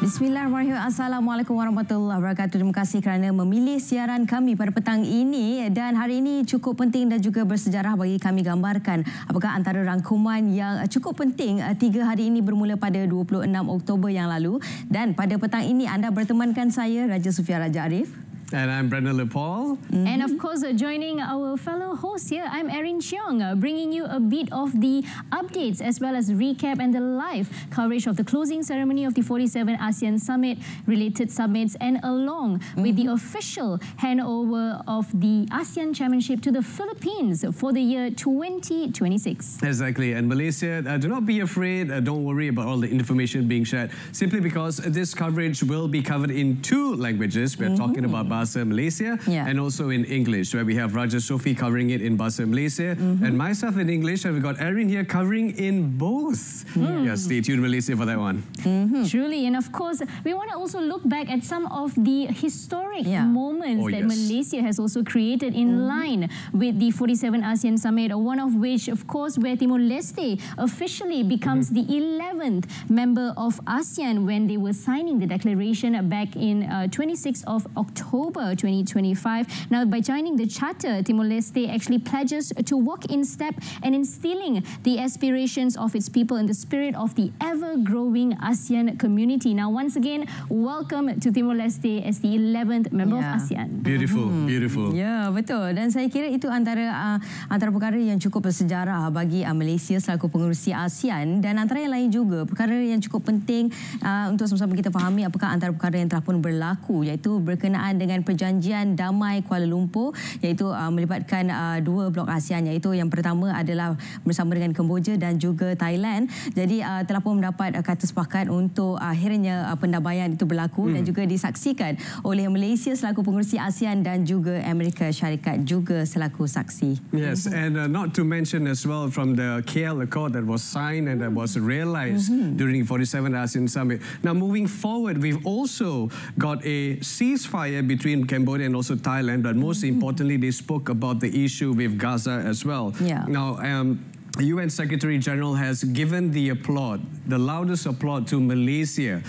Bismillahirrahmanirrahim. Assalamualaikum warahmatullahi wabarakatuh. Terima kasih kerana memilih siaran kami pada petang ini, dan hari ini cukup penting dan juga bersejarah bagi kami gambarkan apakah antara rangkuman yang cukup penting 3 hari ini bermula pada 26 Oktober yang lalu. Dan pada petang ini anda bertemankan saya Raja Sufia Raja Arif. And I'm Brenda Lepol. And of course, joining our fellow host here, I'm Erin Cheong, bringing you a bit of the updates as well as recap and the live coverage of the closing ceremony of the 47 ASEAN Summit, related summits, and along with the official handover of the ASEAN Chairmanship to the Philippines for the year 2026. Exactly. And Malaysia, do not be afraid. Don't worry about all the information being shared. Simply because this coverage will be covered in 2 languages. We're talking about Bahasa Malaysia and also in English, where we have Raja Sophie covering it in Bahasa Malaysia and myself in English, and we've got Erin here covering in both. Yeah, stay tuned Malaysia for that one. Truly. And of course, we want to also look back at some of the historic moments that Malaysia has also created in line with the 47 ASEAN Summit, one of which, of course, where Timor-Leste officially becomes the 11th member of ASEAN when they were signing the declaration back in 26th of October 2025. Now, by joining the charter, Timor-Leste actually pledges to walk in step and instilling the aspirations of its people in the spirit of the ever-growing ASEAN community. Now, once again, welcome to Timor-Leste as the 11th member of ASEAN. Beautiful, beautiful. Ya, betul. Dan saya kira itu antara perkara yang cukup bersejarah bagi Malaysia selaku pengerusi ASEAN, dan antara yang lain juga perkara yang cukup penting untuk sama-sama kita fahami apakah antara perkara yang telah pun berlaku, iaitu berkenaan dengan Perjanjian Damai Kuala Lumpur, iaitu melibatkan 2 blok ASEAN, iaitu yang pertama adalah bersama dengan Kemboja dan juga Thailand. Jadi telah pun mendapat kata sepakat untuk akhirnya pendamaian itu berlaku dan juga disaksikan oleh Malaysia selaku pengerusi ASEAN dan juga Amerika Syarikat juga selaku saksi. Yes, and not to mention as well from the KL Accord that was signed and that was realized during 47 ASEAN Summit. Now, moving forward, we've also got a ceasefire between Cambodia and also Thailand, but most importantly, they spoke about the issue with Gaza as well. Now, UN Secretary General has given the applaud, the loudest applaud to Malaysia,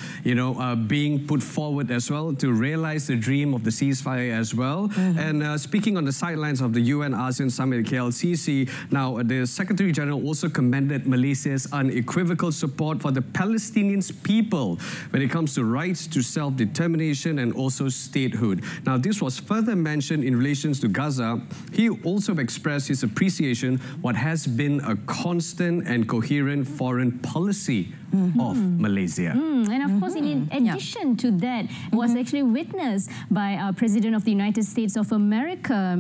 being put forward as well to realize the dream of the ceasefire as well. And speaking on the sidelines of the UN ASEAN Summit KLCC, now the Secretary General also commended Malaysia's unequivocal support for the Palestinian people when it comes to rights to self-determination and also statehood. Now, this was further mentioned in relation to Gaza. He also expressed his appreciation what has been a constant and coherent foreign policy of Malaysia. And of course, in addition to that, was actually witnessed by President of the United States of America,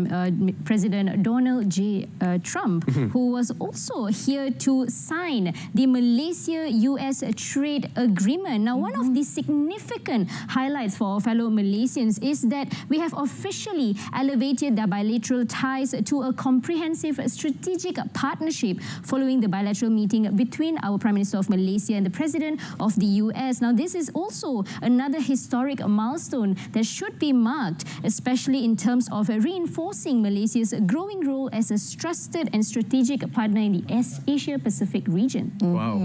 President Donald J. Trump, who was also here to sign the Malaysia-US Trade Agreement. Now, one of the significant highlights for our fellow Malaysians is that we have officially elevated the bilateral ties to a comprehensive strategic partnership following the bilateral meeting between our Prime Minister of Malaysia and the President of the US. Now, this is also another historic milestone that should be marked, especially in terms of reinforcing Malaysia's growing role as a trusted and strategic partner in the Asia-Pacific region. Wow.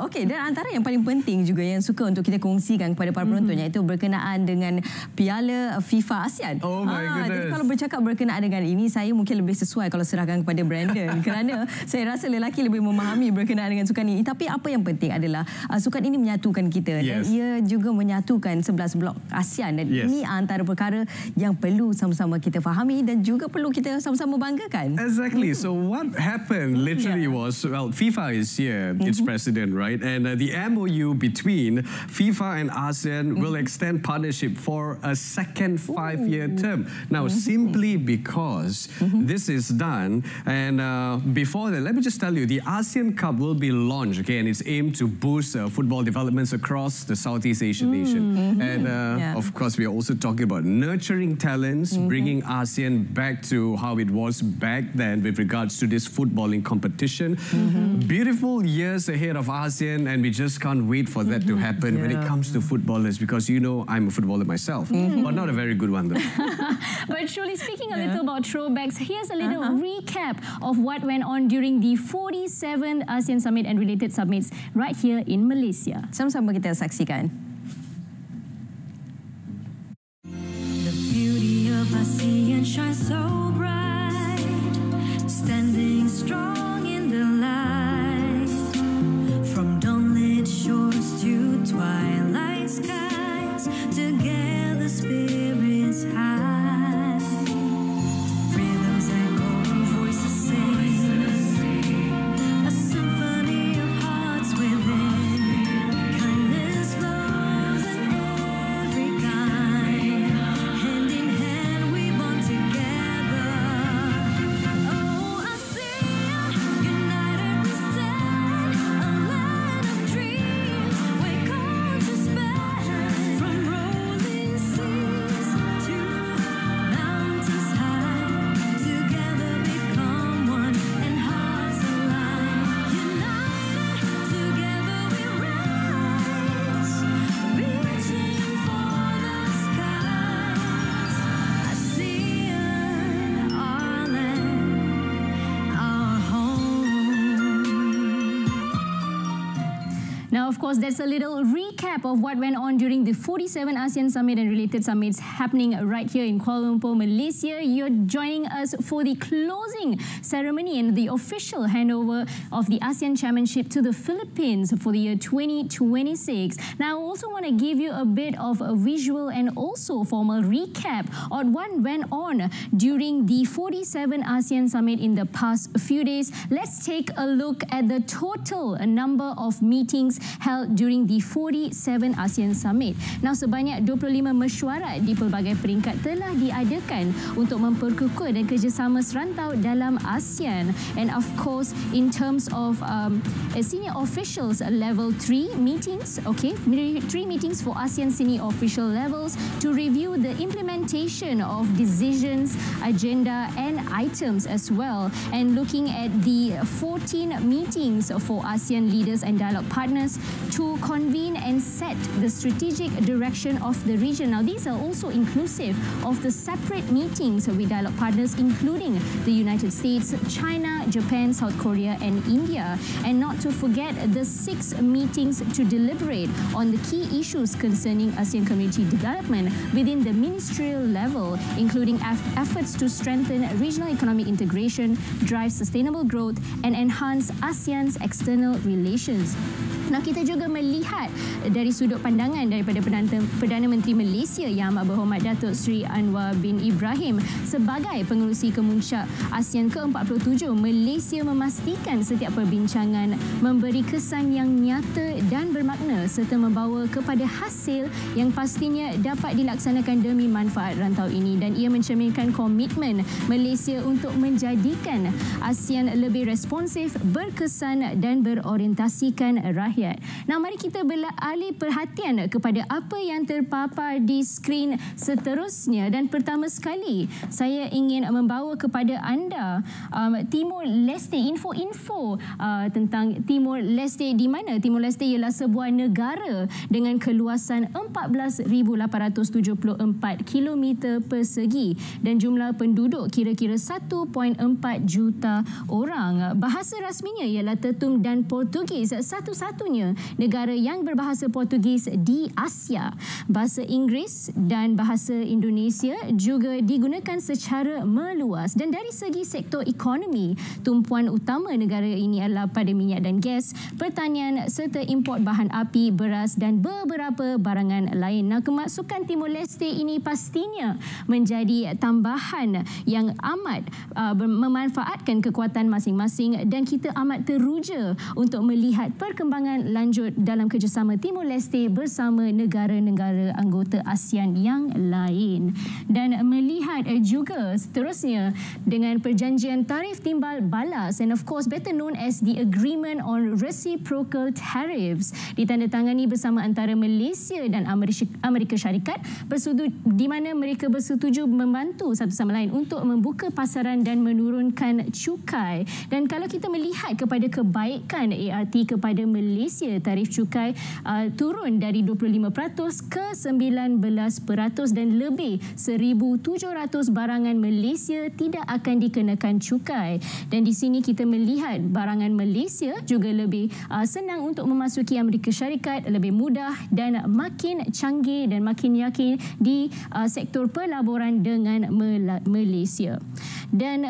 Okey, dan antara yang paling penting juga yang suka untuk kita kongsikan kepada para penonton, iaitu berkenaan dengan Piala FIFA ASEAN. Oh my goodness. Jadi kalau bercakap berkenaan dengan ini, saya mungkin lebih sesuai kalau serahkan kepada Brandon kerana saya rasa lelaki lebih memahami berkenaan dengan sukan ini. Tapi apa yang penting adalah sukan ini menyatukan kita dan ia juga menyatukan 11 blok ASEAN, dan ini antara perkara yang perlu sama-sama kita fahami dan juga perlu kita sama-sama banggakan. Exactly. So what happened literally was, well, FIFA is here, its president, right? And the MOU between FIFA and ASEAN will extend partnership for a second 5-year term. Now, simply because this is done, and before that, let me just tell you, the ASEAN Cup will be launched again. It's aimed to boost football developments across the Southeast Asian nation. And of course, we are also talking about nurturing talents, bringing ASEAN back to how it was back then with regards to this footballing competition. Beautiful years ahead of ASEAN, and we just can't wait for that to happen when it comes to footballers, because I'm a footballer myself, but not a very good one though. But truly speaking a little about throwbacks, here's a little recap of what went on during the 47th ASEAN Summit and related summits right here in Malaysia. Sama-sama kita saksikan. course, that's a little recap of what went on during the 47 ASEAN Summit and related summits happening right here in Kuala Lumpur, Malaysia. You're joining us for the closing ceremony and the official handover of the ASEAN Chairmanship to the Philippines for the year 2026. Now, I also want to give you a bit of a visual and also formal recap on what went on during the 47 ASEAN Summit in the past few days. Let's take a look at the total number of meetings held during the 47 ASEAN Summit. Now, sebanyak 25 mesyuarat di pelbagai peringkat telah diadakan untuk memperkukuh dan kerjasama serantau dalam ASEAN. And of course, in terms of senior officials level 3 meetings, okay, 3 meetings for ASEAN senior official levels to review the implementation of decisions, agenda and items as well. And looking at the 14 meetings for ASEAN leaders and dialogue partners to convene and set the strategic direction of the region. Now, these are also inclusive of the separate meetings with dialogue partners, including the United States, China, Japan, South Korea, and India. And not to forget the 6 meetings to deliberate on the key issues concerning ASEAN community development within the ministerial level, including efforts to strengthen regional economic integration, drive sustainable growth, and enhance ASEAN's external relations. Nah, kita juga melihat dari sudut pandangan daripada Perdana Menteri Malaysia Yang Amat Berhormat Datuk Seri Anwar bin Ibrahim sebagai pengerusi kemuncak ASEAN ke-47. Malaysia memastikan setiap perbincangan memberi kesan yang nyata dan bermakna serta membawa kepada hasil yang pastinya dapat dilaksanakan demi manfaat rantau ini, dan ia mencerminkan komitmen Malaysia untuk menjadikan ASEAN lebih responsif, berkesan dan berorientasikan rakyat. Nah, mari kita beralih perhatian kepada apa yang terpapar di skrin seterusnya. Dan pertama sekali, saya ingin membawa kepada anda Timor Leste, info-info tentang Timor Leste, di mana Timor Leste ialah sebuah negara dengan keluasan 14,874 km persegi dan jumlah penduduk kira-kira 1.4 juta orang. Bahasa rasminya ialah Tetum dan Portugis, satu-satunya negara yang berbahasa Portugis di Asia. Bahasa Inggeris dan bahasa Indonesia juga digunakan secara meluas. Dan dari segi sektor ekonomi, tumpuan utama negara ini adalah pada minyak dan gas, pertanian serta import bahan api, beras dan beberapa barangan lain. Nah, kemasukan Timor Leste ini pastinya menjadi tambahan yang amat memanfaatkan kekuatan masing-masing, dan kita amat teruja untuk melihat perkembangan lanjut dalam kerjasama Timor Leste bersama negara-negara anggota ASEAN yang lain. Dan melihat juga seterusnya dengan perjanjian tarif timbal balas, and of course better known as the Agreement on Reciprocal Tariffs, ditandatangani bersama antara Malaysia dan Amerika Syarikat, di mana mereka bersetuju membantu satu sama lain untuk membuka pasaran dan menurunkan cukai. Dan kalau kita melihat kepada kebaikan ART kepada Malaysia, tarif cukai turun dari 25% ke 19% dan lebih 1,700 barangan Malaysia tidak akan dikenakan cukai. Dan di sini kita melihat barangan Malaysia juga lebih senang untuk memasuki Amerika Syarikat, lebih mudah dan makin canggih dan makin yakin di sektor pelaburan dengan Malaysia. Dan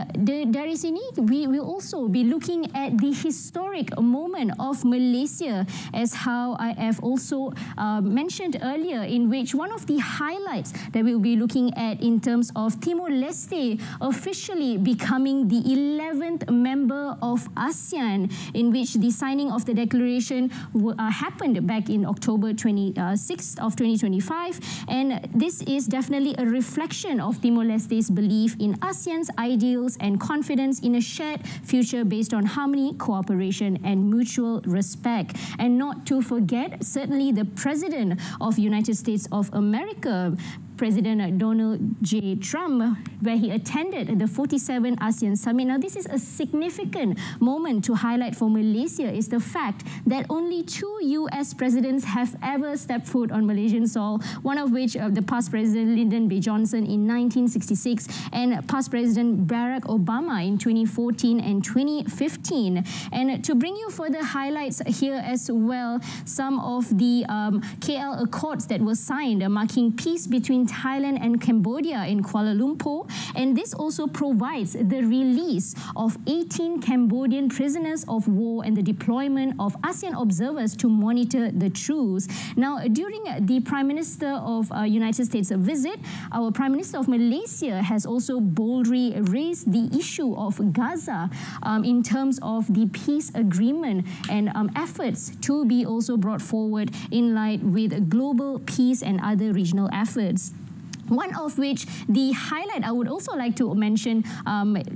dari sini we will also be looking at the historic moment of Malaysia, as how I have also mentioned earlier, in which one of the highlights that we will be looking at in terms of Timor Leste officially becoming the 11th member of ASEAN, in which the signing of the declaration happened back in October 26th of 2025, and this is definitely a reflection of Timor Leste's belief in ASEAN's ideals and confidence in a shared future based on harmony, cooperation and mutual respect. And not to forget, certainly the President of United States of America, President Donald J. Trump, where he attended the 47 ASEAN Summit. Now, this is a significant moment to highlight for Malaysia, is the fact that only 2 US presidents have ever stepped foot on Malaysian soil, one of which the past President Lyndon B. Johnson in 1966 and past President Barack Obama in 2014 and 2015. And to bring you further highlights here as well, some of the KL Accords that were signed marking peace between Thailand and Cambodia in Kuala Lumpur, and this also provides the release of 18 Cambodian prisoners of war and the deployment of ASEAN observers to monitor the truce. Now, during the Prime Minister of United States visit, our Prime Minister of Malaysia has also boldly raised the issue of Gaza in terms of the peace agreement and efforts to be also brought forward in line with global peace and other regional efforts. One of which, the highlight I would also like to mention,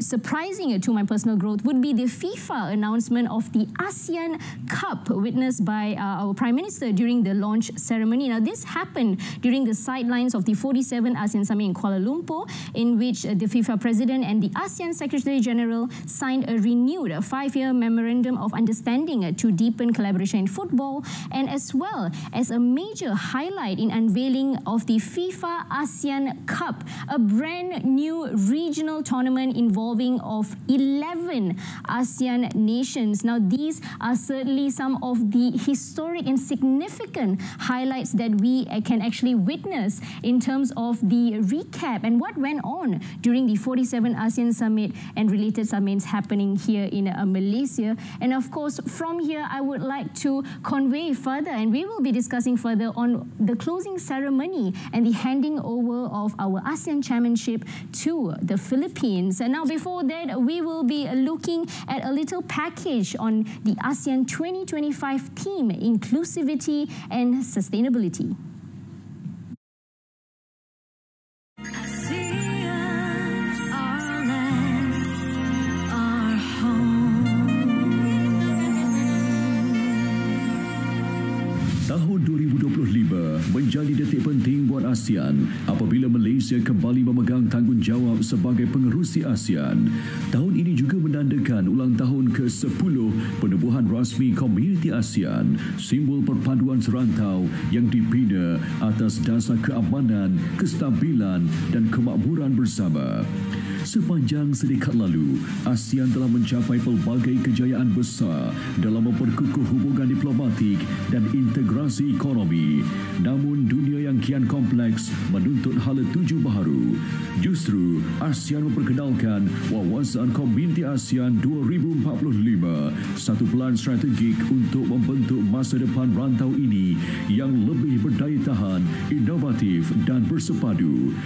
surprising to my personal growth, would be the FIFA announcement of the ASEAN Cup witnessed by our Prime Minister during the launch ceremony. Now, this happened during the sidelines of the 47 ASEAN Summit in Kuala Lumpur, in which the FIFA President and the ASEAN Secretary General signed a renewed 5-year memorandum of understanding to deepen collaboration in football, and as well as a major highlight in unveiling of the FIFA ASEAN Cup, a brand new regional tournament involving of 11 ASEAN nations. Now, these are certainly some of the historic and significant highlights that we can actually witness in terms of the recap and what went on during the 47 ASEAN Summit and related summits happening here in Malaysia. And of course, from here, I would like to convey further, and we will be discussing further on the closing ceremony and the handing over of our ASEAN Chairmanship to the Philippines. And now, before that, we will be looking at a little package on the ASEAN 2025 theme, inclusivity and sustainability. Tahun 2025 menjadi detik penting buat ASEAN apabila Malaysia kembali memegang tanggungjawab sebagai pengerusi ASEAN. Tahun ini juga menandakan ulang tahun ke-10 penubuhan rasmi Komuniti ASEAN, simbol perpaduan serantau yang dibina atas dasar keamanan, kestabilan dan kemakmuran bersama. Sepanjang sedekat lalu, ASEAN telah mencapai pelbagai kejayaan besar dalam memperkukuh hubungan diplomatik dan integrasi ekonomi. Namun, dunia yang kian kompleks menuntut hala tuju baharu. Justru, ASEAN memperkenalkan wawasan Komuniti ASEAN 2045, satu pelan strategik untuk membentuk masa depan rantau ini yang lebih berdaya tahan, inovatif dan bersepadu.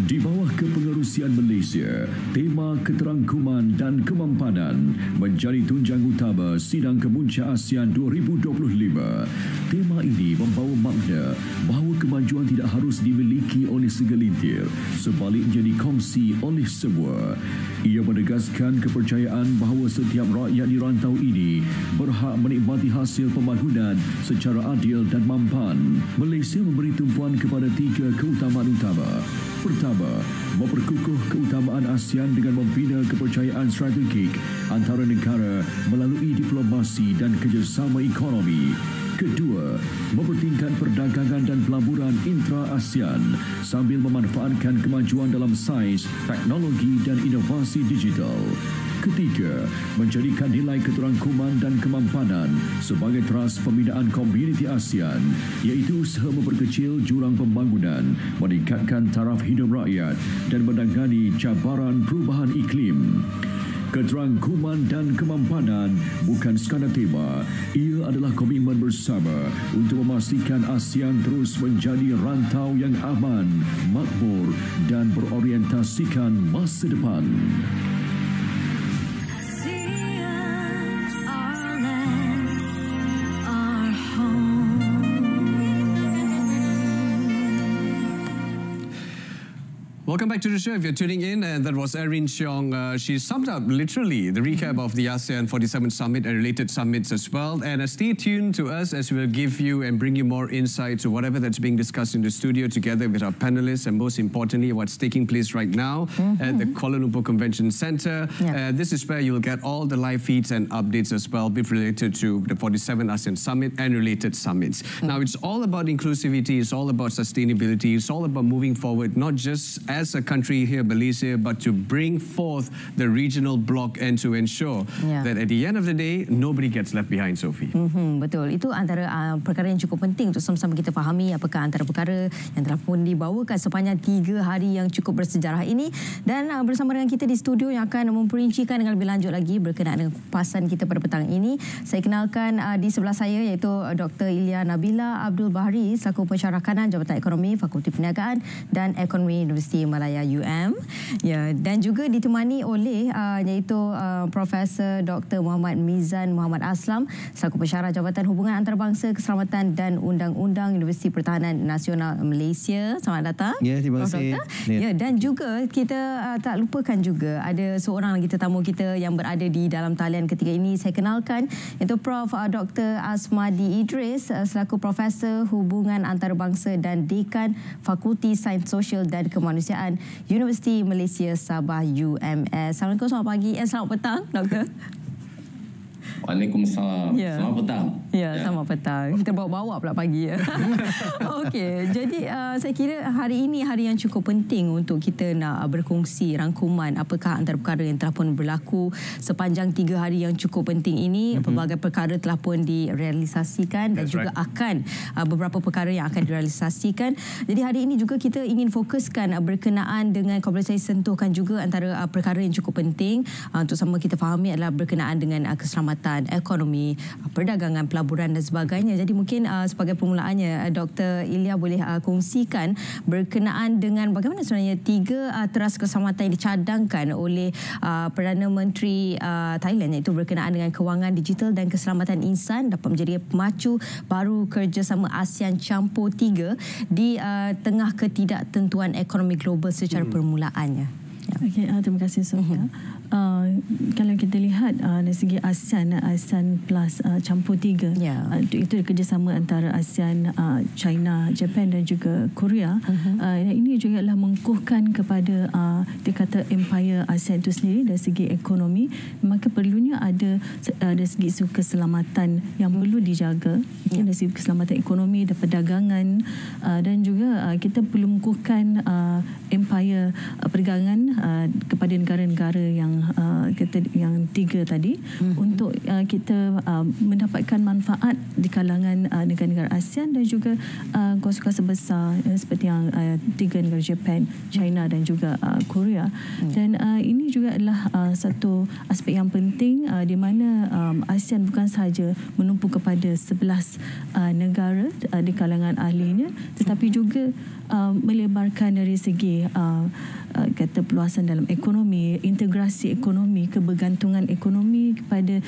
Di bawah kepengerusian Malaysia, tema keterangkuman dan kemampanan menjadi tunjang utama sidang kemuncak ASEAN 2025. Tema ini membawa makna bahawa kemajuan tidak harus dimiliki oleh segelintir, sebaliknya dikongsi oleh semua. Ia menegaskan kepercayaan bahawa setiap rakyat di rantau ini berhak menikmati hasil pembangunan secara adil dan mampan. Malaysia memberi tumpuan kepada 3 keutamaan utama. Pertama, memperkukuh keutamaan ASEAN dengan membina kepercayaan strategik antara negara melalui diplomasi dan kerjasama ekonomi. Kedua, mempertingkat perdagangan dan pelaburan intra-ASEAN sambil memanfaatkan kemajuan dalam sains, teknologi dan inovasi digital. Ketiga, menjadikan nilai keterangkuman dan kemampanan sebagai teras pembinaan Komuniti ASEAN, iaitu usaha memperkecil jurang pembangunan, meningkatkan taraf hidup rakyat dan menangani cabaran perubahan iklim. Keterangkuman dan kemampanan bukan sekadar tema, ia adalah komitmen bersama untuk memastikan ASEAN terus menjadi rantau yang aman, makmur dan berorientasikan masa depan. Welcome back to the show. If you're tuning in, and that was Erin Cheong. She summed up literally the recap of the ASEAN 47 Summit and related summits as well. And stay tuned to us as we'll give you and bring you more insight to whatever that's being discussed in the studio together with our panelists, and most importantly, what's taking place right now at the Kuala Lumpur Convention Centre. This is where you'll get all the live feeds and updates as well, both related to the 47 ASEAN Summit and related summits. Now, it's all about inclusivity, it's all about sustainability, it's all about moving forward, not just as a country here, Malaysia, but to bring forth the regional bloc and to ensure that at the end of the day, nobody gets left behind, Sophie. Betul. Itu antara perkara yang cukup penting untuk sama-sama kita fahami apakah antara perkara yang telah pun dibawakan sepanjang 3 hari yang cukup bersejarah ini. Dan bersama dengan kita di studio yang akan memperincikan dengan lebih lanjut lagi berkenaan dengan kupasan kita pada petang ini, saya kenalkan di sebelah saya iaitu Dr. Ilya Nabila Abdul Bahari selaku pensyarah kanan Jabatan Ekonomi Fakulti Perniagaan dan Ekonomi Universiti Malaya UM. Dan juga ditemani oleh iaitu Profesor Dr. Muhammad Mizan Muhammad Aslam selaku pensyarah Jabatan Hubungan Antarabangsa, Keselamatan dan Undang-Undang Universiti Pertahanan Nasional Malaysia. Selamat datang. Ya, terima kasih. Dan juga kita tak lupakan juga ada seorang lagi tetamu kita yang berada di dalam talian ketika ini. Saya kenalkan iaitu Prof. Dr. Asmadi Idris selaku Profesor Hubungan Antarabangsa dan Dekan Fakulti Sains Sosial dan Kemanusiaan Universiti Malaysia Sabah UMS. Assalamualaikum, selamat pagi. Selamat petang, Doktor. Waalaikumsalam. Selamat petang. Selamat petang. Kita bawa-bawa pula pagi ya. Okey, jadi saya kira hari ini hari yang cukup penting untuk kita nak berkongsi rangkuman apakah antara perkara yang telah pun berlaku sepanjang 3 hari yang cukup penting ini. Pelbagai perkara telah pun direalisasikan dan juga akan beberapa perkara yang akan direalisasikan. Jadi hari ini juga kita ingin fokuskan berkenaan dengan, kalau boleh saya sentuhkan juga antara perkara yang cukup penting untuk sama kita fahami adalah berkenaan dengan keselamatan, ekonomi, perdagangan, pelaburan dan sebagainya. Jadi mungkin sebagai permulaannya Dr. Ilya boleh kongsikan berkenaan dengan bagaimana sebenarnya 3 teras keselamatan yang dicadangkan oleh Perdana Menteri Thailand, iaitu berkenaan dengan kewangan digital dan keselamatan insan dapat menjadi pemacu baru kerjasama ASEAN campur 3 di tengah ketidaktentuan ekonomi global secara permulaannya. Okey, terima kasih Sofia. Kalau kita lihat dari segi ASEAN Plus campur 3, itu kerjasama antara ASEAN, China, Japan dan juga Korea. Ini juga adalah mengukuhkan kepada dia kata empire ASEAN itu sendiri dari segi ekonomi. Maka perlunya ada dari segi isu keselamatan yang perlu dijaga. Dari segi keselamatan ekonomi dan perdagangan, dan juga kita perlu mengukuhkan empire perdagangan kepada negara-negara yang yang 3 tadi, untuk kita mendapatkan manfaat di kalangan negara-negara ASEAN dan juga kuasa-kuasa besar seperti yang 3 negara Japan, China dan juga Korea. Dan ini juga adalah satu aspek yang penting di mana ASEAN bukan sahaja menumpu kepada 11 negara di kalangan ahlinya, tetapi juga melebarkan dari segi kata peluasan dalam ekonomi, integrasi ekonomi, kebergantungan ekonomi kepada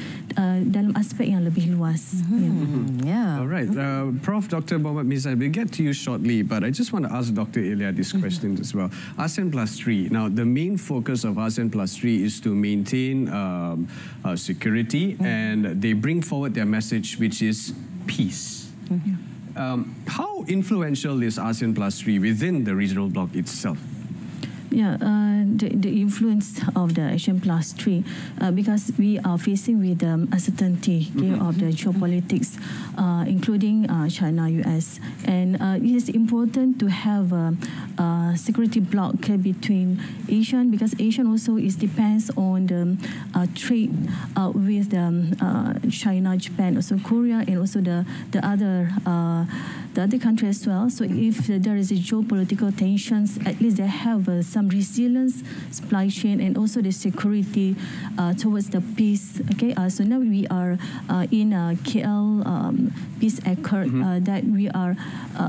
dalam aspek yang lebih luas. All right, Prof. Dr. Muhammad Mizan, we'll get to you shortly, but I just want to ask Dr. Ilya this question as well. ASEAN Plus 3. Now, the main focus of ASEAN Plus 3 is to maintain security, and they bring forward their message, which is peace. How influential is ASEAN Plus 3 within the regional bloc itself? The influence of the ASEAN Plus 3, because we are facing with the uncertainty of the geopolitics, including China, US, and it is important to have a security bloc between ASEAN, because ASEAN also depends on the trade with China, Japan, also Korea, and also the other country as well. So if there is a geopolitical tensions, at least they have some resilience, supply chain, and also the security towards the peace. Okay, so now we are in KL peace accord that we are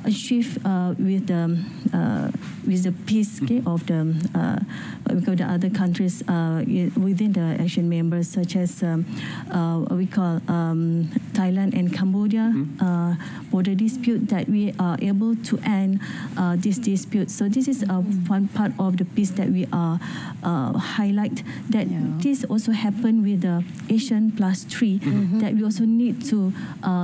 achieved with the peace of the other countries within the ASEAN members, such as we call Thailand and Cambodia border dispute, that we are able to end this dispute. So this is one part of the piece that we are highlight, that this also happened with the Asian +3, that we also need to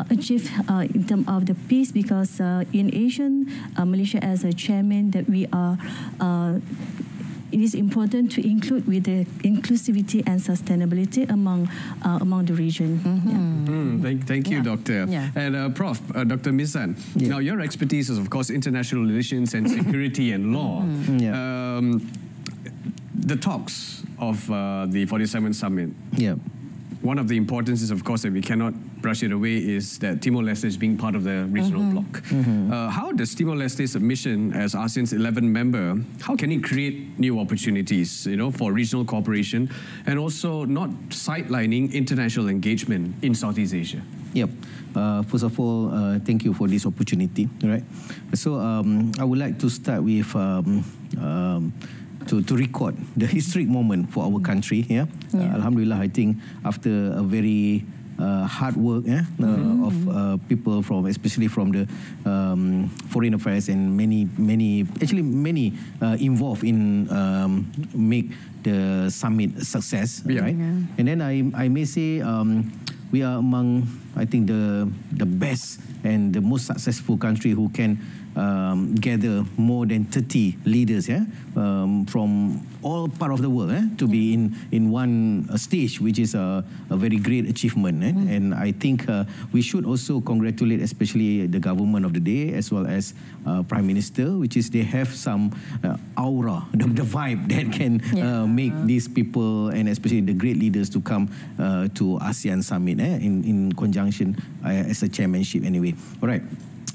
achieve in terms of the peace, because in Asian, Malaysia as a chairman, that we are it is important to include with the inclusivity and sustainability among the region. Thank you, Doctor. And Prof, Dr. Misan, now your expertise is, of course, international relations and security and law. The talks of the 47th Summit. One of the importances, of course, that we cannot brush it away is that Timor-Leste is being part of the regional bloc. How does Timor-Leste's submission as ASEAN's 11th member, how can it create new opportunities, for regional cooperation and also not sidelining international engagement in Southeast Asia? First of all, thank you for this opportunity. Right. So I would like to start with to record the historic moment for our country. Alhamdulillah, I think after a very hard work of people from, especially from the foreign affairs and many involved in make the summit success, right? And then I may say we are among, I think, the best and the most successful country who can gather more than 30 leaders from all part of the world to be in one stage, which is a very great achievement. And I think we should also congratulate especially the government of the day as well as Prime Minister, which is they have some aura, the vibe that can make these people and especially the great leaders to come to ASEAN Summit in conjunction as a chairmanship anyway. All right.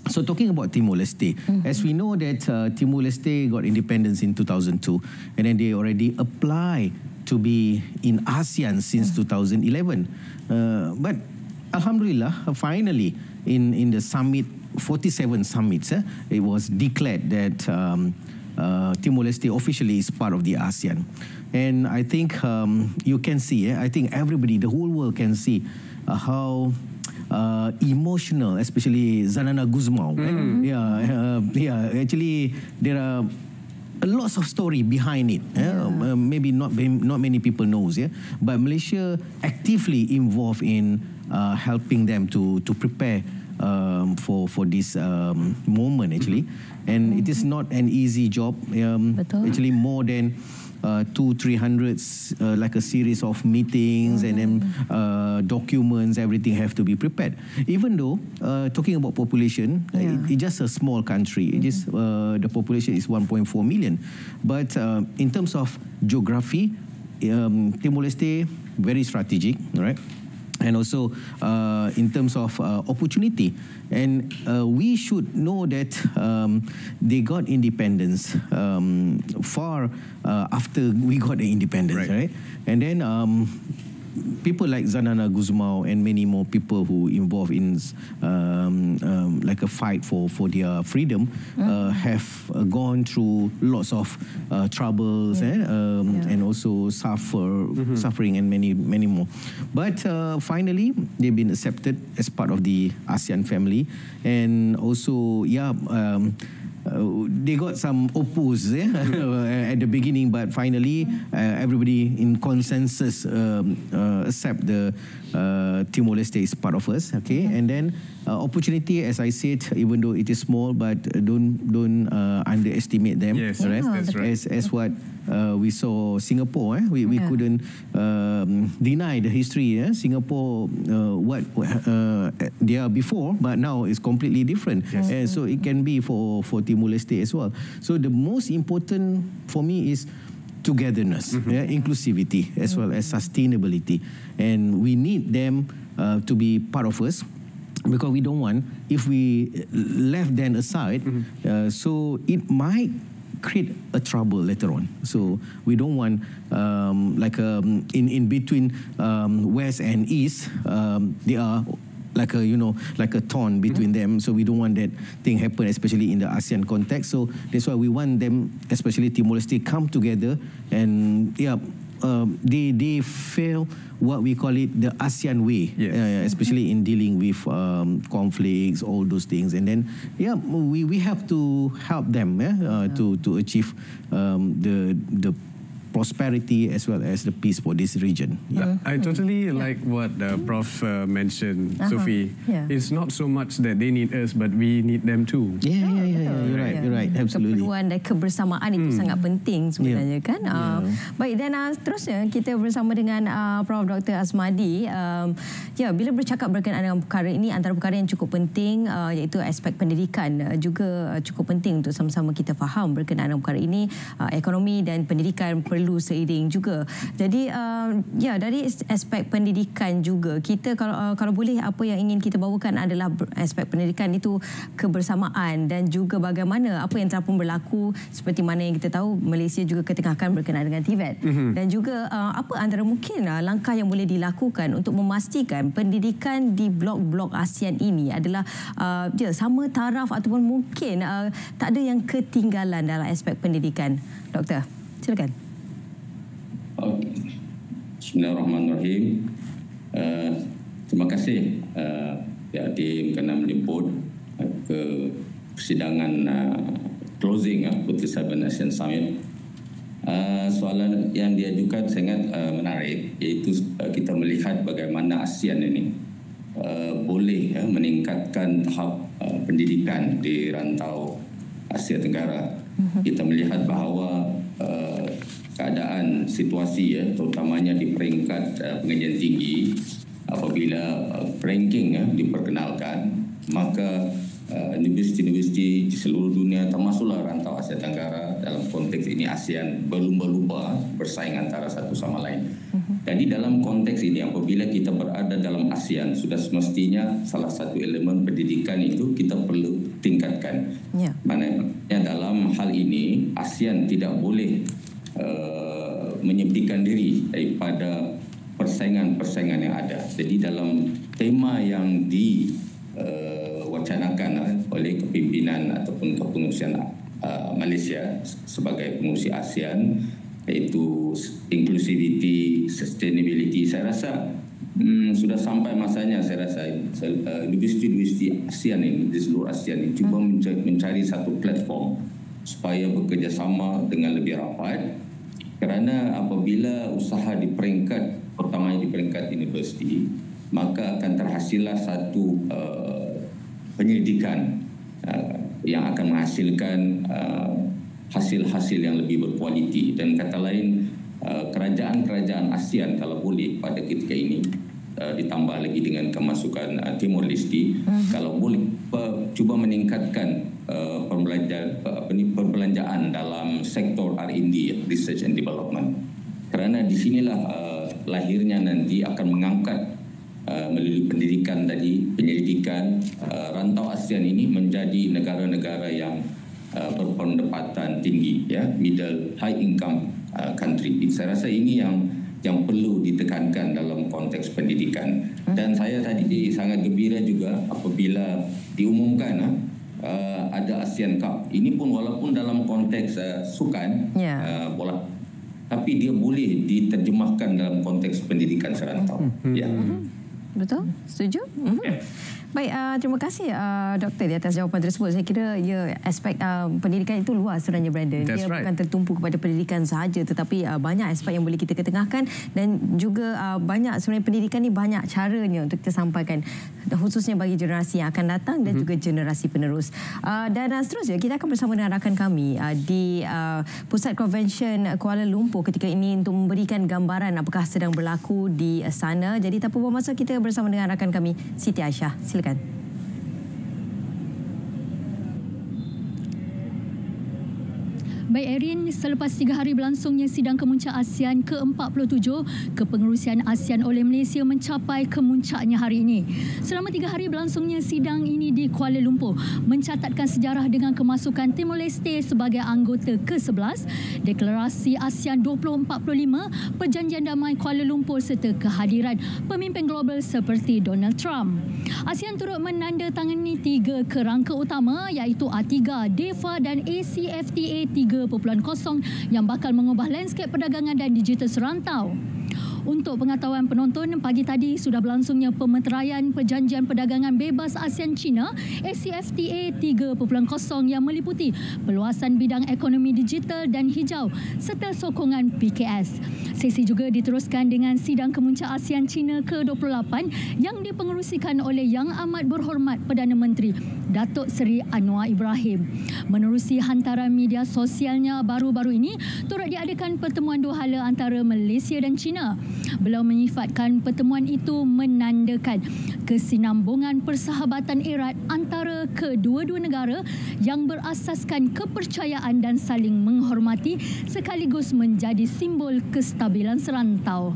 So talking about Timor-Leste, as we know that Timor-Leste got independence in 2002, and then they already apply to be in ASEAN since 2011. But Alhamdulillah, finally in the summit, 47 summits, it was declared that Timor-Leste officially is part of the ASEAN. And I think you can see, I think everybody, the whole world can see how emotional, especially Zanana Gusmao. Actually, there are lots of story behind it. Maybe not many people knows. But Malaysia actively involved in helping them to prepare for this moment actually, and it is not an easy job. Actually, more than 200-300 like a series of meetings and then documents, everything have to be prepared. Even though talking about population, it's just a small country. It is the population is 1.4 million, but in terms of geography, Timor-Leste very strategic, right? And also in terms of opportunity. And we should know that they got independence far after we got the independence, right? And then people like Zanana Gusmao and many more people who involved in like a fight for their freedom have gone through lots of troubles and also suffering and many more. But finally, they've been accepted as part of the ASEAN family, and also they got some oppose at the beginning, but finally everybody in consensus accept the Timor-Leste is part of us. Okay, and then opportunity, as I said, even though it is small, but don't underestimate them. Yes, right? That's right. As what we saw Singapore, we couldn't deny the history. Singapore, what they are before, but now it's completely different. So it can be for Timor-Leste as well. So the most important for me is togetherness, inclusivity, as well as sustainability. And we need them to be part of us, because we don't want, if we left them aside, so it might create a trouble later on. So we don't want like in between West and East, they are like a thorn between them. So we don't want that thing happen, especially in the ASEAN context. So that's why we want them, especially Timor-Leste, come together and they feel what we call it the ASEAN way, especially in dealing with conflicts, all those things. And then, we have to help them to achieve the prosperity as well as the peace for this region. I totally like what Prof mentioned, Sophie. It's not so much that they need us, but we need them too. You're right, absolutely. Keperluan dan kebersamaan itu sangat penting sebenarnya kan. Baik, dan seterusnya kita bersama dengan Prof Dr. Asmadi. Bila bercakap berkenaan dengan perkara ini, antara perkara yang cukup penting iaitu aspek pendidikan juga cukup penting untuk sama-sama kita faham berkenaan dengan perkara ini. Ekonomi dan pendidikan perlu seiring juga. Jadi dari aspek pendidikan juga kita kalau boleh apa yang ingin kita bawakan adalah aspek pendidikan itu kebersamaan dan juga bagaimana apa yang telah pun berlaku seperti mana yang kita tahu Malaysia juga ketengahkan berkenaan dengan Tibet dan juga apa antara mungkin langkah yang boleh dilakukan untuk memastikan pendidikan di blok-blok ASEAN ini adalah sama taraf ataupun mungkin tak ada yang ketinggalan dalam aspek pendidikan. Doktor, silakan. Bismillahirrahmanirrahim. Terima kasih tim kerana meliput ke persidangan closing Putih Saban ASEAN Summit. Soalan yang diajukan sangat menarik, iaitu kita melihat bagaimana ASEAN ini boleh meningkatkan tahap pendidikan di rantau Asia Tenggara. Kita melihat bahawa keadaan situasi terutamanya di peringkat pengajian tinggi, apabila ranking diperkenalkan, maka universiti-universiti di seluruh dunia termasuklah rantau Asia Tenggara dalam konteks ini ASEAN berlumba-lumba bersaing antara satu sama lain. Jadi dalam konteks ini apabila kita berada dalam ASEAN, sudah semestinya salah satu elemen pendidikan itu kita perlu tingkatkan. Maknanya dalam hal ini ASEAN tidak boleh menyepikan diri daripada persaingan-persaingan yang ada. Jadi dalam tema yang diwacanakan oleh kepimpinan ataupun kepengurusian Malaysia sebagai pengurusi ASEAN, iaitu inclusivity, sustainability, saya rasa sudah sampai masanya. Saya rasa universiti-universiti ASEAN ini di seluruh ASEAN ini cuba mencari satu platform supaya bekerjasama dengan lebih rapat, kerana apabila usaha di peringkat pertama di peringkat universiti, maka akan terhasillah satu penyelidikan yang akan menghasilkan hasil-hasil yang lebih berkualiti. Dan kata lain, kerajaan-kerajaan ASEAN kalau boleh pada ketika ini ditambah lagi dengan kemasukan Timor Leste, kalau boleh cuba meningkatkan perbelanjaan dalam sektor R&D, Research and Development, kerana di sinilah lahirnya nanti akan mengangkat melalui pendidikan tadi, penyelidikan rantau ASEAN ini menjadi negara-negara yang berpendapatan tinggi, middle high income country. Saya rasa ini yang perlu ditekankan dalam konteks pendidikan. Dan saya tadi sangat gembira juga apabila diumumkan ada ASEAN Cup. Ini pun walaupun dalam konteks sukan bola, tapi dia boleh diterjemahkan dalam konteks pendidikan serantau. Betul? Setuju? Baik, terima kasih Doktor di atas jawapan tersebut. Saya kira aspek pendidikan itu luas sebenarnya, Brandon. Dia bukan tertumpu kepada pendidikan sahaja, tetapi banyak aspek yang boleh kita ketengahkan, dan juga banyak sebenarnya pendidikan ni banyak caranya untuk kita sampaikan, khususnya bagi generasi yang akan datang dan juga generasi penerus. Dan seterusnya kita akan bersama dengan rakan kami di Pusat Konvensyen Kuala Lumpur ketika ini untuk memberikan gambaran apakah sedang berlaku di sana. Jadi tanpa buang masa, kita bersama dengan rakan kami Setia. Silakan. Baik Erin, selepas 3 hari berlangsungnya sidang kemuncak ASEAN ke-47, kepengerusian ASEAN oleh Malaysia mencapai kemuncaknya hari ini. Selama 3 hari berlangsungnya sidang ini di Kuala Lumpur mencatatkan sejarah dengan kemasukan Timor Leste sebagai anggota ke-11, Deklarasi ASEAN 2045, Perjanjian Damai Kuala Lumpur serta kehadiran pemimpin global seperti Donald Trump. ASEAN turut menandatangani 3 kerangka utama iaitu A3, DEFA dan ACFTA 3 3.0 yang bakal mengubah landscape perdagangan dan digital serantau. Untuk pengetahuan penonton, pagi tadi sudah berlangsungnya pemeteraian Perjanjian Perdagangan Bebas ASEAN-China ACFTA 3.0 yang meliputi perluasan bidang ekonomi digital dan hijau serta sokongan PKS. Sesi juga diteruskan dengan sidang kemuncak ASEAN-China ke-28 yang dipengerusikan oleh Yang Amat Berhormat Perdana Menteri Datuk Seri Anwar Ibrahim. Menerusi hantaran media sosialnya baru-baru ini, turut diadakan pertemuan dua hala antara Malaysia dan China. Beliau menyifatkan pertemuan itu menandakan kesinambungan persahabatan erat antara kedua-dua negara yang berasaskan kepercayaan dan saling menghormati sekaligus menjadi simbol kestabilan serantau.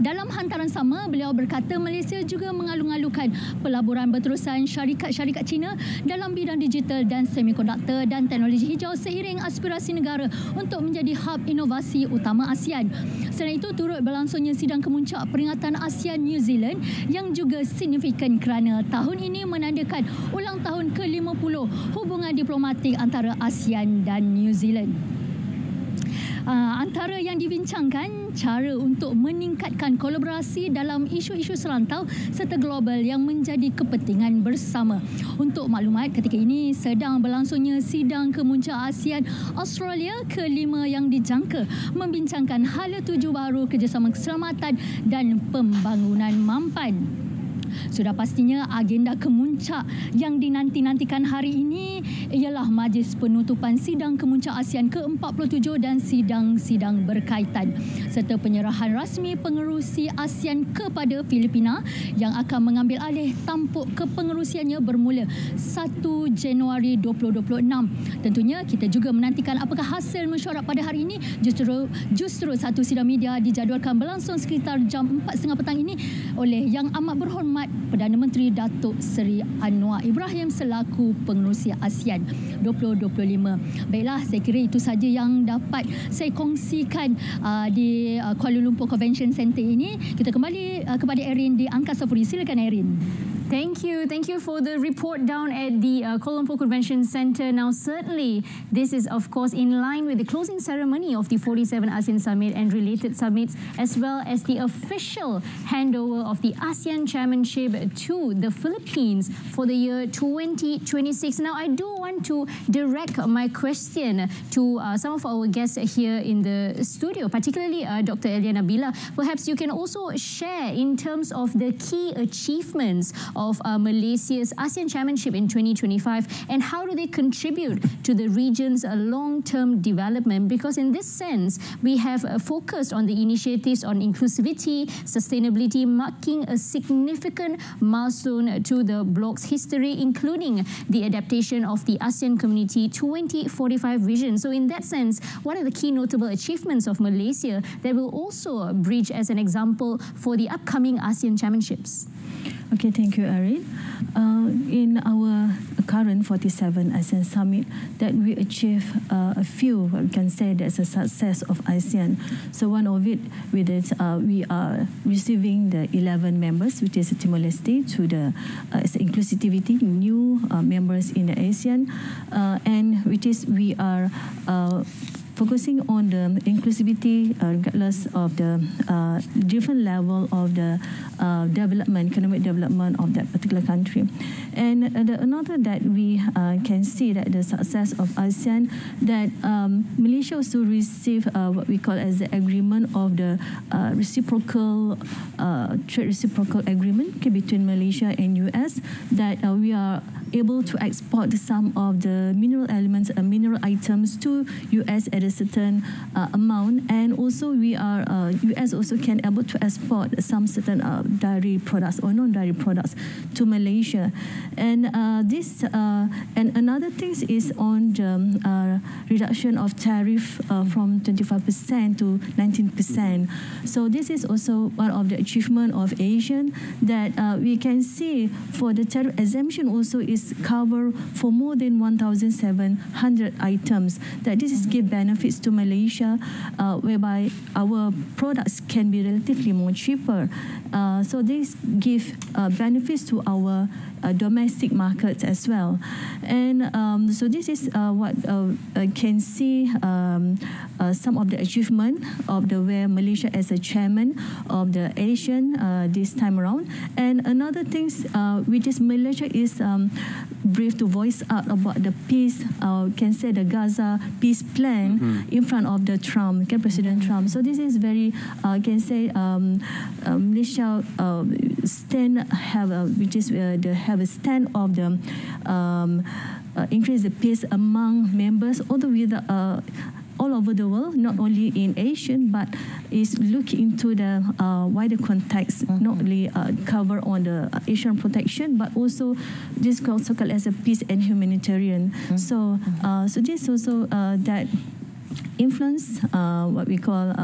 Dalam hantaran sama, beliau berkata Malaysia juga mengalung-alungkan pelaburan berterusan syarikat-syarikat China dalam bidang digital dan semikonduktor dan teknologi hijau seiring aspirasi negara untuk menjadi hub inovasi utama ASEAN. Selain itu, turut berlangsungnya sidang kemuncak peringatan ASEAN New Zealand yang juga signifikan kerana tahun ini menandakan ulang tahun ke-50 hubungan diplomatik antara ASEAN dan New Zealand. Antara yang dibincangkan, cara untuk meningkatkan kolaborasi dalam isu-isu serantau serta global yang menjadi kepentingan bersama. Untuk maklumat, ketika ini sedang berlangsungnya sidang kemuncak ASEAN Australia ke-5 yang dijangka membincangkan hala tuju baru kerjasama keselamatan dan pembangunan mampan. Sudah pastinya agenda kemuncak yang dinanti-nantikan hari ini ialah majlis penutupan sidang kemuncak ASEAN ke-47 dan sidang-sidang berkaitan serta penyerahan rasmi pengerusi ASEAN kepada Filipina yang akan mengambil alih tampuk kepengerusiannya bermula 1 Januari 2026. Tentunya kita juga menantikan apakah hasil mesyuarat pada hari ini. Justru satu sidang media dijadualkan berlangsung sekitar jam 4.30 petang ini oleh Yang Amat Berhormat Perdana Menteri Datuk Seri Anwar Ibrahim selaku pengerusi ASEAN 2025. Baiklah, saya kira itu saja yang dapat saya kongsikan di Kuala Lumpur Convention Center ini. Kita kembali kepada Erin di Angkasa Puri. Silakan Erin. Thank you for the report down at the Kuala Lumpur Convention Centre. Now, certainly, this is of course in line with the closing ceremony of the 47 ASEAN Summit and related summits, as well as the official handover of the ASEAN Chairmanship to the Philippines for the year 2026. Now, I do want to direct my question to some of our guests here in the studio, particularly Dr. Eliana Bila. Perhaps you can also share in terms of the key achievements of Malaysia's ASEAN Chairmanship in 2025 and how do they contribute to the region's long-term development? Because in this sense, we have focused on the initiatives on inclusivity, sustainability, marking a significant milestone to the bloc's history, including the adaptation of the ASEAN Community 2045 vision. So in that sense, what are the key notable achievements of Malaysia that will also bridge as an example for the upcoming ASEAN Championships? Okay, thank you, Erin. In our current 47 ASEAN Summit, that we achieve a few, we can say that's a success of ASEAN. So one of it, with it, we are receiving the 11 members, which is Timor-Leste, to the inclusivity, new members in the ASEAN, and which is we are focusing on the inclusivity regardless of the different level of the development, economic development of that particular country. And another that we can see that the success of ASEAN, that Malaysia also received what we call as the agreement of the reciprocal trade reciprocal agreement between Malaysia and US, that we are able to export some of the mineral elements and mineral items to US at a certain amount, and also we are US also can able to export some certain dairy products or non-dairy products to Malaysia. And this and another thing is on the reduction of tariff from 25% to 19%. So this is also one of the achievement of ASEAN, that we can see for the tariff exemption also is is cover for more than 1,700 items. That this is give benefits to Malaysia, whereby our products can be relatively more cheaper. So this give benefits to our domestic markets as well. And so this is what can see some of the achievement of the where Malaysia as a chairman of the Asian this time around. And another things which is Malaysia is brave to voice out about the peace, can say the Gaza peace plan in front of the Trump, President Trump. So this is very can say Malaysia stand have a, which is have a stand of the increase the peace among members all the way all over the world, not only in Asian, but is look into the wider context, not only cover on the Asian protection, but also this also called as a peace and humanitarian. So this also that influence what we call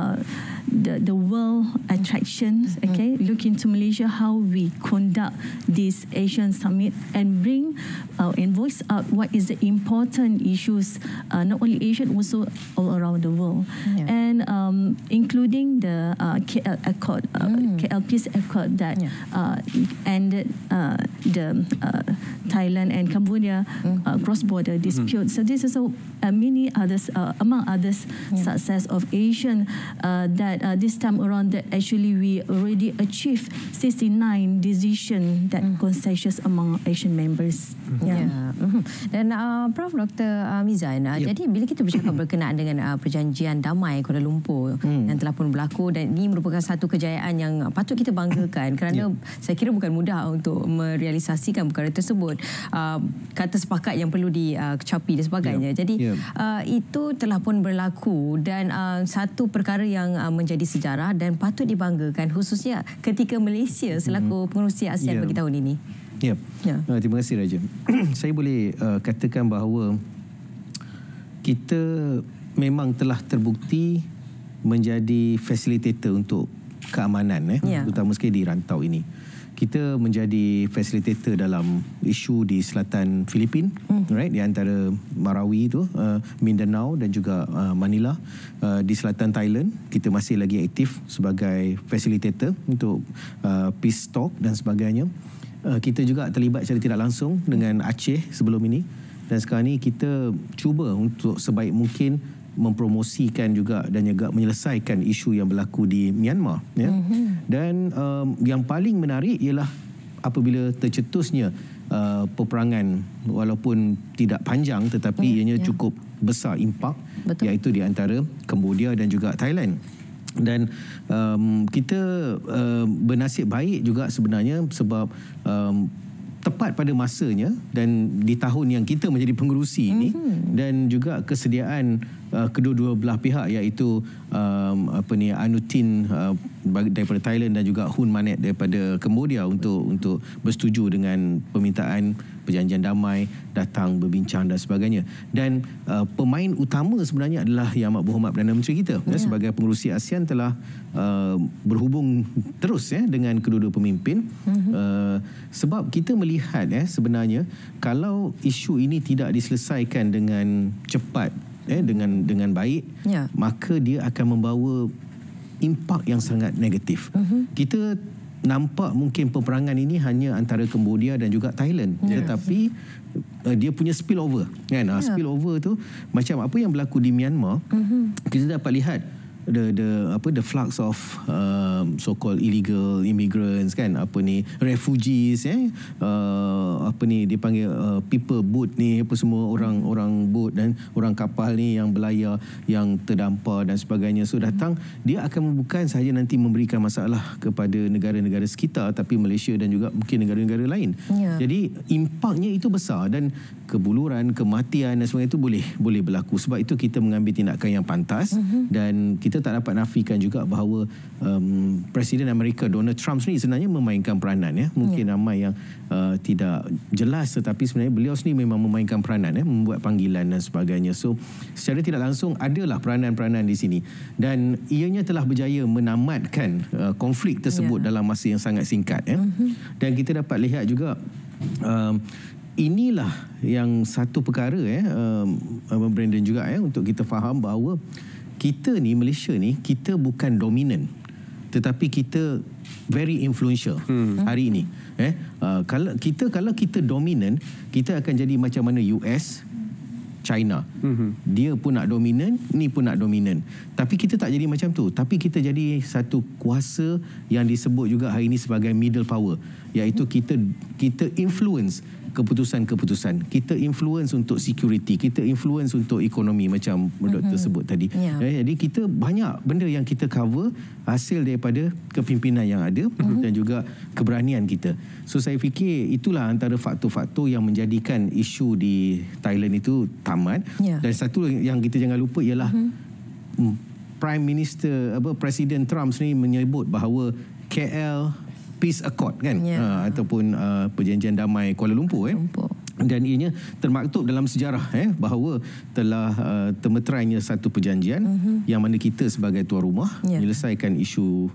the world attractions. Okay, look into Malaysia how we conduct this Asian summit and bring and voice out what is the important issues, not only Asian, also all around the world, and including the KL Accord, KL Peace Accord that ended the Thailand and Cambodia cross-border dispute. So this is many others, among others, success of Asian that this time around that actually we already achieved 69 decision that consensus among Asian members. Dan Prof. Dr. Mizan, jadi bila kita bercakap berkenaan dengan perjanjian damai Kuala Lumpur yang telah pun berlaku, dan ini merupakan satu kejayaan yang patut kita banggakan kerana saya kira bukan mudah untuk merealisasikan perkara tersebut, kata sepakat yang perlu dicapai dan sebagainya. Jadi itu telah pun berlaku dan satu perkara yang menjadi sejarah dan patut dibanggakan khususnya ketika Malaysia selaku pengerusi ASEAN bagi tahun ini. Terima kasih Raja. Saya boleh katakan bahawa kita memang telah terbukti menjadi facilitator untuk keamanan, terutama sekali di rantau ini. Kita menjadi facilitator dalam isu di selatan Filipin, right, di antara Marawi itu, Mindanao dan juga Manila. Di selatan Thailand, kita masih lagi aktif sebagai facilitator untuk peace talk dan sebagainya. Kita juga terlibat secara tidak langsung dengan Aceh sebelum ini, dan sekarang ni kita cuba untuk sebaik mungkin mempromosikan juga dan juga menyelesaikan isu yang berlaku di Myanmar. Dan yang paling menarik ialah apabila tercetusnya peperangan, walaupun tidak panjang tetapi ianya cukup besar impak, iaitu di antara Cambodia dan juga Thailand. Dan kita bernasib baik juga sebenarnya sebab tepat pada masanya dan di tahun yang kita menjadi pengerusi ini, dan juga kesediaan kedua-dua belah pihak, iaitu Anutin daripada Thailand dan juga Hun Manet daripada Cambodia untuk bersetuju dengan permintaan perjanjian damai, datang berbincang dan sebagainya. Dan pemain utama sebenarnya adalah Yang Amat Berhormat Perdana Menteri kita sebagai pengerusi ASEAN telah berhubung terus dengan kedua-dua pemimpin, sebab kita melihat sebenarnya kalau isu ini tidak diselesaikan dengan cepat, dengan baik, maka dia akan membawa impak yang sangat negatif. Kita nampak mungkin peperangan ini hanya antara Cambodia dan juga Thailand, tetapi dia punya spillover kan. Spillover tu macam apa yang berlaku di Myanmar, kita dapat lihat the flux of so-called illegal immigrants kan, refugees, dipanggil people boat ni, apa semua, orang boat dan orang kapal ni yang berlayar, yang terdampar dan sebagainya. So datang, dia akan bukan sahaja nanti memberikan masalah kepada negara-negara sekitar, tapi Malaysia dan juga mungkin negara-negara lain. Jadi impaknya itu besar dan kebuluran, kematian dan sebagainya itu boleh berlaku. Sebab itu kita mengambil tindakan yang pantas, dan kita tak dapat nafikan juga bahawa Presiden Amerika Donald Trump ni sebenarnya memainkan peranan. Mungkin ramai yang tidak jelas, tetapi sebenarnya beliau sendiri memang memainkan peranan, membuat panggilan dan sebagainya. So secara tidak langsung adalah peranan-peranan di sini, dan ianya telah berjaya menamatkan konflik tersebut dalam masa yang sangat singkat. Dan kita dapat lihat juga inilah yang satu perkara Brandon juga untuk kita faham bahawa kita ni, Malaysia ni, kita bukan dominan, tetapi kita very influential hari ini. Kalau kita dominan, kita akan jadi macam mana US, China. Dia pun nak dominan, ni pun nak dominan. Tapi kita tak jadi macam tu. Tapi kita jadi satu kuasa yang disebut juga hari ini sebagai middle power, iaitu kita influence keputusan-keputusan. Kita influence untuk security, kita influence untuk ekonomi macam Dr. sebut tadi. Jadi kita banyak benda yang kita cover hasil daripada kepimpinan yang ada dan juga keberanian kita. So saya fikir itulah antara faktor-faktor yang menjadikan isu di Thailand itu tamat. Dan satu yang kita jangan lupa ialah Prime Minister Presiden Trump ni menyebut bahawa KL Peace Accord kan, ataupun perjanjian damai Kuala Lumpur dan ianya termaktub dalam sejarah bahawa telah termeterainya satu perjanjian yang mana kita sebagai tuan rumah menyelesaikan isu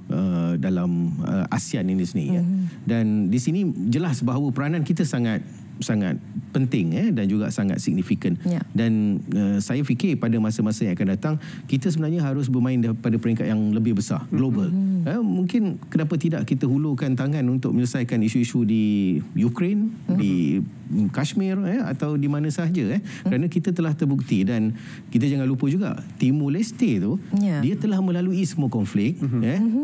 dalam ASEAN ini sendiri. Dan di sini jelas bahawa peranan kita sangat penting dan juga sangat signifikan. Dan saya fikir pada masa-masa yang akan datang kita sebenarnya harus bermain pada peringkat yang lebih besar, global. Mungkin kenapa tidak kita hulurkan tangan untuk menyelesaikan isu-isu di Ukraine, di Kashmir atau di mana sahaja kerana kita telah terbukti. Dan kita jangan lupa juga Timur Leste tu dia telah melalui semua konflik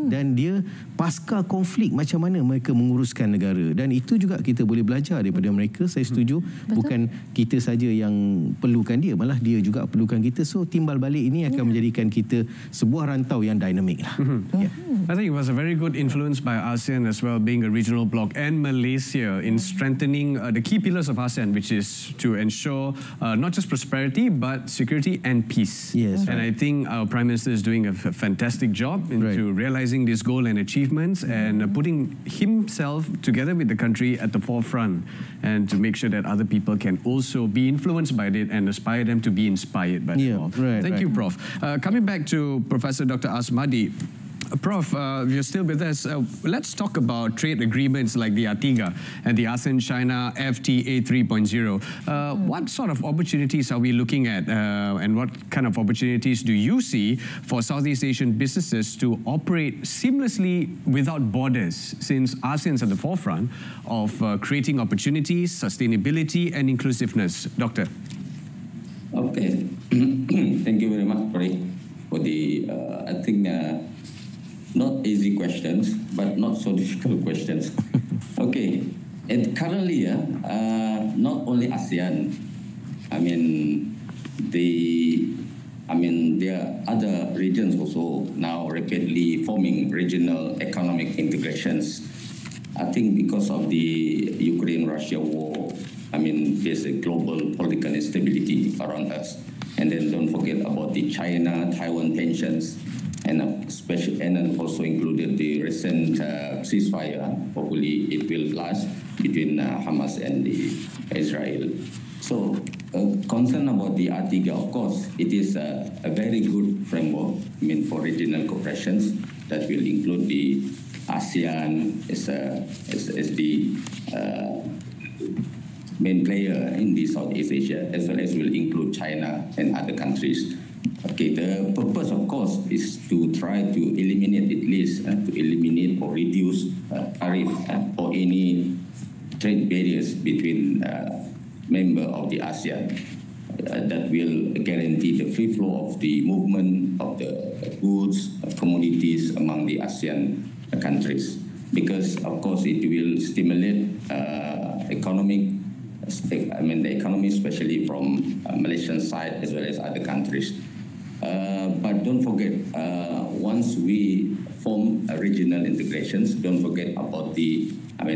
dan dia pasca konflik macam mana mereka menguruskan negara, dan itu juga kita boleh belajar daripada mereka. Saya setuju. Betul. Bukan kita saja yang perlukan dia, malah dia juga perlukan kita. So timbal balik ini akan menjadikan kita sebuah rantau yang dinamik lah. I think it was a very good influence by ASEAN as well, being a regional bloc, and Malaysia in strengthening the key pillars of ASEAN, which is to ensure not just prosperity but security and peace. And I think our Prime Minister is doing a fantastic job into realizing this goal and achievements and putting himself together with the country at the forefront, and to make sure that other people can also be influenced by it and aspire them to be inspired by it all. Thank you, Prof. Coming back to Professor Dr. Asmadi. Prof, you're still with us. Let's talk about trade agreements like the ATIGA and the ASEAN-China FTA 3.0. What sort of opportunities are we looking at, and what kind of opportunities do you see for Southeast Asian businesses to operate seamlessly without borders, since ASEAN's at the forefront of creating opportunities, sustainability and inclusiveness? Doctor. Okay. Thank you very much, for the, I think, not easy questions, but not so difficult questions. Okay, and currently, not only ASEAN, there are other regions also now rapidly forming regional economic integrations. I think because of the Ukraine-Russia war, there's a global political instability around us. And then don't forget about the China-Taiwan tensions, and also included the recent ceasefire. Hopefully it will last between Hamas and Israel. So concern about the ATIGA, of course, it is a very good framework for regional cooperations that will include the ASEAN as the main player in the Southeast Asia, as well as will include China and other countries. Okay, the purpose, of course, is to try to eliminate or reduce tariff or any trade barriers between members of the ASEAN that will guarantee the free flow of the movement of the goods, commodities among the ASEAN countries. Because, of course, it will stimulate the economy, especially from Malaysian side as well as other countries. But don't forget, once we form regional integrations, don't forget about the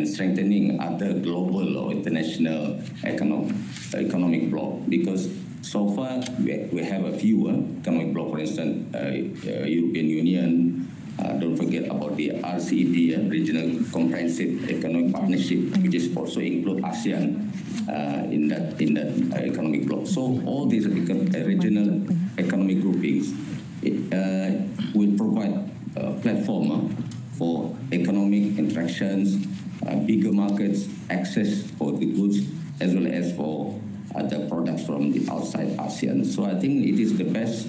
strengthening other global or international economic bloc. Because so far we have a few economic bloc, for instance, European Union. Don't forget about the RCEP, Regional Comprehensive Economic Partnership, which is also include ASEAN in that economic bloc. So all these regional economic groupings will provide a platform for economic interactions, bigger markets, access for the goods, as well as for other products from the outside ASEAN. So I think it is the best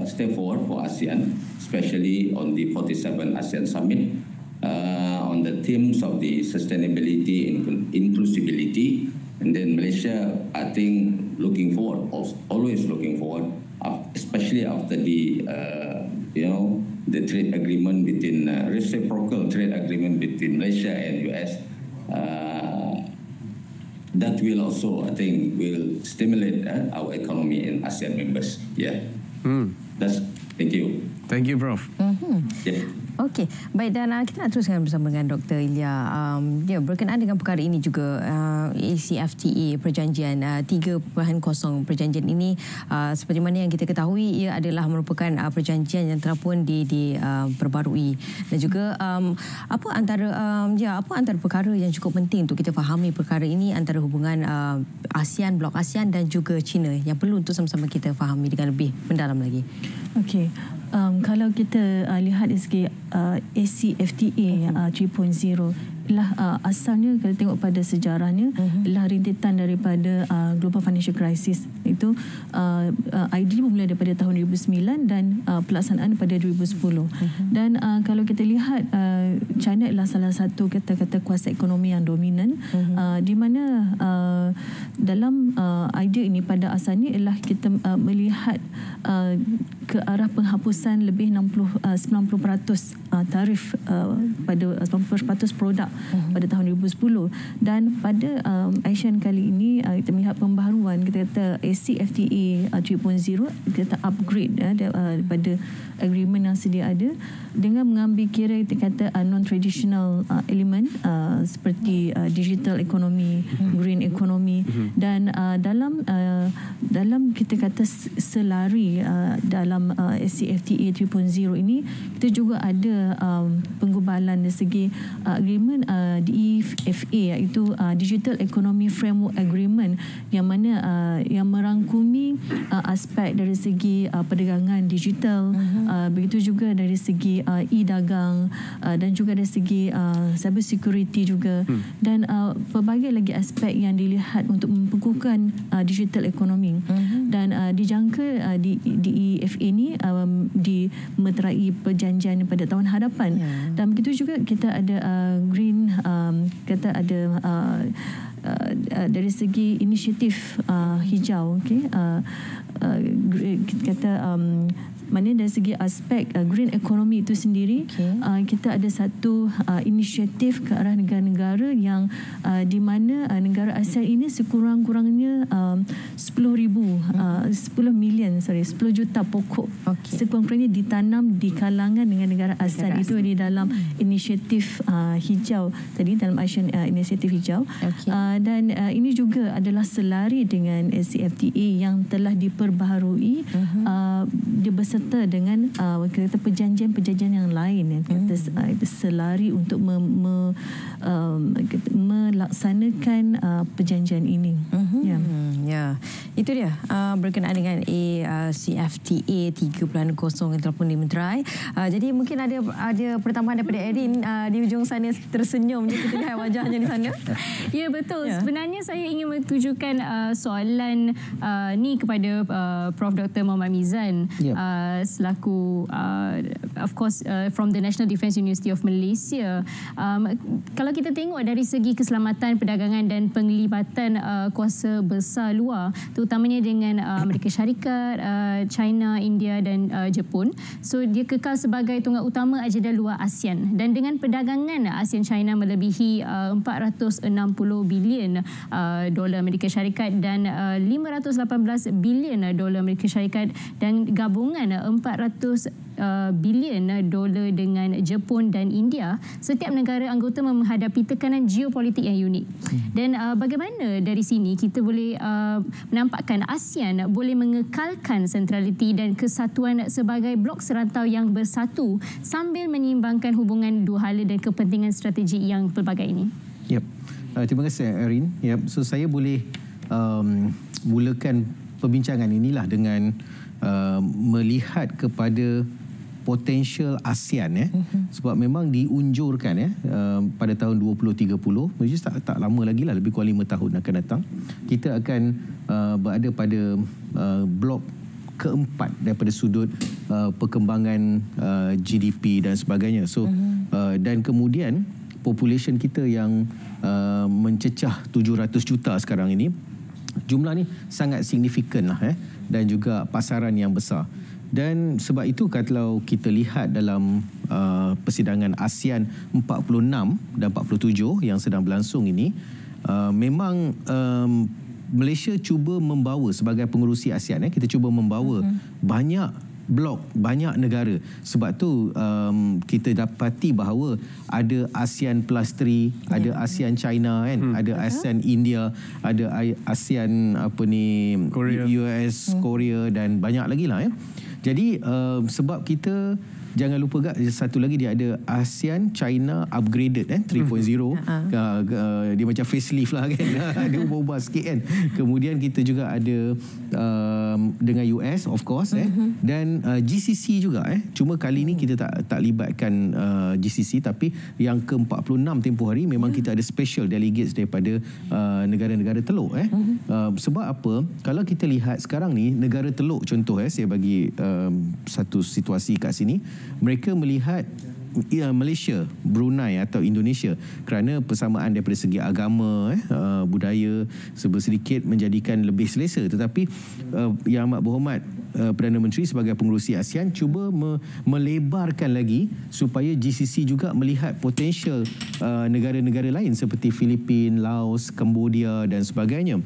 step forward for ASEAN, especially on the 47 ASEAN Summit, on the themes of the sustainability and inclusivity. And then Malaysia, I think, looking forward, always looking forward, especially after the, the trade agreement between, reciprocal trade agreement between Malaysia and US. That will also, I think, will stimulate our economy in ASEAN members. Yeah. Thank you. Thank you, Prof. Yeah. Okey, baik, dan kita nak teruskan bersama dengan Dr. Ilya. Berkenaan dengan perkara ini juga, ACFTA perjanjian 3.0 perjanjian ini, seperti mana yang kita ketahui, ia adalah merupakan perjanjian yang telah pun diperbarui. Dan juga apa antara perkara yang cukup penting untuk kita fahami perkara ini antara hubungan ASEAN, blok ASEAN dan juga China yang perlu untuk sama-sama kita fahami dengan lebih mendalam lagi. Okey. Kalau kita lihat dari segi ACFTA 3.0 ialah asalnya, kalau tengok pada sejarahnya, ialah rintitan daripada global financial crisis. Itu idea bermula daripada tahun 2009 dan pelaksanaan pada 2010. Dan kalau kita lihat, China adalah salah satu kata-kata kuasa ekonomi yang dominan, di mana dalam idea ini pada asalnya ialah kita melihat ke arah penghapusan lebih 90% tarif pada 90% produk pada tahun 2010. Dan pada ASEAN kali ini kita melihat pembaharuan, kita kata ACFTA 3.0, kita upgrade pada agreement yang sedia ada dengan mengambil kira kita kata non-traditional element seperti digital economy, green economy, dan dalam kita kata selari dalam ACFTA 3.0 ini kita juga ada penggubalan dari segi agreement DEFA, iaitu Digital Economy Framework Agreement, yang mana yang merangkumi aspek dari segi perdagangan digital, begitu juga dari segi e-dagang, dan juga dari segi cyber security juga, dan pelbagai lagi aspek yang dilihat untuk memperkuatkan digital economy. Dan dijangka DEFA ni dimeterai perjanjian pada tahun hadapan. Dan begitu juga kita ada green, kata ada dari segi inisiatif hijau, kita kata mana dari segi aspek green economy itu sendiri, kita ada satu inisiatif ke arah negara-negara yang di mana negara ASEAN ini sekurang-kurangnya 10 juta pokok sekurang-kurangnya ditanam di kalangan dengan negara ASEAN. Itu di dalam inisiatif hijau tadi, dalam ASEAN inisiatif hijau. Dan ini juga adalah selari dengan ACFTA yang telah diperbaharui, dia berserta dengan kata perjanjian-perjanjian yang lain, kata selari untuk melaksanakan perjanjian ini. Itu dia berkenaan dengan ACFTA 3.0 yang telah pun dimeterai. Jadi mungkin ada pertambahan daripada Erin di ujung sana, tersenyum je kita lihat wajahnya di sana. Ya, betul. Sebenarnya saya ingin mentujukan soalan ni kepada Prof. Dr. Muhammad Mizan, selaku of course from the National Defence University of Malaysia. Kalau kita tengok dari segi keselamatan perdagangan dan penglibatan kuasa besar luar, terutamanya dengan Amerika Syarikat, China, India dan Jepun, so dia kekal sebagai tonggak utama agenda luar ASEAN. Dan dengan perdagangan ASEAN-China melebihi 460 bilion dolar Amerika Syarikat dan 518 bilion dolar Amerika Syarikat, dan gabungan 400 bilion dolar dengan Jepun dan India, setiap negara anggota menghadapi tekanan geopolitik yang unik. Dan bagaimana dari sini kita boleh menampakkan ASEAN boleh mengekalkan sentraliti dan kesatuan sebagai blok serantau yang bersatu sambil menyeimbangkan hubungan dua hala dan kepentingan strategik yang pelbagai ini. Terima kasih Erin. So saya boleh mulakan perbincangan inilah dengan melihat kepada potensial ASEAN sebab memang diunjurkan pada tahun 2030, which is tak lama lagi lah, lebih kurang 5 tahun akan datang, kita akan berada pada blok keempat daripada sudut perkembangan GDP dan sebagainya. So dan kemudian population kita yang mencecah 700 juta sekarang ini, jumlah ni sangat signifikan lah dan juga pasaran yang besar. Dan sebab itu kalau kita lihat dalam persidangan ASEAN 46 dan 47 yang sedang berlangsung ini, memang Malaysia cuba membawa sebagai pengerusi ASEAN, kita cuba membawa banyak blok, banyak negara. Sebab tu kita dapati bahawa ada ASEAN plus 3, ada ASEAN China kan, ada ASEAN India, ada ASEAN Korea. US, Korea dan banyak lagi lah Jadi sebab kita jangan lupa satu lagi, dia ada ASEAN China upgraded 3.0. Dia macam facelift lah kan. Dia ubah-ubah sikit kan. Kemudian kita juga ada dengan US of course dan GCC juga Cuma kali ni kita tak libatkan GCC, tapi yang ke-46 tempoh hari memang kita ada special delegates daripada negara-negara teluk sebab apa? Kalau kita lihat sekarang ni negara teluk, contoh saya bagi satu situasi kat sini, mereka melihat Malaysia, Brunei atau Indonesia kerana persamaan daripada segi agama, budaya sedikit menjadikan lebih selesa. Tetapi Yang Amat Berhormat Perdana Menteri sebagai pengerusi ASEAN cuba melebarkan lagi supaya GCC juga melihat potensial negara-negara lain seperti Filipina, Laos, Cambodia dan sebagainya.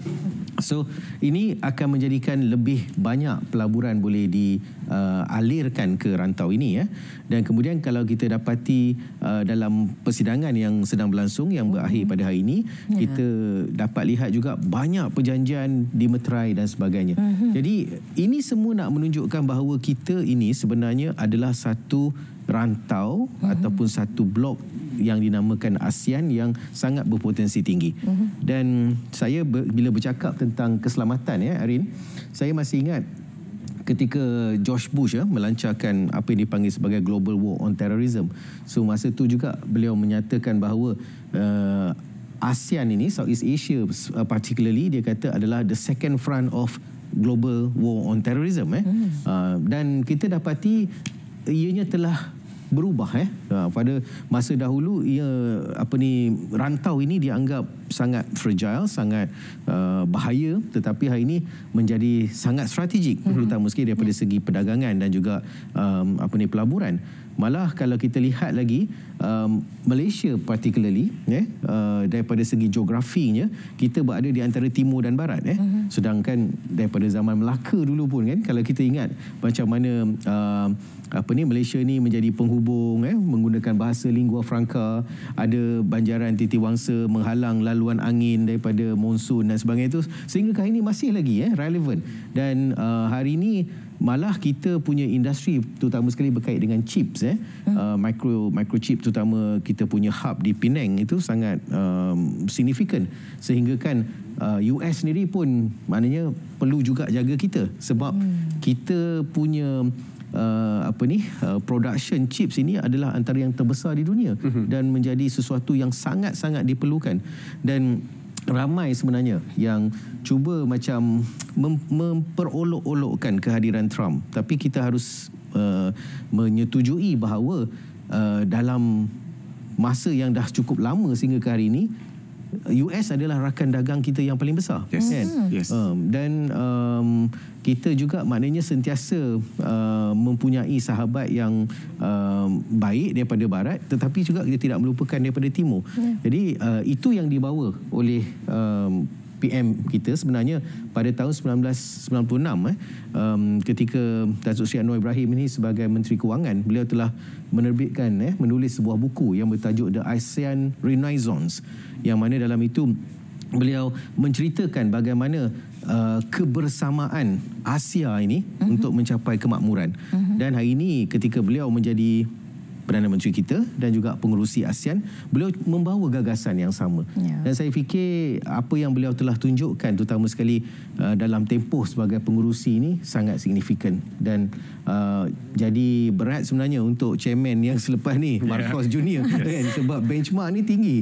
So ini akan menjadikan lebih banyak pelaburan boleh dialirkan ke rantau ini Dan kemudian kalau kita dapati dalam persidangan yang sedang berlangsung yang berakhir pada hari ini, kita dapat lihat juga banyak perjanjian dimeterai dan sebagainya. Jadi ini semua nak menunjukkan bahawa kita ini sebenarnya adalah satu rantau ataupun satu blok yang dinamakan ASEAN yang sangat berpotensi tinggi. Dan saya bila bercakap tentang keselamatan Arin, saya masih ingat ketika George Bush melancarkan apa yang dipanggil sebagai Global War on Terrorism. So masa tu juga beliau menyatakan bahawa ASEAN ini, Southeast Asia particularly, dia kata adalah the second front of Global War on Terrorism dan kita dapati ianya telah berubah pada masa dahulu rantau ini dianggap sangat fragile, sangat bahaya, tetapi hari ini menjadi sangat strategik terutama sekali daripada segi perdagangan dan juga pelaburan. Malah kalau kita lihat lagi Malaysia particularly daripada segi geografinya kita berada di antara timur dan barat sedangkan daripada zaman Melaka dulu pun kalau kita ingat macam mana Malaysia ni menjadi penghubung menggunakan bahasa lingua franca, ada banjaran titiwangsa menghalang laluan angin daripada monsun dan sebagainya itu, sehingga hari ini masih lagi relevan. Dan hari ini malah kita punya industri terutama sekali berkait dengan chips microchip, terutama kita punya hub di Penang itu sangat signifikan, sehingga kan US sendiri pun maknanya perlu juga jaga kita sebab kita punya production chips ini adalah antara yang terbesar di dunia dan menjadi sesuatu yang sangat-sangat diperlukan. Dan ramai sebenarnya yang cuba macam memperolok-olokkan kehadiran Trump, tapi kita harus menyetujui bahawa dalam masa yang dah cukup lama sehingga ke hari ini US adalah rakan dagang kita yang paling besar. Dan kita juga maknanya sentiasa mempunyai sahabat yang baik daripada barat, tetapi juga kita tidak melupakan daripada timur. Jadi itu yang dibawa oleh PM kita sebenarnya pada tahun 1996 ketika Datuk Seri Anwar Ibrahim ini sebagai Menteri Kewangan, beliau telah menerbitkan menulis sebuah buku yang bertajuk The ASEAN Renaissance, yang mana dalam itu beliau menceritakan bagaimana kebersamaan Asia ini untuk mencapai kemakmuran. Dan hari ini ketika beliau menjadi Perdana Menteri kita dan juga pengerusi ASEAN, beliau membawa gagasan yang sama. Dan saya fikir apa yang beliau telah tunjukkan, terutama sekali dalam tempoh sebagai pengerusi ini, sangat signifikan. Dan jadi berat sebenarnya untuk chairman yang selepas ni, Marcos Junior, kan? Sebab benchmark ni tinggi.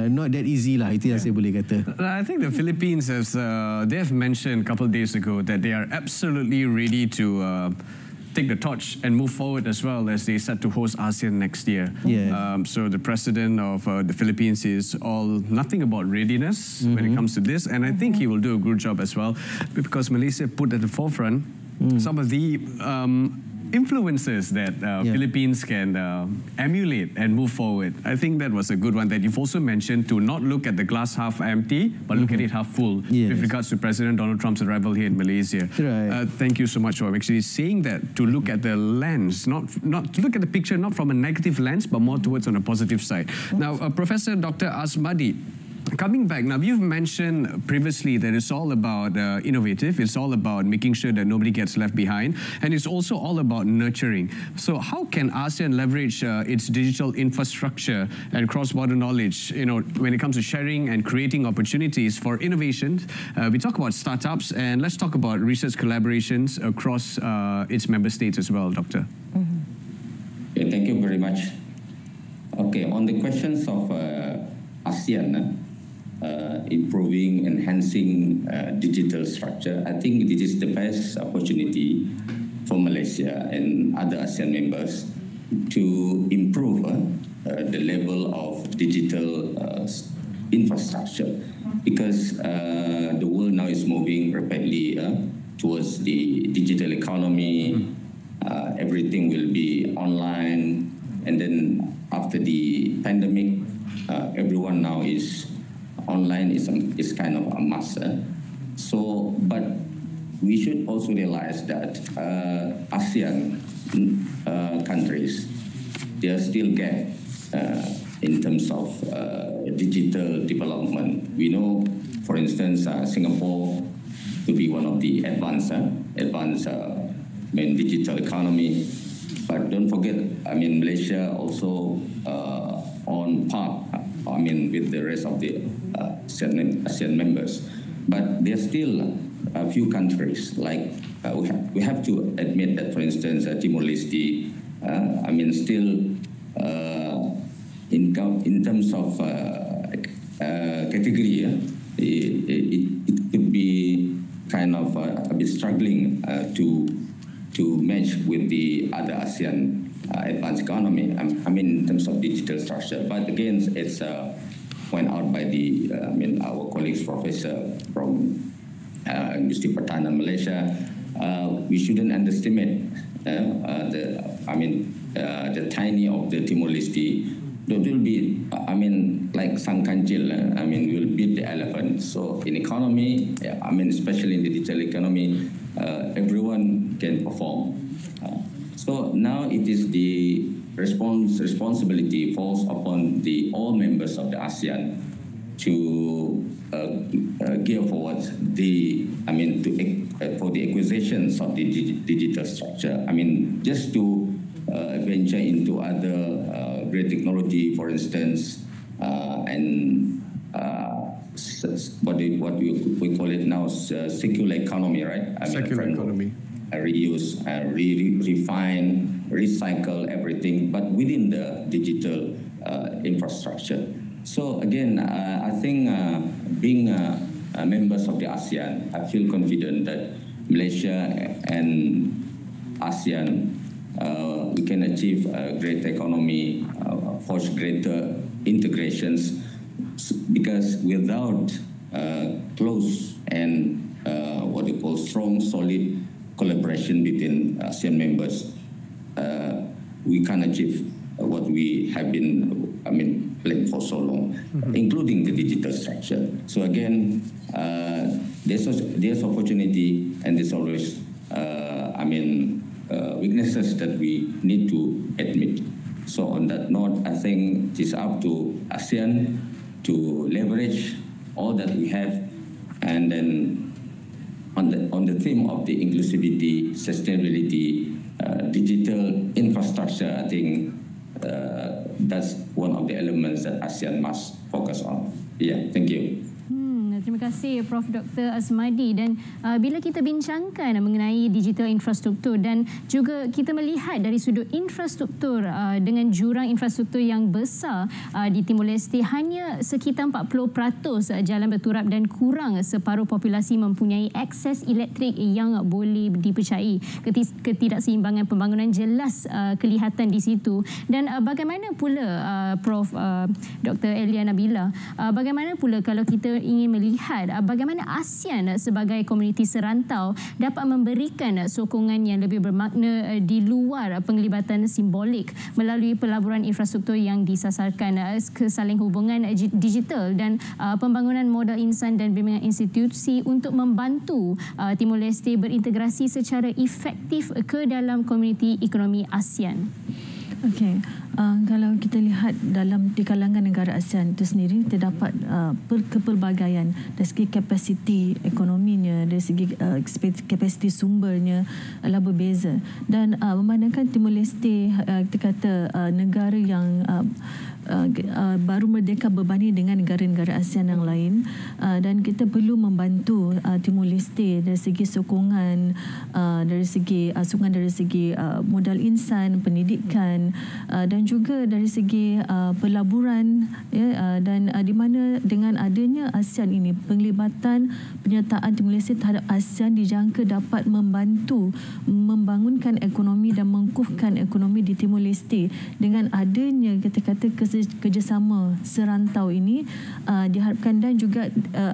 Not that easy lah, itu yang saya boleh kata. I think the Philippines, as they have mentioned a couple of days ago, that they are absolutely ready to take the torch and move forward as well, as they set to host ASEAN next year. So the president of the Philippines is all nothing about readiness when it comes to this, and I think he will do a good job as well, because Malaysia put at the forefront some of the influences that Philippines can emulate and move forward. I think that was a good one that you've also mentioned, to not look at the glass half empty, but look at it half full with regards to President Donald Trump's arrival here in Malaysia. Thank you so much for actually saying that, to look at the lens, not to look at the picture not from a negative lens, but more towards on a positive side. Now, Professor Dr. Asmadi, coming back, now you've mentioned previously that it's all about innovative, it's all about making sure that nobody gets left behind, and it's also all about nurturing. So how can ASEAN leverage its digital infrastructure and cross-border knowledge, when it comes to sharing and creating opportunities for innovation? We talk about startups, and let's talk about research collaborations across its member states as well, Doctor. Okay, thank you very much. Okay, on the questions of ASEAN, improving, enhancing digital structure, I think this is the best opportunity for Malaysia and other ASEAN members to improve the level of digital infrastructure, because the world now is moving rapidly towards the digital economy. Everything will be online, and then after the pandemic, everyone now is online, is kind of a must. So, but we should also realize that ASEAN countries, they are still gap in terms of digital development. We know, for instance, Singapore to be one of the advanced digital economy. But don't forget, Malaysia also on par, with the rest of the ASEAN members. But there are still a few countries, like we have to admit that, for instance, Timor-Leste, still in terms of category, it could be kind of a bit struggling to match with the other ASEAN advanced economy. In terms of digital structure. But again, it's pointed out by the our colleagues, professor from University Pertahanan Malaysia. We shouldn't underestimate the tiny of the Timor-Leste. That will be, like sang kancil. Will beat the elephant. So in economy, especially in the digital economy, everyone can perform. So now it is the responsibility falls upon all members of the ASEAN to gear forward for the acquisitions of the digital structure. Just to venture into other great technology, for instance, and what we call it now, circular economy, right? Circular economy. Reuse, refine, recycle everything, but within the digital infrastructure. So again, I think being members of the ASEAN, I feel confident that Malaysia and ASEAN, we can achieve a great economy, forge greater integrations, because without close and what we call strong, solid collaboration between ASEAN members, we can achieve what we have been playing for so long, including the digital structure. So again, there's opportunity, and there's always weaknesses that we need to admit. So on that note, I think it is up to ASEAN to leverage all that we have, and then on the theme of the inclusivity, sustainability, digital infrastructure, I think that's one of the elements that ASEAN must focus on. Yeah, thank you. Terima kasih Prof. Dr. Asmadi. Dan bila kita bincangkan mengenai digital infrastruktur dan juga kita melihat dari sudut infrastruktur dengan jurang infrastruktur yang besar di Timor Leste, hanya sekitar 40% jalan berturap dan kurang separuh populasi mempunyai akses elektrik yang boleh dipercayai. Ketidakseimbangan pembangunan jelas kelihatan di situ. Dan bagaimana pula Prof. Dr. Elia Nabila, bagaimana pula kalau kita ingin melihat bagaimana ASEAN sebagai komuniti serantau dapat memberikan sokongan yang lebih bermakna di luar penglibatan simbolik melalui pelaburan infrastruktur yang disasarkan, kesaling hubungan digital dan pembangunan modal insan dan bimbingan institusi untuk membantu Timor Leste berintegrasi secara efektif ke dalam komuniti ekonomi ASEAN. Okey, kalau kita lihat di kalangan negara ASEAN itu sendiri terdapat kepelbagaian dari segi kapasiti ekonominya, dari segi kapasiti sumbernya adalah berbeza. Dan memandangkan Timor Leste kita kata negara yang baru merdeka berbanding dengan negara-negara ASEAN yang lain, dan kita perlu membantu Timor Leste dari segi sokongan, dari segi modal insan, pendidikan, dan juga dari segi pelaburan, ya, dan di mana dengan adanya ASEAN ini, penglibatan penyertaan Timor Leste terhadap ASEAN dijangka dapat membantu membangunkan ekonomi dan mengukuhkan ekonomi di Timor Leste. Dengan adanya kata-kata kerjasama serantau ini diharapkan, dan juga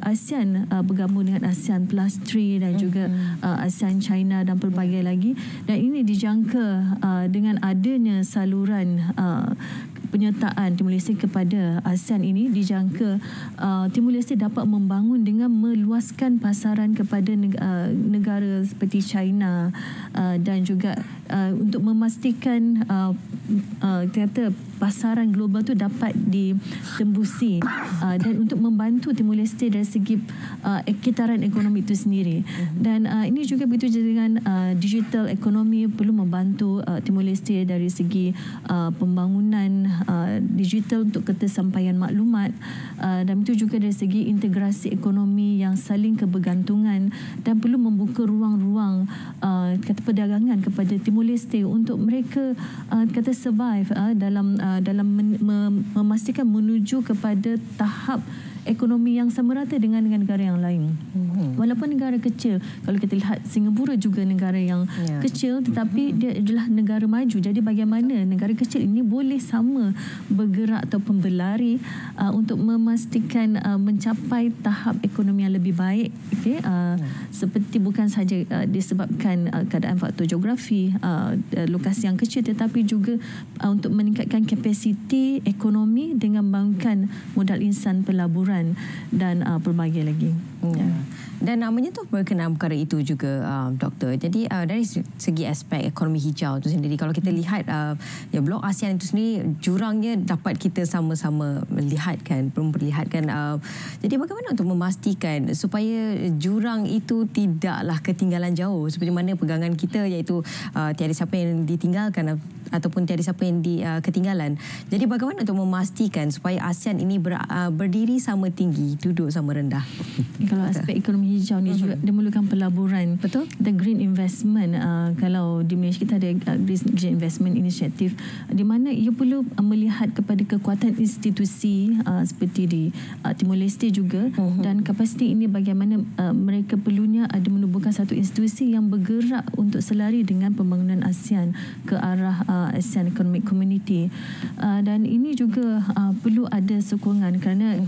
ASEAN bergabung dengan ASEAN Plus 3 dan juga ASEAN China dan pelbagai lagi, dan ini dijangka dengan adanya saluran penyertaan Timor Leste kepada ASEAN ini, dijangka Timor Leste dapat membangun dengan meluaskan pasaran kepada negara seperti China, dan juga untuk memastikan kata pasaran global tu dapat ditembusi, dan untuk membantu Timor Leste dari segi kitaran ekonomi itu sendiri. Dan ini juga begitu dengan digital ekonomi, perlu membantu Timor Leste dari segi pembangunan digital untuk ketersampaian maklumat, dan itu juga dari segi integrasi ekonomi yang saling kebergantungan, dan perlu membuka ruang-ruang kata perdagangan kepada Timor Leste untuk mereka kata survive dalam memastikan menuju kepada tahap ekonomi yang sama rata dengan negara yang lain. Walaupun negara kecil, kalau kita lihat Singapura juga negara yang kecil, tetapi dia adalah negara maju. Jadi bagaimana negara kecil ini boleh sama bergerak ataupun berlari untuk memastikan mencapai tahap ekonomi yang lebih baik, seperti bukan sahaja disebabkan keadaan faktor geografi, lokasi yang kecil, tetapi juga untuk meningkatkan kapasiti ekonomi dengan membangunkan modal insan, pelaburan dan pelbagai lagi. Dan menyentuh berkenaan perkara itu juga, Doktor. Jadi dari segi aspek ekonomi hijau itu sendiri, kalau kita lihat blok ASEAN itu sendiri, jurangnya dapat kita sama-sama memperlihatkan. Jadi bagaimana untuk memastikan supaya jurang itu tidaklah ketinggalan jauh, seperti mana pegangan kita, iaitu tiada siapa yang ditinggalkan ataupun tiada siapa yang ketinggalan. Jadi bagaimana untuk memastikan supaya ASEAN ini berdiri sama tinggi, duduk sama rendah? Kalau aspek ekonomi hijau ni juga memerlukan pelaburan. Betul. The green investment, kalau di Malaysia kita ada green investment initiative, di mana ia perlu melihat kepada kekuatan institusi seperti di Timor Leste juga, dan kapasiti ini bagaimana mereka perlunya ada menubuhkan satu institusi yang bergerak untuk selari dengan pembangunan ASEAN ke arah ASEAN Economic Community. Dan ini juga perlu ada sokongan, kerana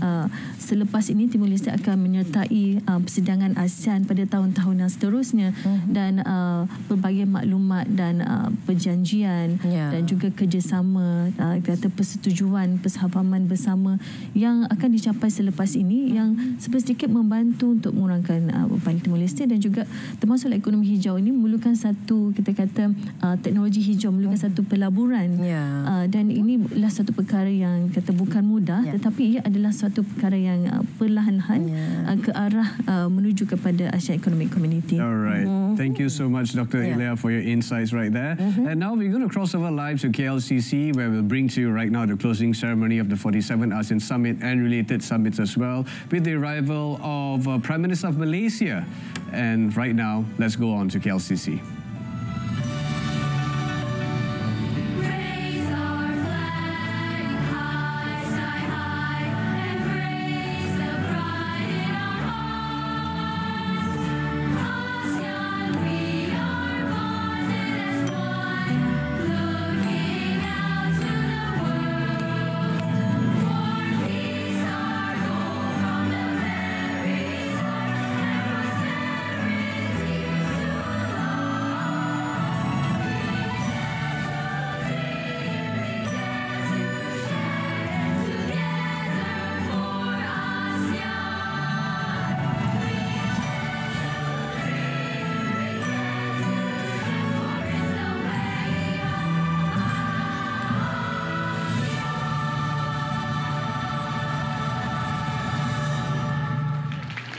selepas ini Timor Leste akan menyertai persidangan ASEAN pada tahun-tahun yang seterusnya, dan pelbagai maklumat dan perjanjian dan juga kerjasama, kata persetujuan, persefahaman bersama yang akan dicapai selepas ini, yang sedikit membantu untuk mengurangkan beban Timor Leste, dan juga termasuklah ekonomi hijau ini memerlukan satu, kita kata teknologi hijau, memerlukan satu pelaburan, dan ini adalah satu perkara yang kata bukan mudah, tetapi ia adalah suatu perkara yang perlahan-lahan ke arah arah menuju kepada Asean Economic Community. All right. Thank you so much, Dr. Ilya, for your insights right there. And now we're going to cross over live to KLCC, where we'll bring to you right now the closing ceremony of the 47th ASEAN Summit and related summits as well, with the arrival of Prime Minister of Malaysia. And right now, let's go on to KLCC.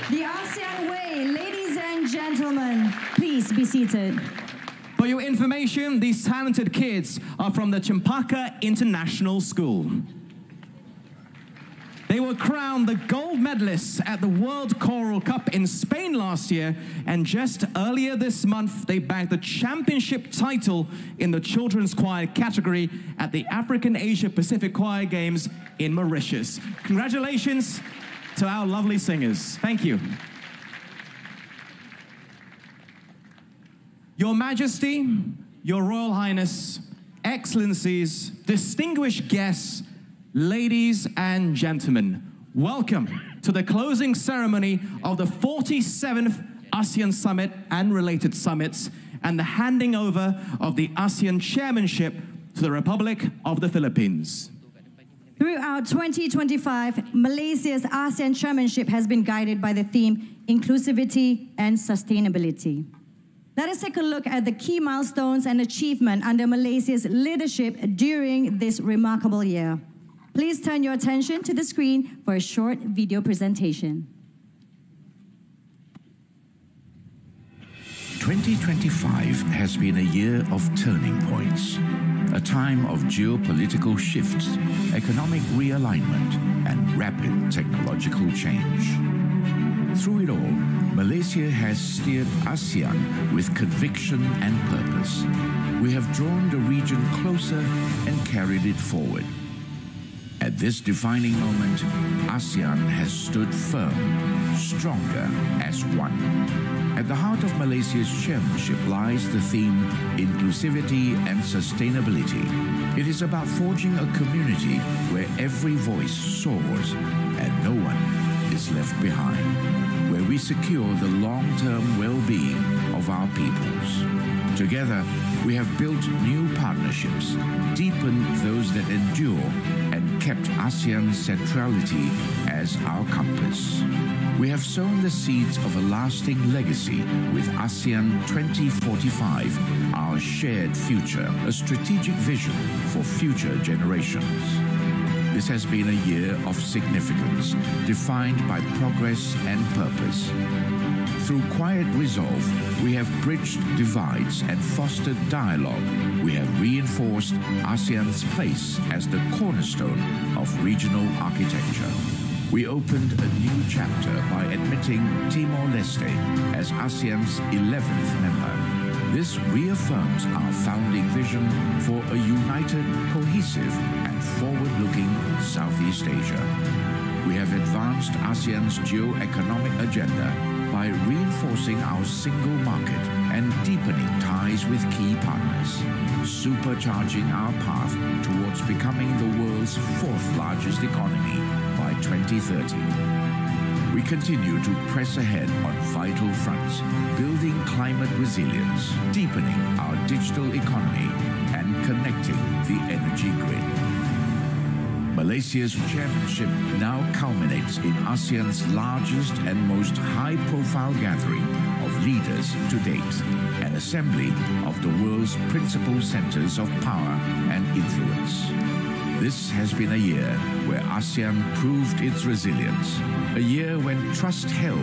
The ASEAN Way, ladies and gentlemen, please be seated. For your information, these talented kids are from the Chempaka International School. They were crowned the gold medalists at the World Choral Cup in Spain last year, and just earlier this month, they bagged the championship title in the children's choir category at the African Asia Pacific Choir Games in Mauritius. Congratulations to our lovely singers. Thank you. Your Majesty, Your Royal Highness, Excellencies, distinguished guests, ladies and gentlemen, welcome to the closing ceremony of the 47th ASEAN Summit and related summits and the handing over of the ASEAN chairmanship to the Republic of the Philippines. Throughout 2025, Malaysia's ASEAN chairmanship has been guided by the theme inclusivity and sustainability. Let us take a look at the key milestones and achievement under Malaysia's leadership during this remarkable year. Please turn your attention to the screen for a short video presentation. 2025 has been a year of turning points, a time of geopolitical shifts, economic realignment, and rapid technological change. Through it all, Malaysia has steered ASEAN with conviction and purpose. We have drawn the region closer and carried it forward. At this defining moment, ASEAN has stood firm, stronger as one. At the heart of Malaysia's chairmanship lies the theme inclusivity and sustainability. It is about forging a community where every voice soars and no one is left behind, where we secure the long-term well-being of our peoples. Together, we have built new partnerships, deepened those that endure, and kept ASEAN's centrality as our compass. We have sown the seeds of a lasting legacy with ASEAN 2045, our shared future, a strategic vision for future generations. This has been a year of significance, defined by progress and purpose. Through quiet resolve, we have bridged divides and fostered dialogue. We have reinforced ASEAN's place as the cornerstone of regional architecture. We opened a new chapter by admitting Timor-Leste as ASEAN's 11th member. This reaffirms our founding vision for a united, cohesive, and forward-looking Southeast Asia. We have advanced ASEAN's geo-economic agenda by reinforcing our single market and deepening ties with key partners, supercharging our path towards becoming the world's fourth largest economy by 2030. We continue to press ahead on vital fronts, building climate resilience, deepening our digital economy, and connecting the energy grid. Malaysia's chairmanship now culminates in ASEAN's largest and most high-profile gathering of leaders to date, an assembly of the world's principal centers of power and influence. This has been a year where ASEAN proved its resilience. A year when trust held,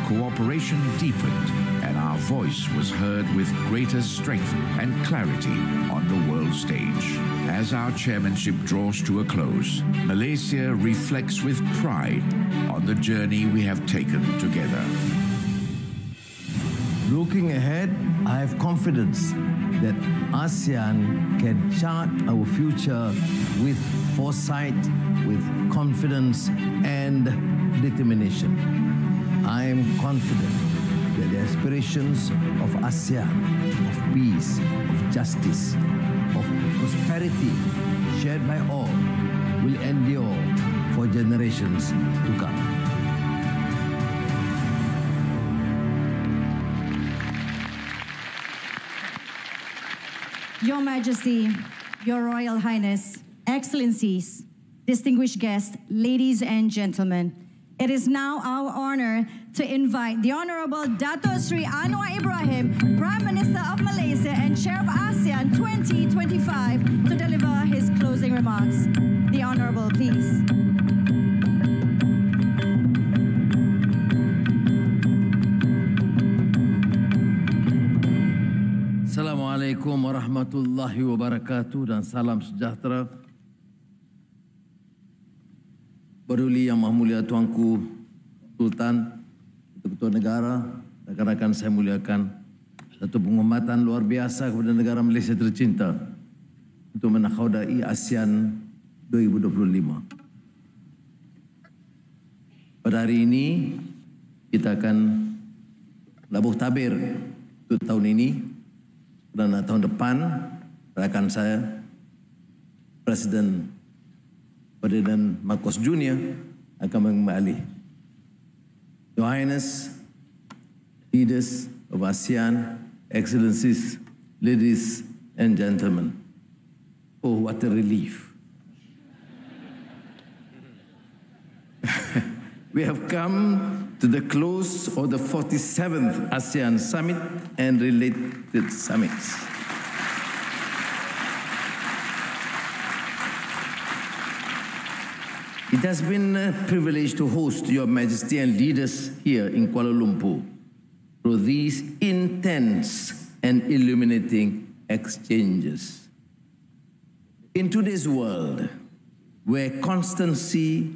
cooperation deepened, and our voice was heard with greater strength and clarity on the world stage. As our chairmanship draws to a close, Malaysia reflects with pride on the journey we have taken together. Looking ahead, I have confidence that ASEAN can chart our future with foresight, with confidence and determination. I am confident that the aspirations of ASEAN, of peace, of justice, of prosperity shared by all will endure for generations to come. Your Majesty, Your Royal Highness, Excellencies, distinguished guests, ladies and gentlemen, it is now our honor to invite the Honorable Dato Sri Anwar Ibrahim, Prime Minister of Malaysia and Chair of ASEAN 2025, to deliver his closing remarks. The Honorable, please. Assalamualaikum warahmatullahi wabarakatuh dan salam sejahtera. Berduli Yang Maha Mulia Tuanku Sultan, Ketua Negara, rakan-rakan saya muliakan, satu penghormatan luar biasa kepada negara Malaysia tercinta untuk menakhaudai ASEAN 2025. Pada hari ini kita akan labuh tabir untuk tahun ini. Dan tahun depan, rakan saya, Presiden Ferdinand Marcos Jr. akan mengambil alih. Your Highness, leaders of ASEAN, Excellencies, ladies and gentlemen, oh, what a relief. We have come to the close of the 47th ASEAN Summit and related summits. It has been a privilege to host Your Majesty and leaders here in Kuala Lumpur through these intense and illuminating exchanges. In today's world, where constancy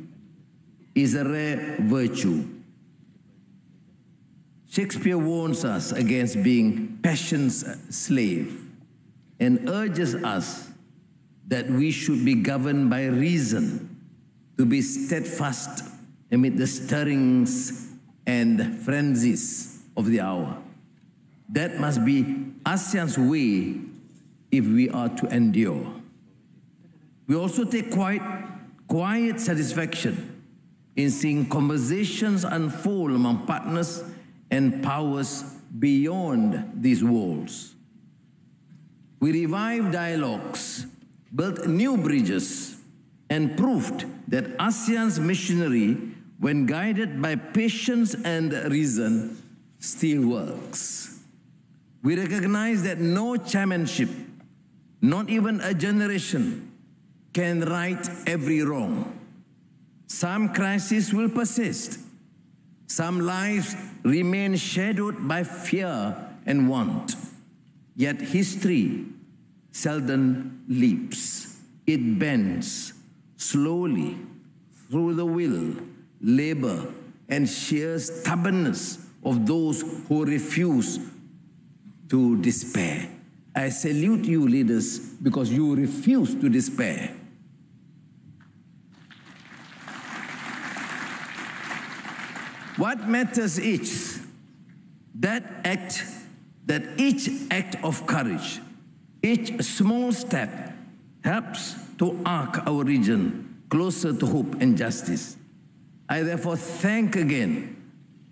is a rare virtue, Shakespeare warns us against being passion's slave and urges us that we should be governed by reason, to be steadfast amid the stirrings and frenzies of the hour. That must be ASEAN's way if we are to endure. We also take quiet satisfaction in seeing conversations unfold among partners and powers beyond these walls. We revived dialogues, built new bridges, and proved that ASEAN's machinery, when guided by patience and reason, still works. We recognize that no chairmanship, not even a generation, can right every wrong. Some crises will persist. Some lives remain shadowed by fear and want. Yet history seldom leaps. It bends slowly through the will, labor, and sheer stubbornness of those who refuse to despair. I salute you, leaders, because you refuse to despair. What matters is that each act of courage, each small step helps to arc our region closer to hope and justice. I therefore thank again,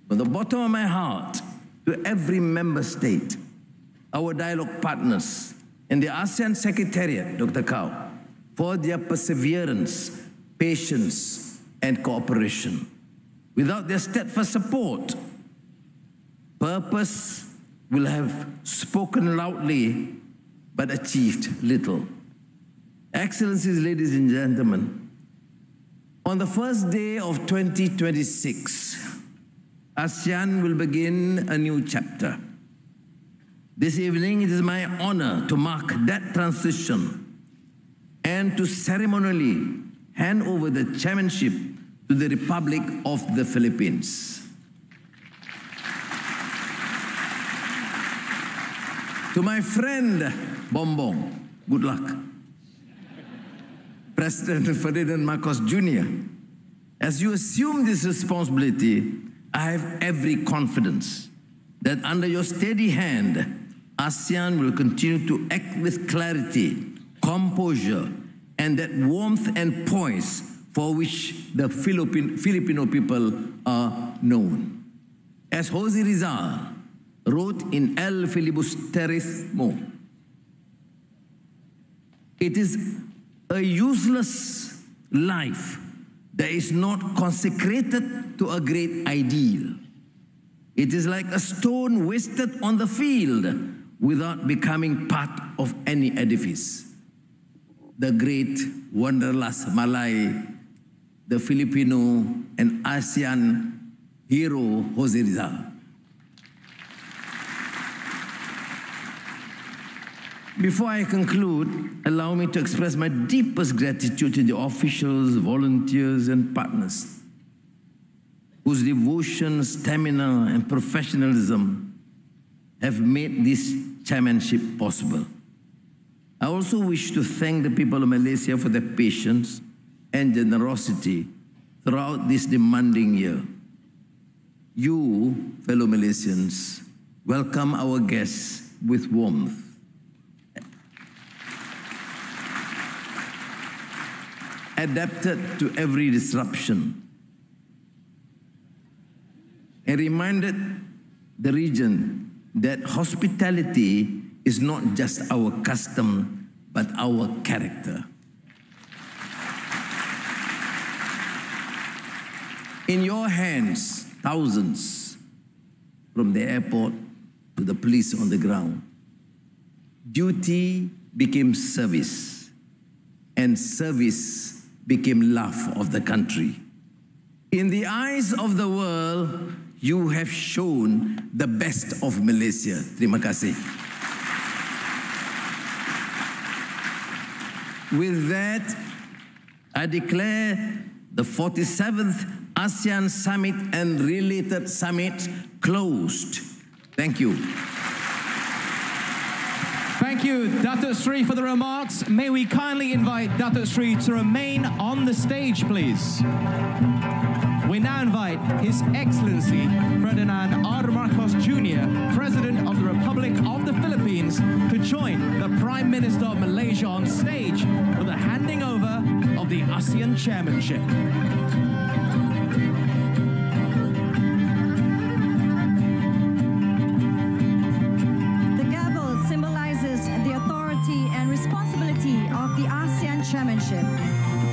from the bottom of my heart, to every member state, our dialogue partners, and the ASEAN Secretariat, Dr. Kao, for their perseverance, patience, and cooperation. Without their steadfast support, purpose will have spoken loudly but achieved little. Excellencies, ladies and gentlemen, on the first day of 2026, ASEAN will begin a new chapter. This evening, it is my honor to mark that transition and to ceremonially hand over the chairmanship to the Republic of the Philippines. To my friend Bombong, good luck. President Ferdinand Marcos Jr., as you assume this responsibility, I have every confidence that under your steady hand, ASEAN will continue to act with clarity, composure, and that warmth and poise for which the Filipino people are known. As Jose Rizal wrote in El Filibusterismo, it is a useless life that is not consecrated to a great ideal. It is like a stone wasted on the field without becoming part of any edifice. The great Wanderlust Malay, the Filipino and ASEAN hero Jose Rizal. Before I conclude, allow me to express my deepest gratitude to the officials, volunteers, and partners whose devotion, stamina, and professionalism have made this chairmanship possible. I also wish to thank the people of Malaysia for their patience and generosity throughout this demanding year. You, fellow Malaysians, welcome our guests with warmth. Adapted to every disruption, and reminded the region that hospitality is not just our custom, but our character. In your hands, thousands, from the airport to the police on the ground, duty became service, and service became love of the country. In the eyes of the world, you have shown the best of Malaysia. Terima kasih. With that, I declare the 47th ASEAN Summit and related summits closed. Thank you. Thank you, Dato' Sri, for the remarks. May we kindly invite Dato' Sri to remain on the stage, please. We now invite His Excellency Ferdinand R. Marcos Jr., President of the Republic of the Philippines, to join the Prime Minister of Malaysia on stage for the handing over of the ASEAN Chairmanship. Of the ASEAN Chairmanship,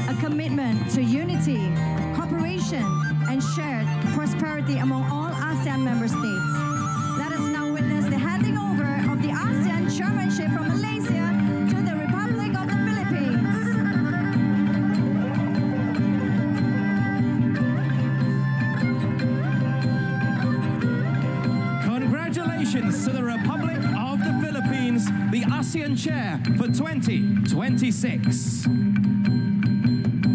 a commitment to unity, cooperation, and shared prosperity among all ASEAN member states. Let us now witness the handing over of the ASEAN Chairmanship from Malaysia to the Republic of the Philippines. Congratulations to the Republic of the Philippines, the ASEAN Chair for 2026.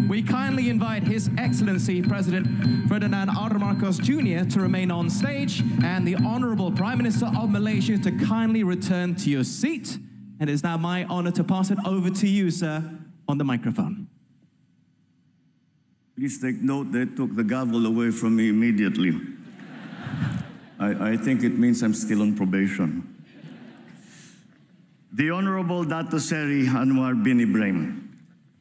We kindly invite His Excellency President Ferdinand R. Marcos Jr. to remain on stage and the Honourable Prime Minister of Malaysia to kindly return to your seat. And it is now my honour to pass it over to you, sir, on the microphone. Please take note they took the gavel away from me immediately. I think it means I'm still on probation. The Honorable Dato' Seri Anwar bin Ibrahim,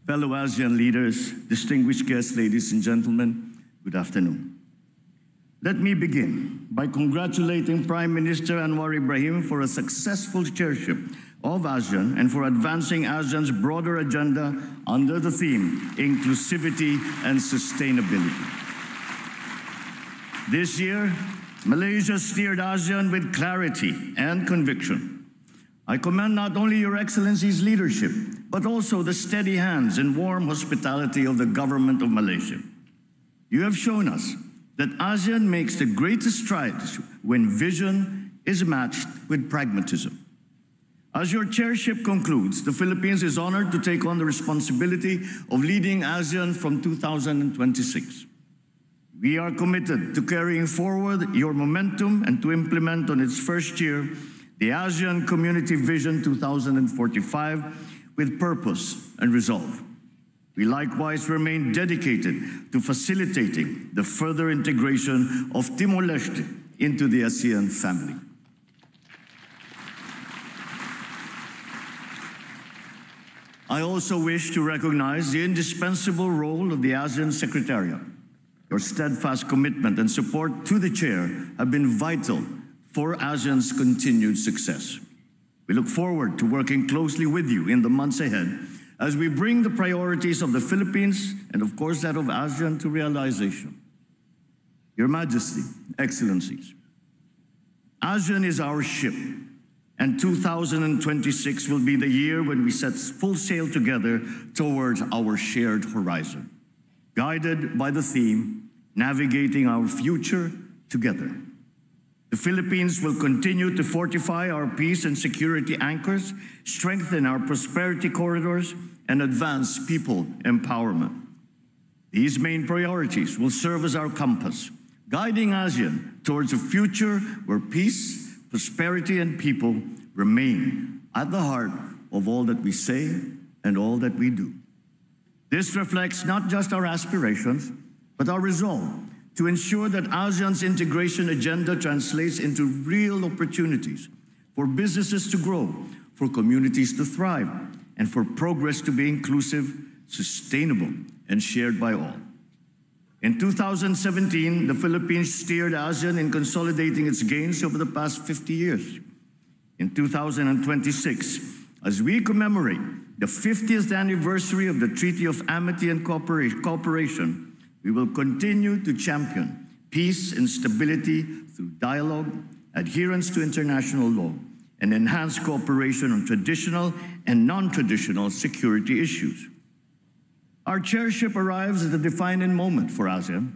fellow ASEAN leaders, distinguished guests, ladies and gentlemen, good afternoon. Let me begin by congratulating Prime Minister Anwar Ibrahim for a successful chairship of ASEAN and for advancing ASEAN's broader agenda under the theme, inclusivity and sustainability. This year, Malaysia steered ASEAN with clarity and conviction. I commend not only Your Excellency's leadership, but also the steady hands and warm hospitality of the government of Malaysia. You have shown us that ASEAN makes the greatest strides when vision is matched with pragmatism. As your chairship concludes, the Philippines is honored to take on the responsibility of leading ASEAN from 2026. We are committed to carrying forward your momentum and to implement on its first year the ASEAN Community Vision 2045 with purpose and resolve. We likewise remain dedicated to facilitating the further integration of Timor-Leste into the ASEAN family. I also wish to recognize the indispensable role of the ASEAN Secretariat. Your steadfast commitment and support to the chair have been vital for ASEAN's continued success. We look forward to working closely with you in the months ahead as we bring the priorities of the Philippines and, of course, that of ASEAN to realization. Your Majesty, Excellencies, ASEAN is our ship, and 2026 will be the year when we set full sail together towards our shared horizon, guided by the theme, Navigating Our Future Together. The Philippines will continue to fortify our peace and security anchors, strengthen our prosperity corridors, and advance people empowerment. These main priorities will serve as our compass, guiding ASEAN towards a future where peace, prosperity, and people remain at the heart of all that we say and all that we do. This reflects not just our aspirations, but our resolve to ensure that ASEAN's integration agenda translates into real opportunities for businesses to grow, for communities to thrive, and for progress to be inclusive, sustainable, and shared by all. In 2017, the Philippines steered ASEAN in consolidating its gains over the past 50 years. In 2026, as we commemorate the 50th anniversary of the Treaty of Amity and Cooperation, we will continue to champion peace and stability through dialogue, adherence to international law, and enhanced cooperation on traditional and non-traditional security issues. Our chairship arrives at a defining moment for ASEAN,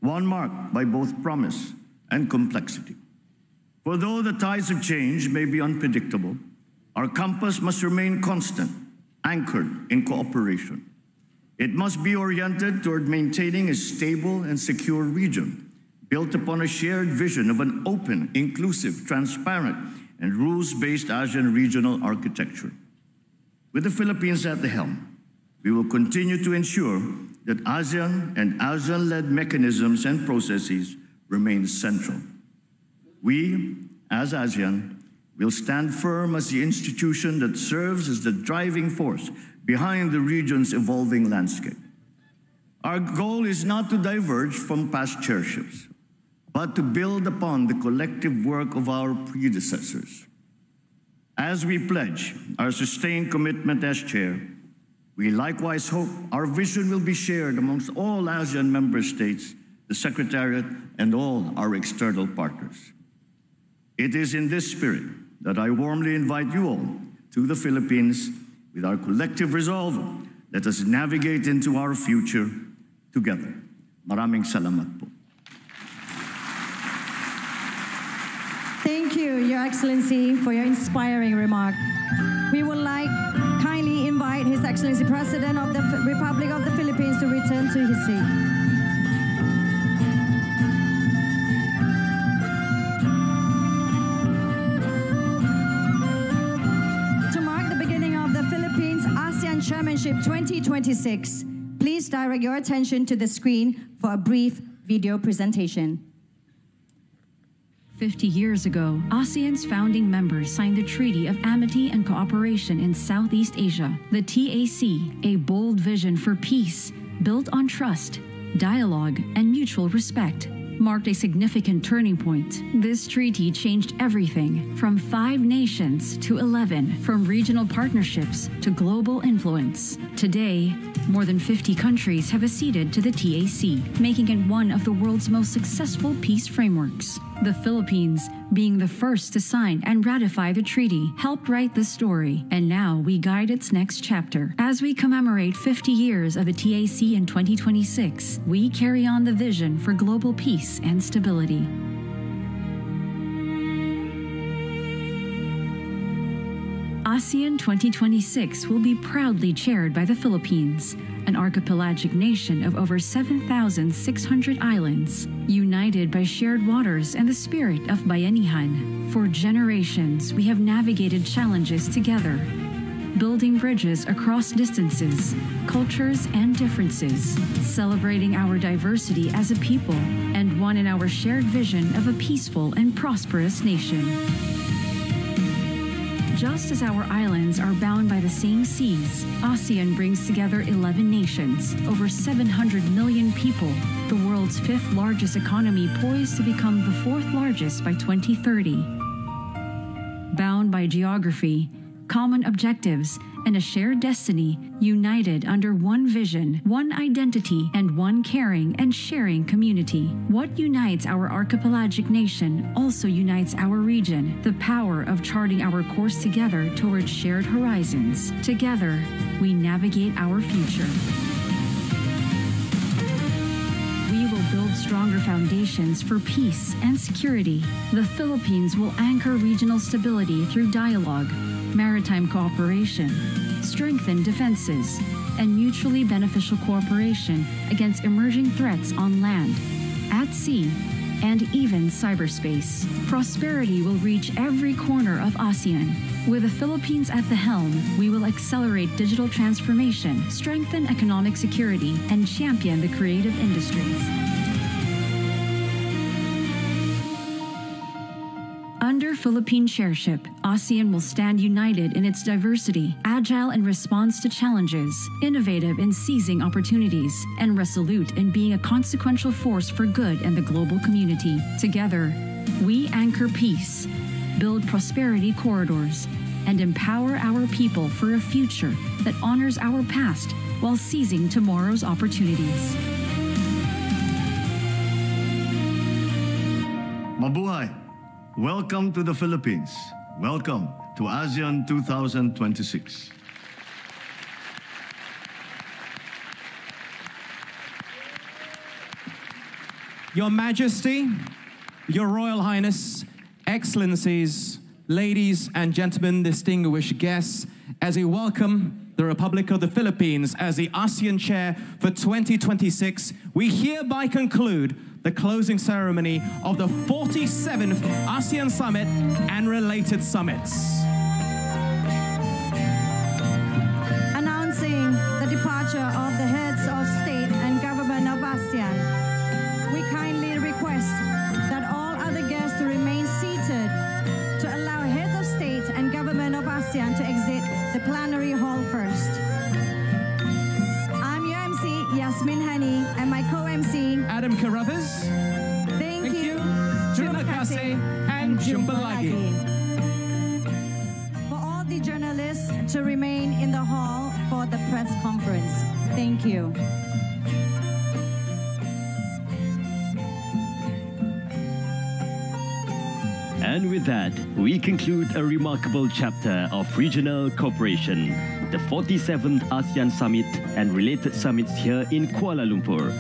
one marked by both promise and complexity. For though the tides of change may be unpredictable, our compass must remain constant, anchored in cooperation. It must be oriented toward maintaining a stable and secure region, built upon a shared vision of an open, inclusive, transparent, and rules-based ASEAN regional architecture. With the Philippines at the helm, we will continue to ensure that ASEAN and ASEAN-led mechanisms and processes remain central. We, as ASEAN, will stand firm as the institution that serves as the driving force behind the region's evolving landscape. Our goal is not to diverge from past chairships, but to build upon the collective work of our predecessors. As we pledge our sustained commitment as chair, we likewise hope our vision will be shared amongst all ASEAN member states, the Secretariat, and all our external partners. It is in this spirit that I warmly invite you all to the Philippines with our collective resolve. Let us navigate into our future together. Maraming salamat po. Thank you, Your Excellency, for your inspiring remark. We would like kindly invite His Excellency President of the Republic of the Philippines to return to his seat. Chairmanship 2026. Please direct your attention to the screen for a brief video presentation. 50 years ago, ASEAN's founding members signed the Treaty of Amity and Cooperation in Southeast Asia, the TAC, a bold vision for peace built on trust, dialogue, and mutual respect, marked a significant turning point. This treaty changed everything from 5 nations to 11, from regional partnerships to global influence. Today, more than 50 countries have acceded to the TAC, making it one of the world's most successful peace frameworks. The Philippines, being the first to sign and ratify the treaty, helped write the story, and now we guide its next chapter. As we commemorate 50 years of the TAC in 2026, we carry on the vision for global peace and stability. ASEAN 2026 will be proudly chaired by the Philippines, an archipelagic nation of over 7,600 islands, united by shared waters and the spirit of Bayanihan. For generations, we have navigated challenges together, building bridges across distances, cultures, and differences, celebrating our diversity as a people, and one in our shared vision of a peaceful and prosperous nation. Just as our islands are bound by the same seas, ASEAN brings together 11 nations, over 700 million people, the world's 5th largest economy poised to become the 4th largest by 2030. Bound by geography, common objectives, and a shared destiny, united under one vision, one identity, and one caring and sharing community. What unites our archipelagic nation also unites our region, the power of charting our course together towards shared horizons. Together, we navigate our future. We will build stronger foundations for peace and security. The Philippines will anchor regional stability through dialogue, maritime cooperation, strengthen defenses, and mutually beneficial cooperation against emerging threats on land, at sea, and even cyberspace. Prosperity will reach every corner of ASEAN. With the Philippines at the helm, we will accelerate digital transformation, strengthen economic security, and champion the creative industries. Under Philippine chairship, ASEAN will stand united in its diversity, agile in response to challenges, innovative in seizing opportunities, and resolute in being a consequential force for good in the global community. Together, we anchor peace, build prosperity corridors, and empower our people for a future that honors our past while seizing tomorrow's opportunities. Mabuhay! Welcome to the Philippines. Welcome to ASEAN 2026. Your Majesty, Your Royal Highness, Excellencies, ladies and gentlemen, distinguished guests, as we welcome the Republic of the Philippines as the ASEAN Chair for 2026, we hereby conclude the closing ceremony of the 47th ASEAN Summit and related summits. Announcing the departure of the heads of state and government of ASEAN, we kindly request that all other guests to remain seated to allow heads of state and government of ASEAN to exit the plenary hall first. I'm your MC, Yasmin Hani, and my co-MC, Adam Carruthers. Thank you. Terima kasih and jumpa lagi. For all the journalists to remain in the hall for the press conference. Thank you. And with that, we conclude a remarkable chapter of regional cooperation, the 47th ASEAN Summit and related summits here in Kuala Lumpur.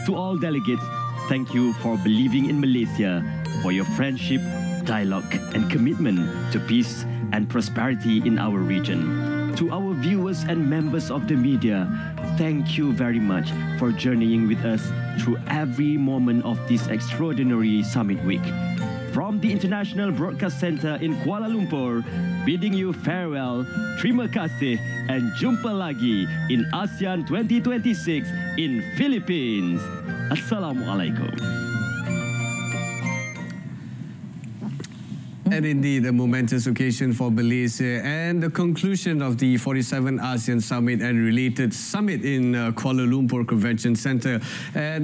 To all delegates, thank you for believing in Malaysia, for your friendship, dialogue, and commitment to peace and prosperity in our region. To our viewers and members of the media, thank you very much for journeying with us through every moment of this extraordinary summit week. From the International Broadcast Center in Kuala Lumpur, bidding you farewell, terima kasih, and jumpa lagi in ASEAN 2026 in Philippines. Assalamualaikum. And indeed, a momentous occasion for Malaysia and the conclusion of the 47th ASEAN Summit and related summit in Kuala Lumpur Convention Centre. And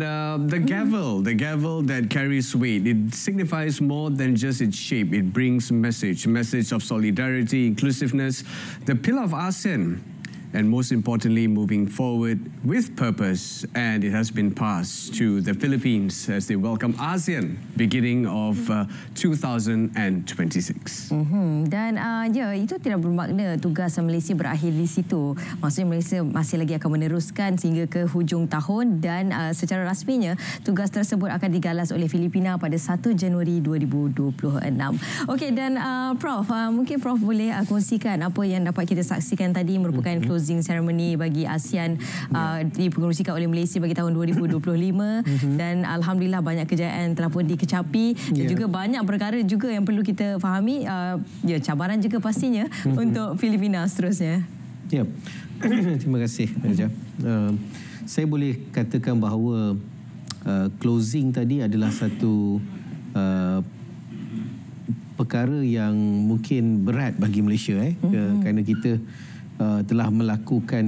the gavel that carries weight, it signifies more than just its shape. It brings message of solidarity, inclusiveness, the pillar of ASEAN. and most importantly, moving forward with purpose. And it has been passed to the Philippines as they welcome ASEAN beginning of 2026. Dan ya, itu tidak bermakna tugas Malaysia berakhir di situ. Maksudnya Malaysia masih lagi akan meneruskan sehingga ke hujung tahun dan secara rasminya tugas tersebut akan digalas oleh Filipina pada 1 Januari 2026. Okey, dan Prof, mungkin Prof boleh kongsikan apa yang dapat kita saksikan tadi merupakan closing ceremony bagi ASEAN dipengerusikan oleh Malaysia bagi tahun 2025 dan alhamdulillah banyak kejayaan telah pun dikecapi dan juga banyak perkara juga yang perlu kita fahami, ya, cabaran juga pastinya untuk Filipina seterusnya. Ya, terima kasih Raja. Saya boleh katakan bahawa closing tadi adalah satu perkara yang mungkin berat bagi Malaysia kerana kita telah melakukan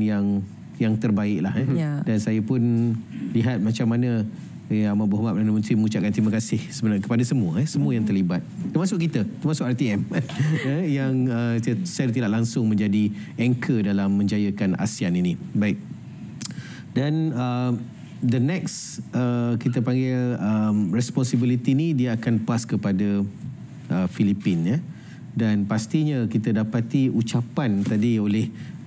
yang terbaik lah dan saya pun lihat macam mana Amat Berhormat Perdana Menteri mengucapkan terima kasih sebenarnya kepada semua yang terlibat, termasuk kita, termasuk RTM yang secara tidak langsung menjadi anchor dalam menjayakan ASEAN ini. Baik. Dan the next kita panggil responsibility ni dia akan pas kepada Filipina dan pastinya kita dapati ucapan tadi oleh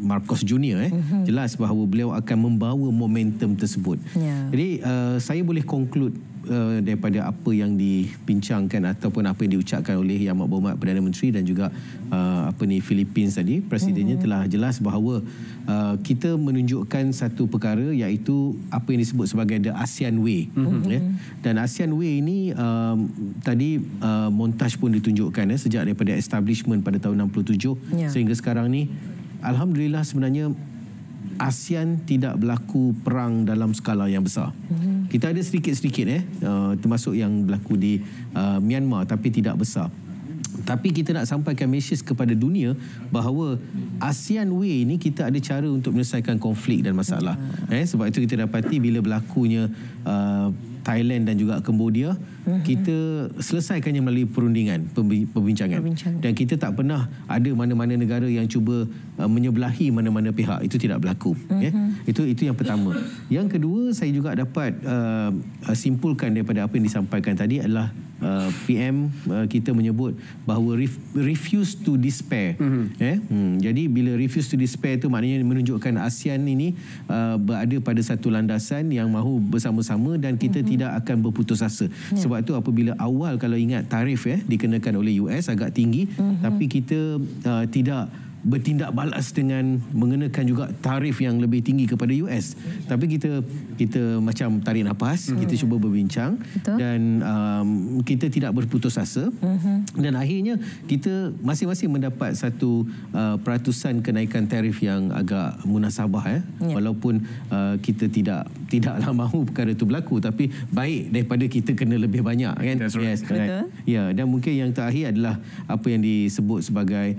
Marcos Junior jelas bahawa beliau akan membawa momentum tersebut. Jadi saya boleh conclude daripada apa yang dibincangkan ataupun apa yang diucapkan oleh Yang Amat Berhormat Perdana Menteri dan juga Philippines tadi, presidennya telah jelas bahawa kita menunjukkan satu perkara iaitu apa yang disebut sebagai the ASEAN Way. Dan ASEAN Way ini tadi montaj pun ditunjukkan sejak daripada establishment pada tahun 67 sehingga sekarang ni alhamdulillah sebenarnya ASEAN tidak berlaku perang dalam skala yang besar. Kita ada sedikit-sedikit termasuk yang berlaku di Myanmar tapi tidak besar. Tapi kita nak sampaikan mesej kepada dunia bahawa ASEAN Way ni kita ada cara untuk menyelesaikan konflik dan masalah. Sebab itu kita dapati bila berlakunya Thailand dan juga Cambodia, kita selesaikannya melalui perundingan, perbincangan. Dan kita tak pernah ada mana-mana negara yang cuba menyebelahi mana-mana pihak. Itu tidak berlaku. Itu yang pertama. Yang kedua, saya juga dapat simpulkan daripada apa yang disampaikan tadi adalah PM kita menyebut bahawa refuse to despair. Jadi bila refuse to despair itu maknanya menunjukkan ASEAN ini berada pada satu landasan yang mahu bersama-sama dan kita tidak akan berputus asa. Sebab itu apabila awal kalau ingat tarif dikenakan oleh US agak tinggi, tapi kita tidak bertindak balas dengan mengenakan juga tarif yang lebih tinggi kepada US. Tapi kita macam tarik nafas, kita cuba berbincang. Betul. Dan kita tidak berputus asa. Dan akhirnya kita masing-masing mendapat satu peratusan kenaikan tarif yang agak munasabah walaupun kita tidaklah mahu perkara itu berlaku, tapi baik daripada kita kena lebih banyak kan. That's right. Yes, right. Ya, dan mungkin yang terakhir adalah apa yang disebut sebagai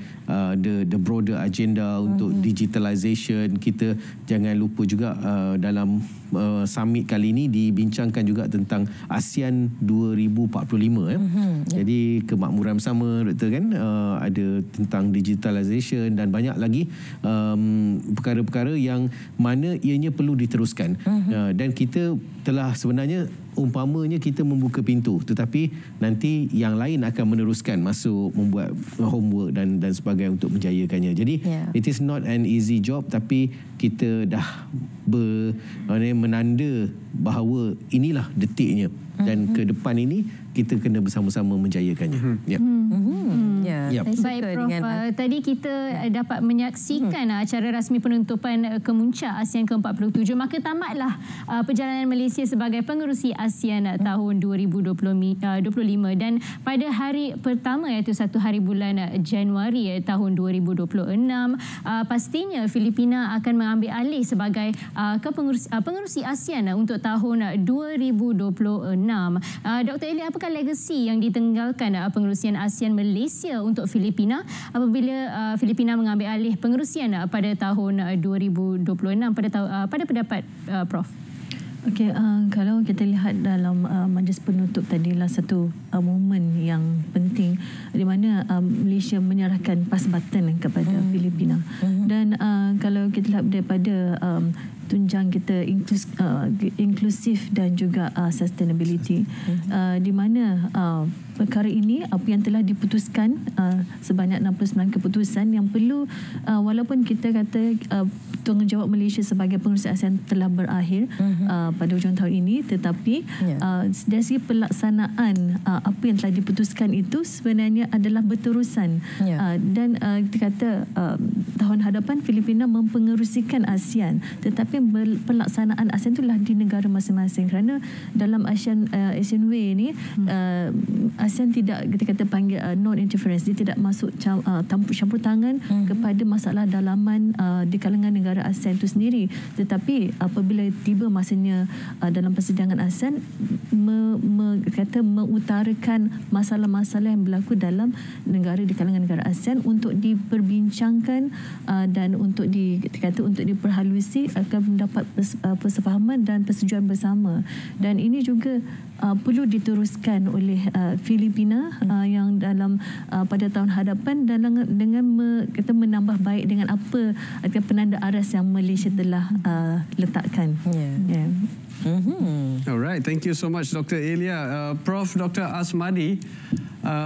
the broader agenda untuk digitalization. Kita jangan lupa juga dalam summit kali ini dibincangkan juga tentang ASEAN 2045 Jadi kemakmuran bersama, Doktor kan, ada tentang digitalization dan banyak lagi perkara-perkara yang mana ianya perlu diteruskan. Dan kita telah sebenarnya umpamanya kita membuka pintu, tetapi nanti yang lain akan meneruskan masuk membuat homework dan sebagainya untuk menjayakannya. Jadi it is not an easy job, tapi kita dah menanda bahawa inilah detiknya dan ke depan ini kita kena bersama-sama menjayakannya. Baik Prof, tadi kita dapat menyaksikan acara rasmi penutupan kemuncak ASEAN ke-47. Maka tamatlah perjalanan Malaysia sebagai pengerusi ASEAN tahun 2025 dan pada hari pertama iaitu 1 hari bulan Januari tahun 2026 pastinya Filipina akan mengambil alih sebagai pengerusi ASEAN untuk tahun 2026. Dr. Eli, apakah legasi yang ditinggalkan pengerusian ASEAN Malaysia untuk Filipina apabila Filipina mengambil alih pengerusian pada tahun 2026 pada pendapat Prof? Okey, kalau kita lihat dalam majlis penutup tadilah satu momen yang penting di mana Malaysia menyerahkan pas button kepada Filipina. Dan kalau kita lihat daripada tunjang kita inklusif dan juga sustainability, di mana perkara ini apa yang telah diputuskan sebanyak 69 keputusan yang perlu, walaupun kita kata tanggungjawab Malaysia sebagai pengurusi ASEAN telah berakhir pada hujung tahun ini, tetapi dari segi pelaksanaan apa yang telah diputuskan itu sebenarnya adalah berterusan. Dan kita kata tahun hadapan Filipina mempengerusikan ASEAN, tetapi pelaksanaan ASEAN itulah di negara masing-masing, kerana dalam Asian Way ni ASEAN tidak, kita kata panggil non-interference, dia tidak masuk campur tangan kepada masalah dalaman di kalangan negara ASEAN itu sendiri. Tetapi apabila tiba masanya dalam persidangan ASEAN kata mengutarakan masalah-masalah yang berlaku dalam negara di kalangan negara ASEAN untuk diperbincangkan dan untuk untuk diperhalusi akan mendapat persefahaman dan persetujuan bersama. Dan ini juga perlu diteruskan oleh Filipina yang dalam pada tahun hadapan dengan kita menambah baik dengan apa penanda aras yang Malaysia telah letakkan. All right, thank you so much, Dr. Elia. Prof. Dr. Asmadi,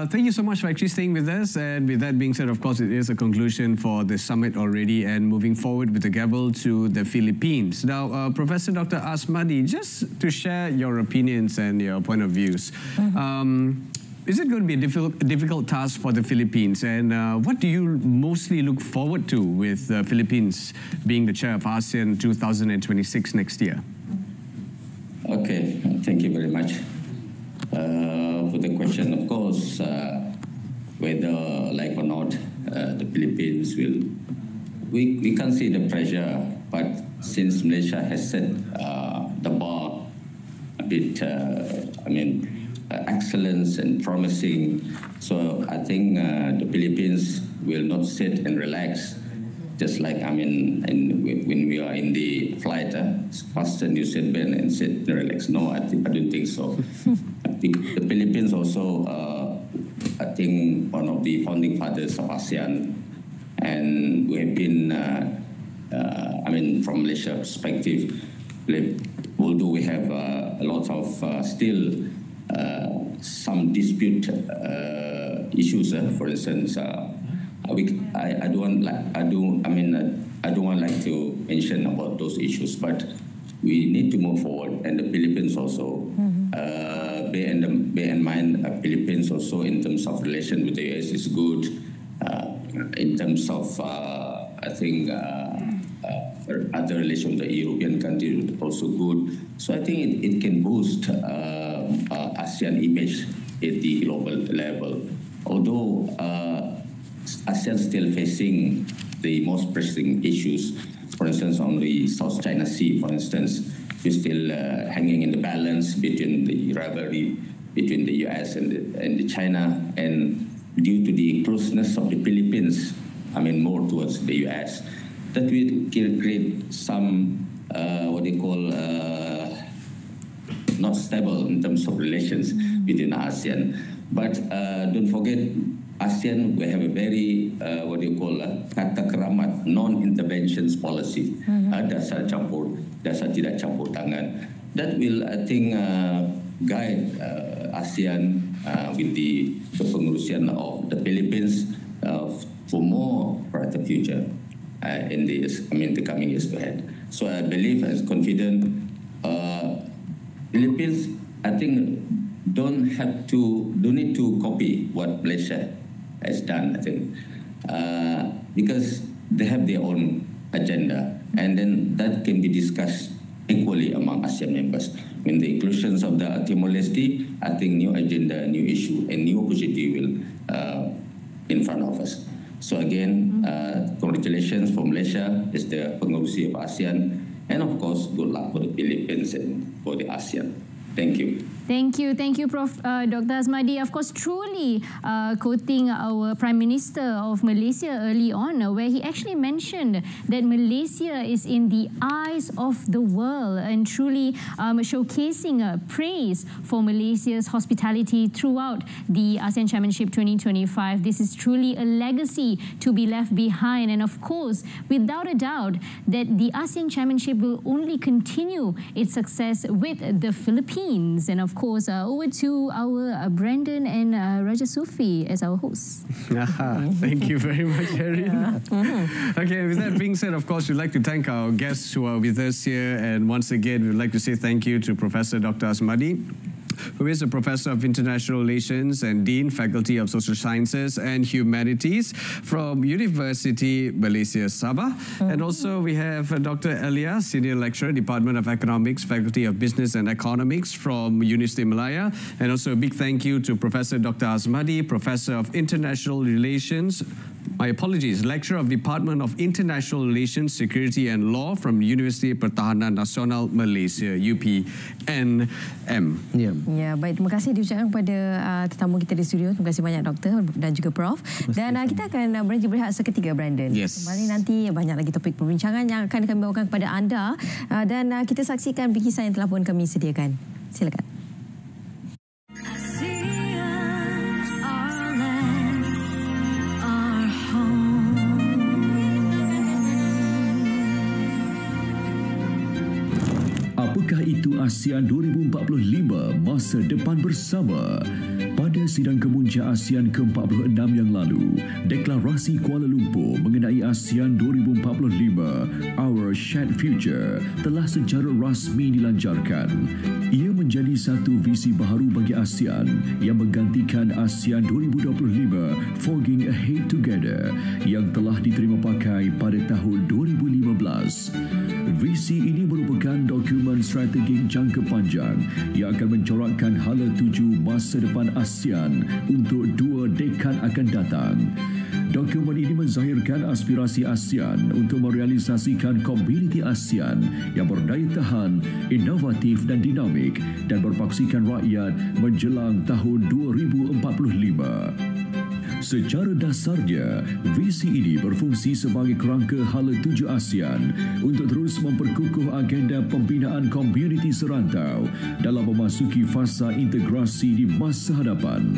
thank you so much for actually staying with us. And with that being said, of course, it is a conclusion for the summit already and moving forward with the gavel to the Philippines. Now, Professor Dr. Asmadi, just to share your opinions and your point of views, is it going to be a difficult task for the Philippines? And what do you mostly look forward to with the Philippines being the chair of ASEAN 2026 next year? Okay, thank you very much for the question. Of course, whether like or not, the Philippines will, we can't see the pressure, but since Malaysia has set the bar a bit, excellence and promising, so I think the Philippines will not sit and relax. Just like when we are in the flight, fasten your seatbelt and sit and relax. No, I don't think so. The Philippines also, I think, one of the founding fathers of ASEAN, and we have been, from Malaysia perspective, although we have a lot of still some dispute issues, for instance. I don't want to mention about those issues, but we need to move forward, and the Philippines also bear in mind. Philippines also in terms of relation with the US is good. In terms of other relation with the European countries also good. So I think it can boost ASEAN image at the global level. Although ASEAN still facing the most pressing issues. For instance, on the South China Sea, for instance, we're still hanging in the balance between the rivalry between the US and the China, and due to the closeness of the Philippines, more towards the US, that will create some not stable in terms of relations within ASEAN. But don't forget, ASEAN, we have a very, kata keramat, non-interventions policy. Dasar tidak campur tangan. That will, I think, guide ASEAN with the pengurusian of the Philippines for more brighter future in the coming years ahead. So I believe, as confident, Philippines, I think, don't need to copy what Malaysia has done, I think, because they have their own agenda, and then that can be discussed equally among ASEAN members. When the inclusions of the Timor-Leste, I think new agenda, new issue, and new opportunity will in front of us. So again, congratulations for Malaysia as the pengurusi of ASEAN, and of course, good luck for the Philippines and for the ASEAN. Thank you. Thank you, Prof. Dr. Asmadi. Of course, truly quoting our Prime Minister of Malaysia early on, where he actually mentioned that Malaysia is in the eyes of the world, and truly showcasing praise for Malaysia's hospitality throughout the ASEAN Championship 2025. This is truly a legacy to be left behind, and of course, without a doubt, that the ASEAN Championship will only continue its success with the Philippines. And of course, over to our Brandon and Raja Sufi as our hosts. Thank you very much, Erin. Okay, with that being said, of course, we'd like to thank our guests who are with us here. And once again, we'd like to say thank you to Professor Dr. Asmadi, who is a Professor of International Relations and Dean, Faculty of Social Sciences and Humanities from University Malaysia Sabah. And also we have Dr. Elia, Senior Lecturer, Department of Economics, Faculty of Business and Economics from University Malaya. And also a big thank you to Professor Dr. Asmadi, Professor of International Relations, Lecturer of Department of International Relations, Security and Law from Universiti Pertahanan Nasional Malaysia, UPNM. Ya, baik, terima kasih diucapkan kepada tetamu kita di studio. Terima kasih banyak Doktor dan juga Prof. Dan kita akan berhenti berehat seketika, Brandon. Yes. Kembali nanti banyak lagi topik perbincangan yang akan kami bawakan kepada anda, dan kita saksikan bingkisan yang telah pun kami sediakan. Silakan. Apakah itu ASEAN 2045 masa depan bersama? Pada sidang kemuncak ASEAN ke-46 yang lalu, Deklarasi Kuala Lumpur mengenai ASEAN 2045 Our Shared Future telah secara rasmi dilancarkan. Ia menjadi satu visi baharu bagi ASEAN yang menggantikan ASEAN 2025 Forging Ahead Together yang telah diterima pakai pada tahun 2015. Visi ini merupakan dokumen strategik jangka panjang yang akan mencorakkan hala tuju masa depan ASEAN untuk 2 dekad akan datang. Dokumen ini menzahirkan aspirasi ASEAN untuk merealisasikan komuniti ASEAN yang berdaya tahan, inovatif dan dinamik dan berpaksikan rakyat menjelang tahun 2045. Secara dasarnya, visi ini berfungsi sebagai kerangka hala tuju ASEAN untuk terus memperkukuh agenda pembinaan komuniti serantau dalam memasuki fasa integrasi di masa hadapan.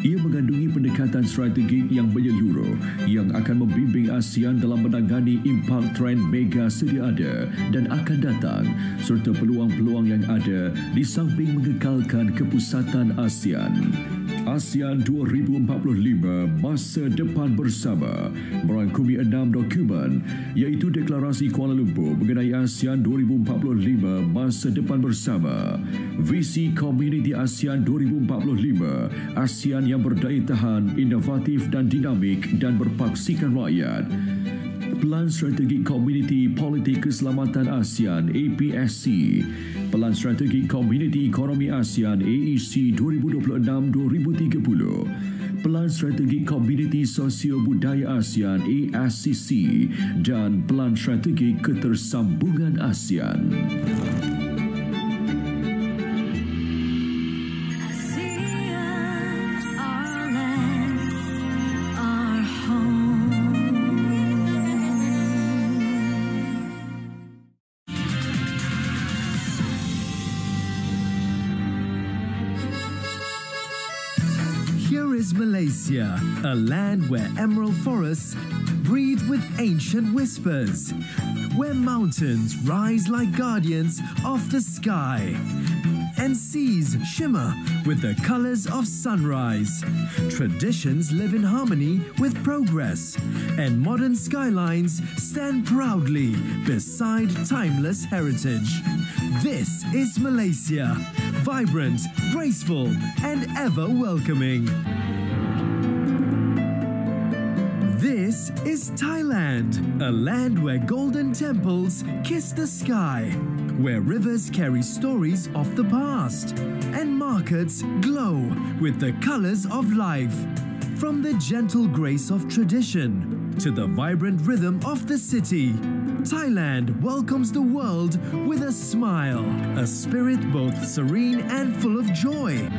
Ia mengandungi pendekatan strategik yang menyeluruh yang akan membimbing ASEAN dalam menangani impak trend mega sedia ada dan akan datang serta peluang-peluang yang ada di samping mengekalkan kepusatan ASEAN. ASEAN 2045 Masa Depan Bersama merangkumi 6 dokumen iaitu Deklarasi Kuala Lumpur mengenai ASEAN 2045 Masa Depan Bersama, Visi Komuniti ASEAN 2045 ASEAN yang berdaya tahan, inovatif dan dinamik dan berpaksikan rakyat, Pelan Strategik Komuniti Politik Keselamatan ASEAN APSC, Pelan Strategik Komuniti Ekonomi ASEAN AEC 2026-2030, Pelan Strategik Komuniti Sosio Budaya ASEAN ASCC dan Pelan Strategik Ketersambungan ASEAN. Malaysia, a land where emerald forests breathe with ancient whispers, where mountains rise like guardians of the sky, and seas shimmer with the colors of sunrise. Traditions live in harmony with progress, and modern skylines stand proudly beside timeless heritage. This is Malaysia, vibrant, graceful, and ever welcoming. This is Thailand, a land where golden temples kiss the sky, where rivers carry stories of the past, and markets glow with the colors of life. From the gentle grace of tradition to the vibrant rhythm of the city, Thailand welcomes the world with a smile, a spirit both serene and full of joy.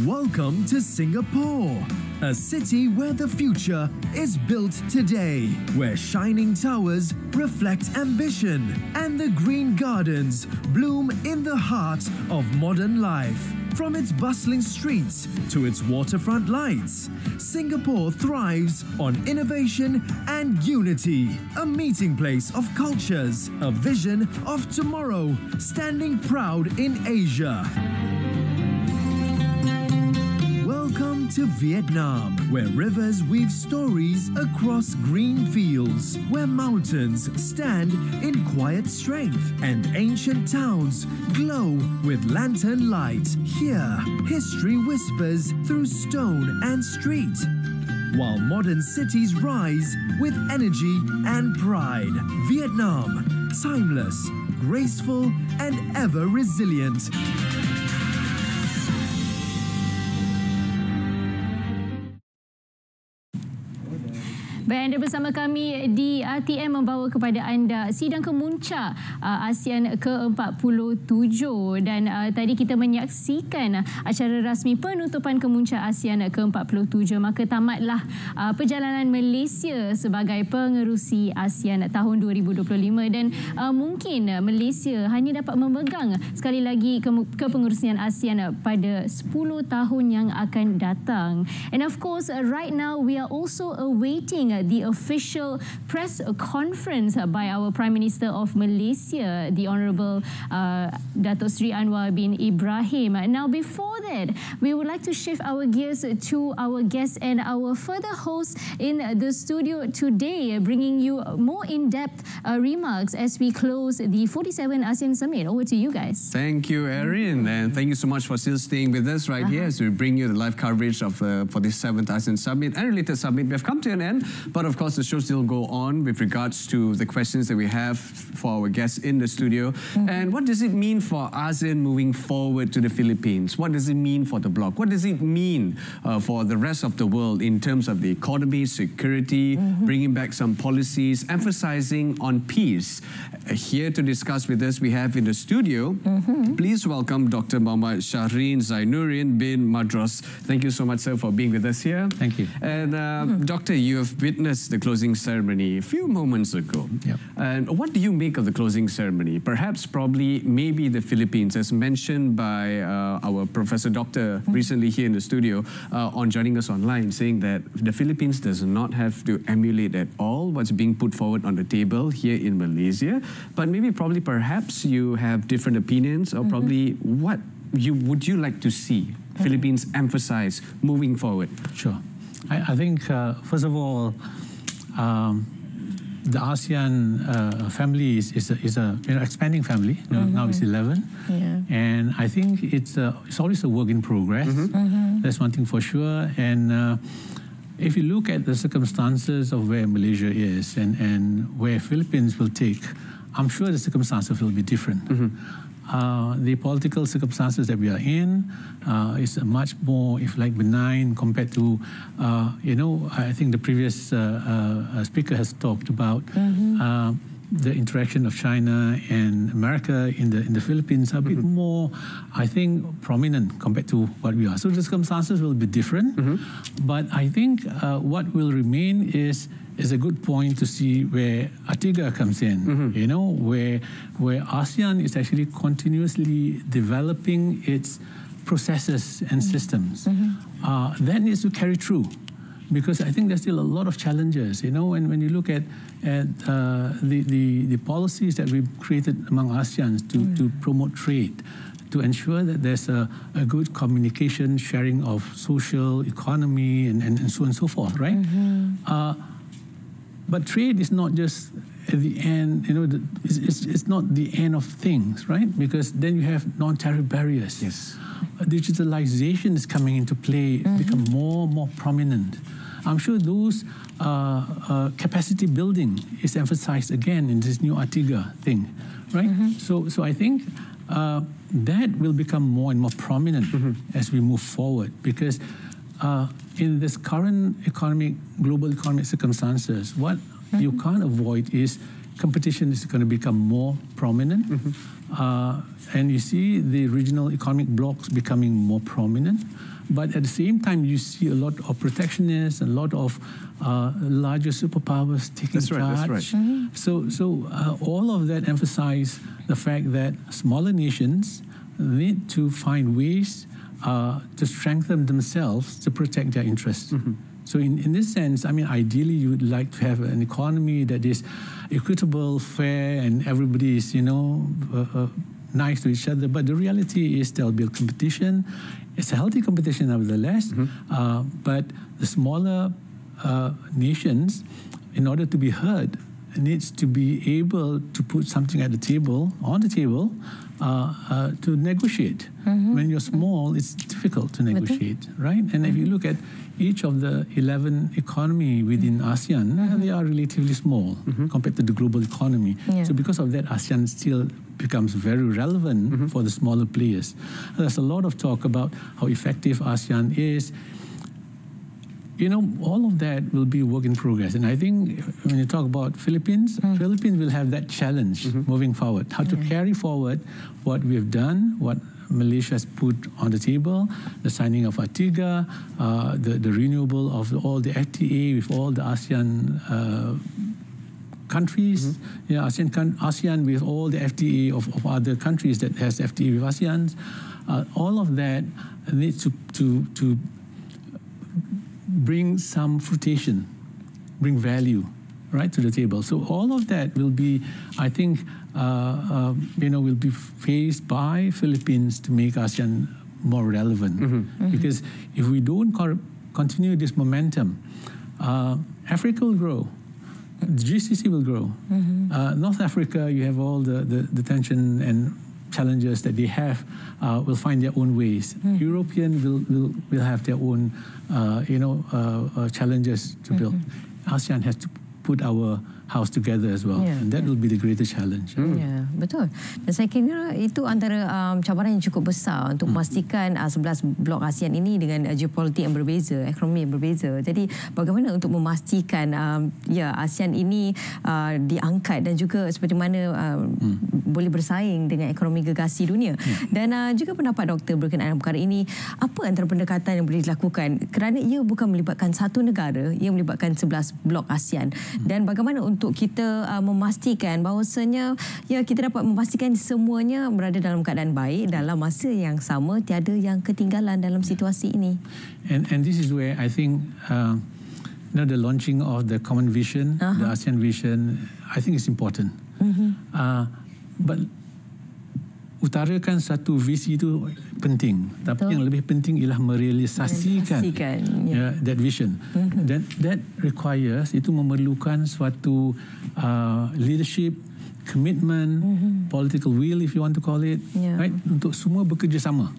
Welcome to Singapore, a city where the future is built today, where shining towers reflect ambition and the green gardens bloom in the heart of modern life. From its bustling streets to its waterfront lights, Singapore thrives on innovation and unity, a meeting place of cultures, a vision of tomorrow, standing proud in Asia. Welcome to Vietnam, where rivers weave stories across green fields, where mountains stand in quiet strength and ancient towns glow with lantern light. Here, history whispers through stone and street, while modern cities rise with energy and pride. Vietnam, timeless, graceful, and ever resilient. Baik, anda bersama kami di RTM membawa kepada anda sidang kemuncak ASEAN ke-47 dan tadi kita menyaksikan acara rasmi penutupan kemuncak ASEAN ke-47. Maka tamatlah perjalanan Malaysia sebagai pengerusi ASEAN tahun 2025 dan mungkin Malaysia hanya dapat memegang sekali lagi kepengurusian ASEAN pada 10 tahun yang akan datang. And of course, right now we are also awaiting the official press conference by our Prime Minister of Malaysia, the Honourable Datuk Seri Anwar bin Ibrahim. Now, before that, we would like to shift our gears to our guests and our further host in the studio today, bringing you more in-depth remarks as we close the 47 ASEAN Summit. Over to you guys. Thank you, Erin, and thank you so much for still staying with us right here as we bring you the live coverage of for the 7th ASEAN Summit and related summit. We have come to an end, but of course the show still go on with regards to the questions that we have for our guests in the studio. And what does it mean for ASEAN moving forward to the Philippines? What does it mean for the bloc? What does it mean for the rest of the world in terms of the economy, security, bringing back some policies, emphasizing on peace? Here to discuss with us, we have in the studio, please welcome Dr. Muhammad Shahrin Zainuddin bin Madras. Thank you so much, sir, for being with us here. Thank you. And Doctor, you have witnessed the closing ceremony a few moments ago. Yep. And what do you make of the closing ceremony? Perhaps, probably, maybe the Philippines, as mentioned by our Professor Doctor recently here in the studio on joining us online, saying that the Philippines does not have to emulate at all what's being put forward on the table here in Malaysia, but maybe probably perhaps you have different opinions or probably what would you like to see Philippines emphasize moving forward? Sure. I think, first of all, the ASEAN family is a expanding family. Now it's 11, and I think it's always a work in progress. That's one thing for sure. And if you look at the circumstances of where Malaysia is and where Philippines will take, I'm sure the circumstances will be different. The political circumstances that we are in is much more, if like, benign compared to, I think the previous speaker has talked about the interaction of China and America in the Philippines are a bit more, I think, prominent compared to what we are. So the circumstances will be different, but I think what will remain is a good point to see where ATIGA comes in, where ASEAN is actually continuously developing its processes and systems. That needs to carry through, because I think there's still a lot of challenges, when you look at the policies that we've created among ASEANs to promote trade, to ensure that there's a good communication, sharing of social, economy, and so on and so forth, right? But trade is not just at the end, it's not the end of things, right? Because then you have non-tariff barriers. Yes. Digitalization is coming into play, become more prominent. I'm sure those capacity building is emphasized again in this new ATIGA thing, right? So I think that will become more and more prominent as we move forward, because in this current global economic circumstances, what you can't avoid is competition is going to become more prominent. And you see the regional economic blocks becoming more prominent. But at the same time, you see a lot of protectionists, a lot of larger superpowers taking charge. That's right. So all of that emphasize the fact that smaller nations need to find ways to strengthen themselves to protect their interests. So in this sense, I mean, ideally you would like to have an economy that is equitable, fair, and everybody is, nice to each other. But the reality is there'll be a competition. It's a healthy competition nevertheless. But the smaller nations, in order to be heard, needs to be able to put something on the table, to negotiate. When you're small, it's difficult to negotiate, right? And if you look at each of the 11 economy within ASEAN, they are relatively small compared to the global economy. So because of that, ASEAN still becomes very relevant for the smaller players. There's a lot of talk about how effective ASEAN is. All of that will be a work in progress. And I think when you talk about Philippines, Philippines will have that challenge moving forward. How to carry forward what we've done, what Malaysia has put on the table, the signing of ATIGA, the renewal of all the FTA with all the ASEAN countries, ASEAN with all the FTA of other countries that has FTA with ASEAN. All of that needs to bring some fruition, bring value, right, to the table. So all of that will be, I think, will be faced by Philippines to make ASEAN more relevant. Because if we don't continue this momentum, Africa will grow. The GCC will grow. North Africa, you have all the tension and challenges that they have, will find their own ways. European will have their own, challenges to build. ASEAN has to put our house together as well, and that will be the greatest challenge. Ya, betul. Dan saya kira itu antara cabaran yang cukup besar untuk memastikan 11 blok ASEAN ini dengan geopolitik yang berbeza, ekonomi yang berbeza. Jadi bagaimana untuk memastikan ASEAN ini diangkat dan juga seperti mana boleh bersaing dengan ekonomi gegasi dunia. Dan juga pendapat doktor berkenaan perkara ini, apa antara pendekatan yang boleh dilakukan kerana ia bukan melibatkan satu negara, ia melibatkan 11 blok ASEAN. Dan bagaimana untuk kita memastikan bahawasanya kita dapat memastikan semuanya berada dalam keadaan baik dalam masa yang sama, tiada yang ketinggalan dalam situasi ini. And this is where I think the launching of the common vision, the ASEAN vision, I think is important. But utarakan satu visi itu penting, tapi yang lebih penting ialah merealisasikan that vision. That requires, itu memerlukan suatu leadership, commitment, political will if you want to call it, right? Untuk semua bekerjasama.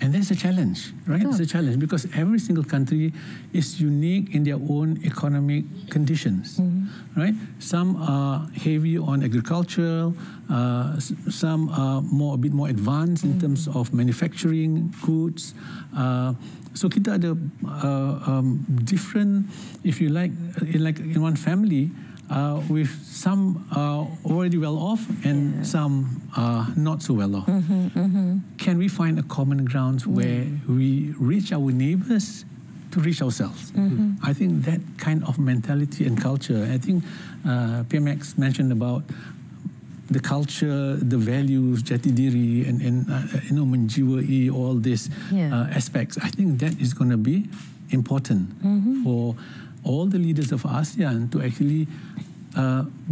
And that's a challenge, right? It's a challenge because every single country is unique in their own economic conditions, right? Some are heavy on agriculture, some are a bit more advanced in terms of manufacturing goods. So kita ada different, if you like in one family, with some already well off and some not so well off. Can we find a common ground where we reach our neighbors to reach ourselves? I think that kind of mentality and culture, I think PMX mentioned about the culture, the values, jati diri, and menjiwai all these aspects. I think that is going to be important for all the leaders of ASEAN to actually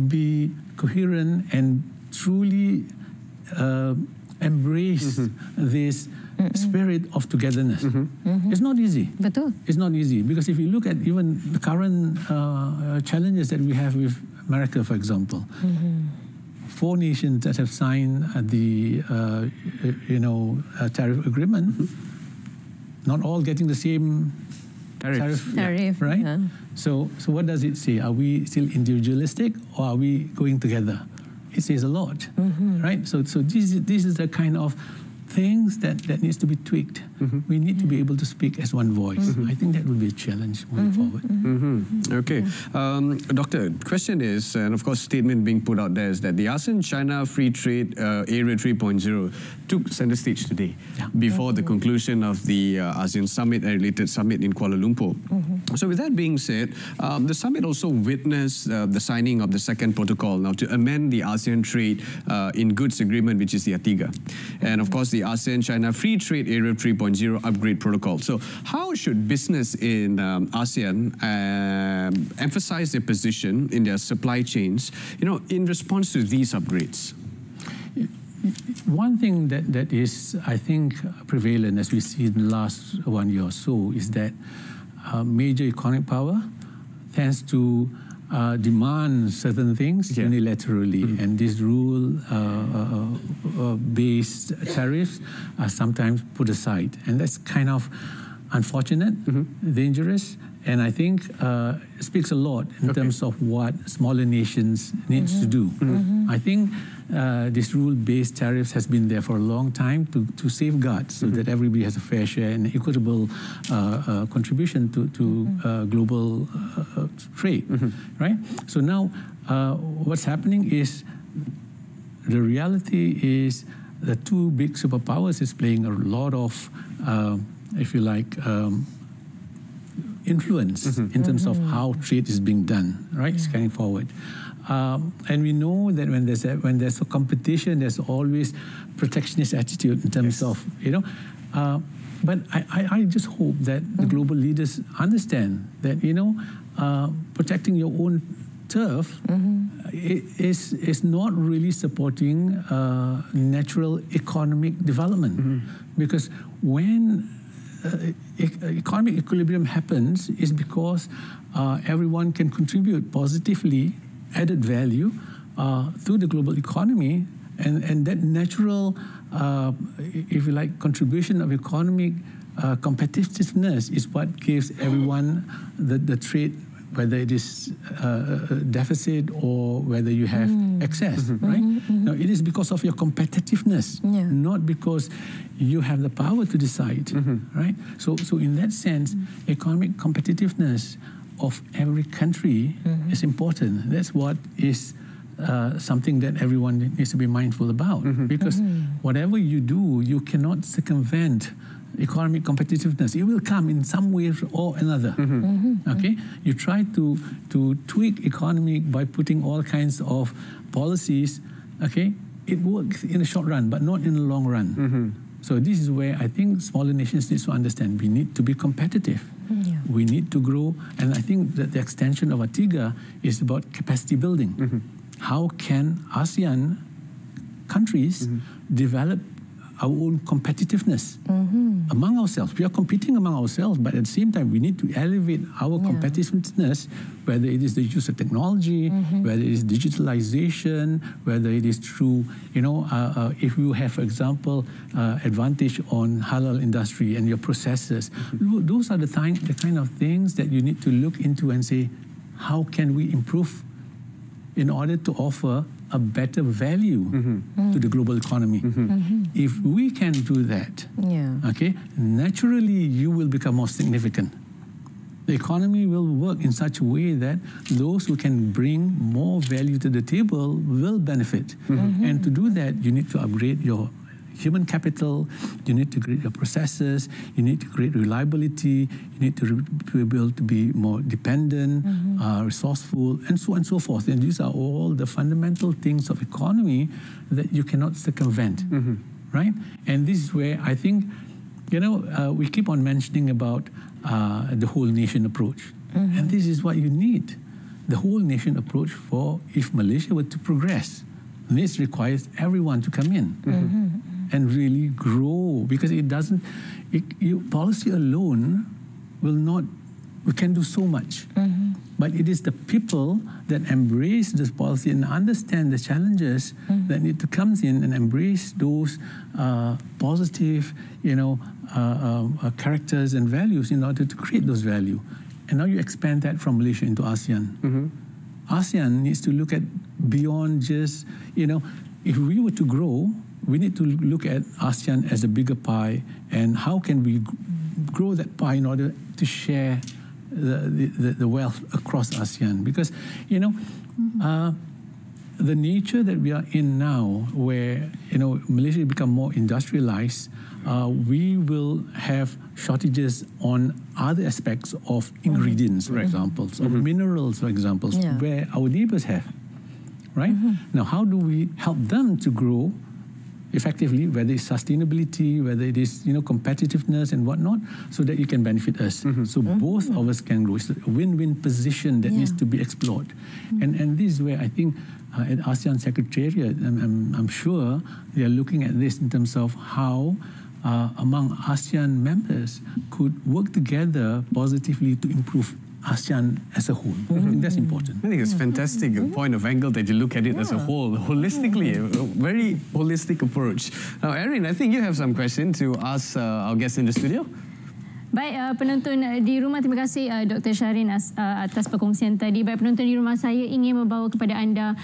be coherent and truly embrace this spirit of togetherness. It's not easy. Betul. It's not easy because if you look at even the current challenges that we have with America, for example, 4 nations that have signed the tariff agreement, not all getting the same tariff, right? So what does it say? Are we still individualistic or are we going together? It says a lot, right? So this is the kind of things that needs to be tweaked. We need to be able to speak as one voice. I think that will be a challenge moving forward. Okay. Doctor, question is, and of course statement being put out there is that the ASEAN-China Free Trade Area 3.0 took center stage today before the conclusion of the ASEAN Summit and related summit in Kuala Lumpur. So with that being said, the summit also witnessed the signing of the second protocol now to amend the ASEAN Trade in Goods Agreement, which is the ATIGA. And of course the ASEAN-China Free Trade Area 3.0 upgrade protocol. So how should business in ASEAN emphasize their position in their supply chains, in response to these upgrades? One thing that is, I think, prevalent as we see in the last 1 year or so is that major economic power tends to demand certain things unilaterally, and these rule-based tariffs are sometimes put aside, and that's kind of unfortunate, dangerous, and I think it speaks a lot in terms of what smaller nations needs to do. I think this rule-based tariffs has been there for a long time to safeguard so that everybody has a fair share and equitable contribution to global trade, right? So now what's happening is the reality is the two big superpowers is playing a lot of, if you like, influence in terms of how trade is being done, right? It's carrying forward. And we know that when there's a competition, there's always protectionist attitude in terms of, but I just hope that the global leaders understand that, protecting your own turf is not really supporting natural economic development. Because when economic equilibrium happens is because everyone can contribute positively added value through the global economy, and that natural, if you like, contribution of economic competitiveness is what gives everyone the trade, whether it is deficit or whether you have excess, right? Now, it is because of your competitiveness, not because you have the power to decide, right? So in that sense, economic competitiveness of every country is important. That's what is something that everyone needs to be mindful about, because whatever you do, you cannot circumvent economic competitiveness. It will come in some way or another. Okay, you try to tweak economy by putting all kinds of policies. Okay, it works in the short run, but not in the long run. So this is where I think smaller nations need to understand we need to be competitive. We need to grow, and I think that the extension of ATIGA is about capacity building. How can ASEAN countries develop our own competitiveness among ourselves? We are competing among ourselves, but at the same time, we need to elevate our competitiveness, whether it is the use of technology, whether it is digitalization, whether it is through, if you have, for example, advantage on halal industry and your processes, those are the kind of things that you need to look into and say, how can we improve in order to offer a better value to the global economy. If we can do that, okay, naturally you will become more significant. The economy will work in such a way that those who can bring more value to the table will benefit. And to do that, you need to upgrade your human capital, you need to create your processes, you need to create reliability, you need to be able to be more dependent, resourceful, and so on and so forth. And these are all the fundamental things of economy that you cannot circumvent, right? And this is where I think, we keep on mentioning about the whole nation approach. And this is what you need, the whole nation approach for if Malaysia were to progress. This requires everyone to come in and really grow, because it doesn't, policy alone we can do so much. But it is the people that embrace this policy and understand the challenges that need to come in and embrace those positive, characters and values in order to create those value. And now you expand that from Malaysia into ASEAN. ASEAN needs to look at beyond just, if we were to grow, we need to look at ASEAN as a bigger pie, and how can we grow that pie in order to share the wealth across ASEAN. Because, the nature that we are in now, where, Malaysia become more industrialized, we will have shortages on other aspects of ingredients, for example, of minerals, for example, where our neighbors have. Right? Now, how do we help them to grow effectively, whether it's sustainability, whether it is, competitiveness and whatnot, so that you can benefit us. So both of us can grow. It's a win-win position that needs to be explored. And this is where I think at ASEAN Secretariat, I'm sure they are looking at this in terms of how among ASEAN members could work together positively to improve ASEAN as a whole. I think that's important. I think it's fantastic point of angle that you look at it as a whole, holistically, a very holistic approach. Now, Erin, I think you have some question to ask our guests in the studio. Baik, penonton di rumah, terima kasih Dr. Syarin atas perkongsian tadi. Baik, penonton di rumah, saya ingin membawa kepada anda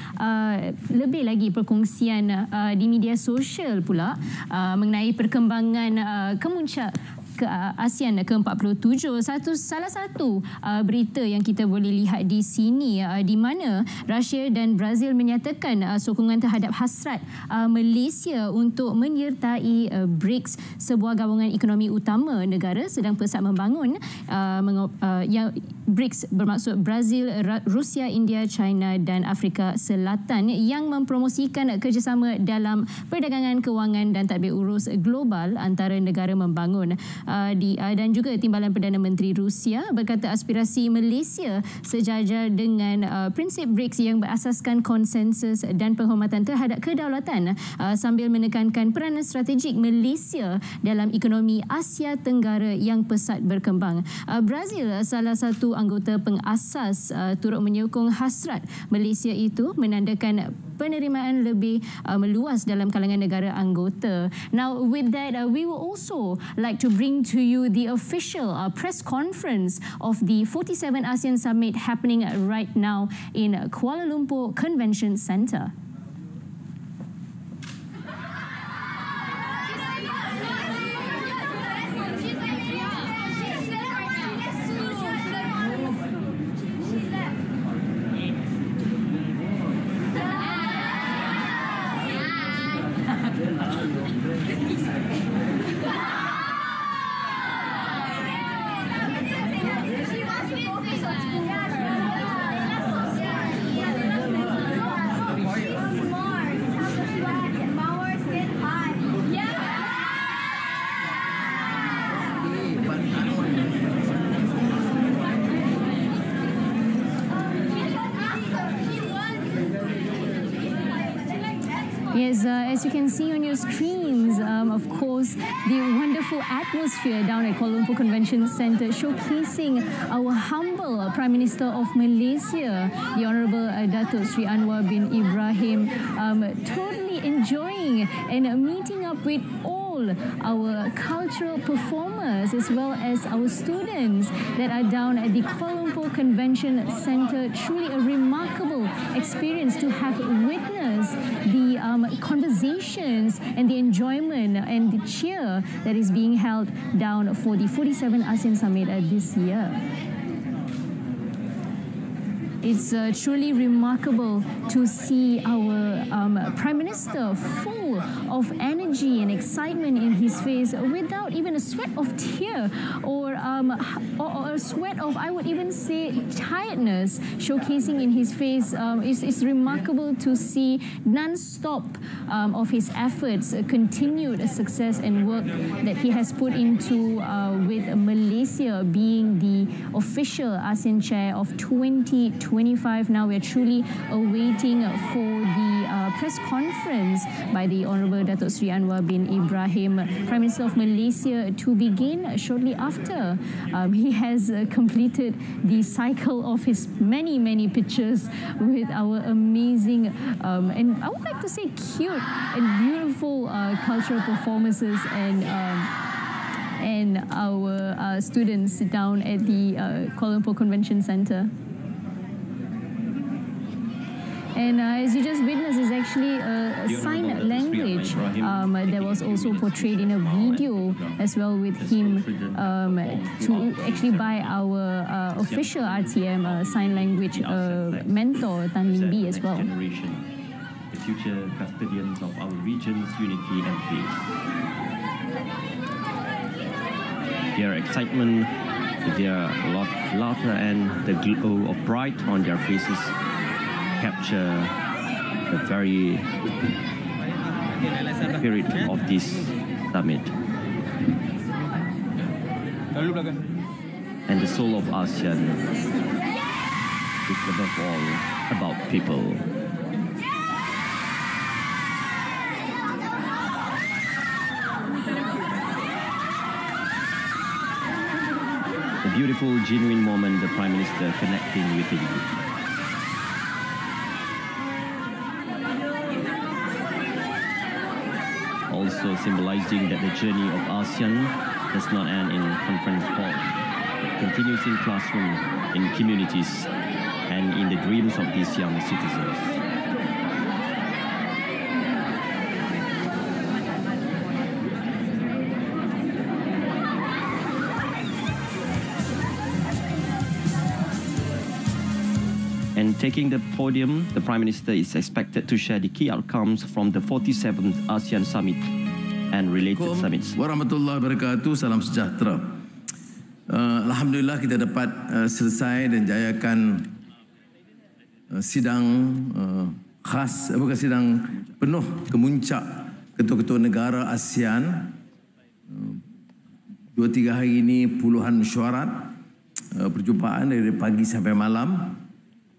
lebih lagi perkongsian di media sosial pula mengenai perkembangan kemuncak ke ASEAN ke-47. Salah satu berita yang kita boleh lihat di sini, di mana Rusia dan Brazil menyatakan sokongan terhadap hasrat Malaysia untuk menyertai BRICS, sebuah gabungan ekonomi utama negara sedang pesat membangun. Yang BRICS bermaksud Brazil, Rusia, India, China dan Afrika Selatan, yang mempromosikan kerjasama dalam perdagangan, kewangan dan tadbir urus global antara negara membangun. Dan juga Timbalan Perdana Menteri Rusia berkata aspirasi Malaysia sejajar dengan prinsip BRICS yang berasaskan konsensus dan penghormatan terhadap kedaulatan, sambil menekankan peranan strategik Malaysia dalam ekonomi Asia Tenggara yang pesat berkembang. Brazil, salah satu anggota pengasas, turut menyokong hasrat Malaysia itu, menandakan penerimaan lebih meluas dalam kalangan negara anggota. Now, with that, we will also like to bring to you the official press conference of the 47 ASEAN Summit happening right now in Kuala Lumpur Convention Centre. Yes, as you can see on your screens, of course, the wonderful atmosphere down at Kuala Lumpur Convention Centre, showcasing our humble Prime Minister of Malaysia, the Honourable Datuk Sri Anwar bin Ibrahim, totally enjoying and meeting up with all our cultural performers as well as our students that are down at the Kuala Lumpur Convention Centre. Truly a remarkable experience to have witnessed the conversations and the enjoyment and the cheer that is being held down for the 47 ASEAN Summit this year. It's truly remarkable to see our Prime Minister full of energy and excitement in his face, without even a sweat of tear or a sweat of, I would even say, tiredness showcasing in his face. It's remarkable to see non-stop of his efforts, continued success and work that he has put into with Malaysia being the official ASEAN chair of 2025. Now we're truly awaiting for the press conference by the Honourable Datuk Sri Anwar bin Ibrahim, Prime Minister of Malaysia, to begin shortly after he has completed the cycle of his many pictures with our amazing and I would like to say cute and beautiful cultural performances and our students down at the Kuala Lumpur Convention Centre. And as you just witnessed, is actually a sign language that was also portrayed in a video as well with him to actually by our official RTM sign language mentor Tan Lim Bee as well. The future custodians of our region's unity and peace. Their excitement, their laughter and the glow of pride on their faces capture the very spirit of this summit. And the soul of ASEAN is above all about people. A beautiful, genuine moment, the Prime Minister connecting with the youth. Also symbolizing that the journey of ASEAN does not end in conference hall. It continues in classroom, in communities, and in the dreams of these young citizens. And taking the podium, the Prime Minister is expected to share the key outcomes from the 47th ASEAN Summit and related summits. Warahmatullahi wabarakatuh, salam sejahtera. Alhamdulillah kita dapat selesai dan jayakan sidang khas, bukan sidang penuh kemuncak ketua-ketua negara ASEAN. 2-3 hari ini puluhan mesyuarat perjumpaan dari pagi sampai malam.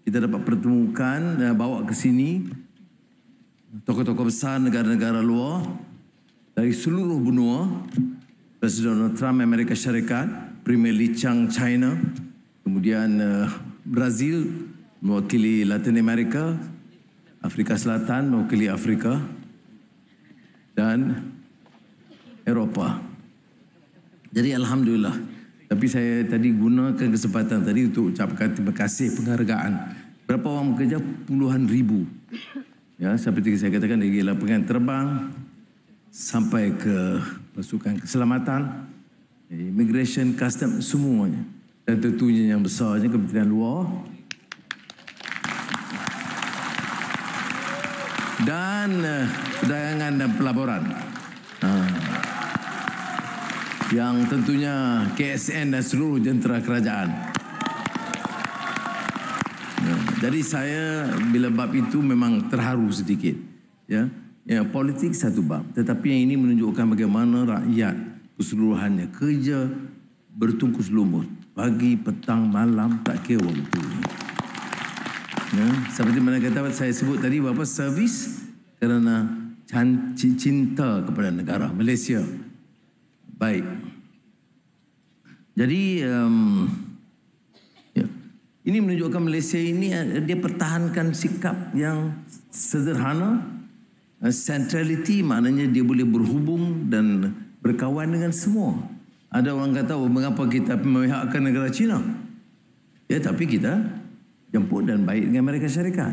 Kita dapat pertemukan dan bawa ke sini tokoh-tokoh besar negara-negara luar dari seluruh benua. Presiden Donald Trump Amerika Syarikat, Premier Li Chang China, kemudian Brazil mewakili Latin America, Afrika Selatan mewakili Afrika, dan Eropah. Jadi alhamdulillah. Tapi saya tadi gunakan kesempatan tadi untuk ucapkan terima kasih penghargaan. Berapa orang bekerja? Puluhan ribu. Ya, seperti saya katakan dari lapangan terbang sampai ke pasukan keselamatan, immigration, custom, semuanya. Dan tentunya yang besarnya Kementerian Luar. Dan perdagangan dan pelaburan. Yang tentunya KSN dan seluruh jentera kerajaan. Ya, jadi saya bila bab itu memang terharu sedikit. Ya, politik satu bab, tetapi yang ini menunjukkan bagaimana rakyat keseluruhannya kerja bertungkus lumus pagi, petang, malam, tak kira waktu. Ya, seperti mana kata saya sebut tadi, apa servis kerana cinta kepada negara Malaysia. Baik. Jadi ya, ini menunjukkan Malaysia ini dia pertahankan sikap yang sederhana, centrality, maknanya dia boleh berhubung dan berkawan dengan semua. Ada orang kata, mengapa kita memihakkan negara China? Ya, tapi kita jemput dan baik dengan Amerika Syarikat.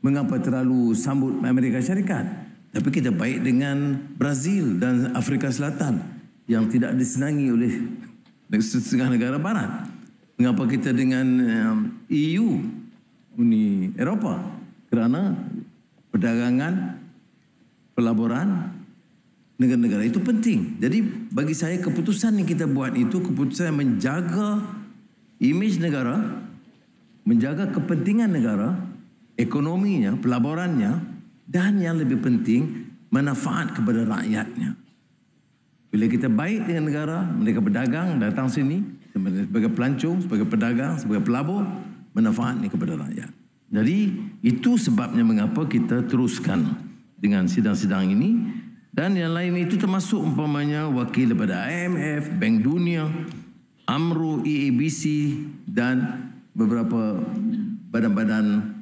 Mengapa terlalu sambut Amerika Syarikat? Tapi kita baik dengan Brazil dan Afrika Selatan yang tidak disenangi oleh setengah negara barat. Mengapa kita dengan EU, Uni Eropah? Kerana perdagangan, pelaburan, negara-negara itu penting. Jadi bagi saya keputusan yang kita buat itu keputusan yang menjaga imej negara, menjaga kepentingan negara, ekonominya, pelaburannya, dan yang lebih penting manfaat kepada rakyatnya. Bila kita baik dengan negara, mereka berdagang, datang sini sebagai pelancong, sebagai pedagang, sebagai pelabur, manfaatnya kepada rakyat. Jadi itu sebabnya mengapa kita teruskan dengan sidang-sidang ini, dan yang lain itu termasuk umpamanya wakil daripada IMF, Bank Dunia, AMRO, EABC dan beberapa badan-badan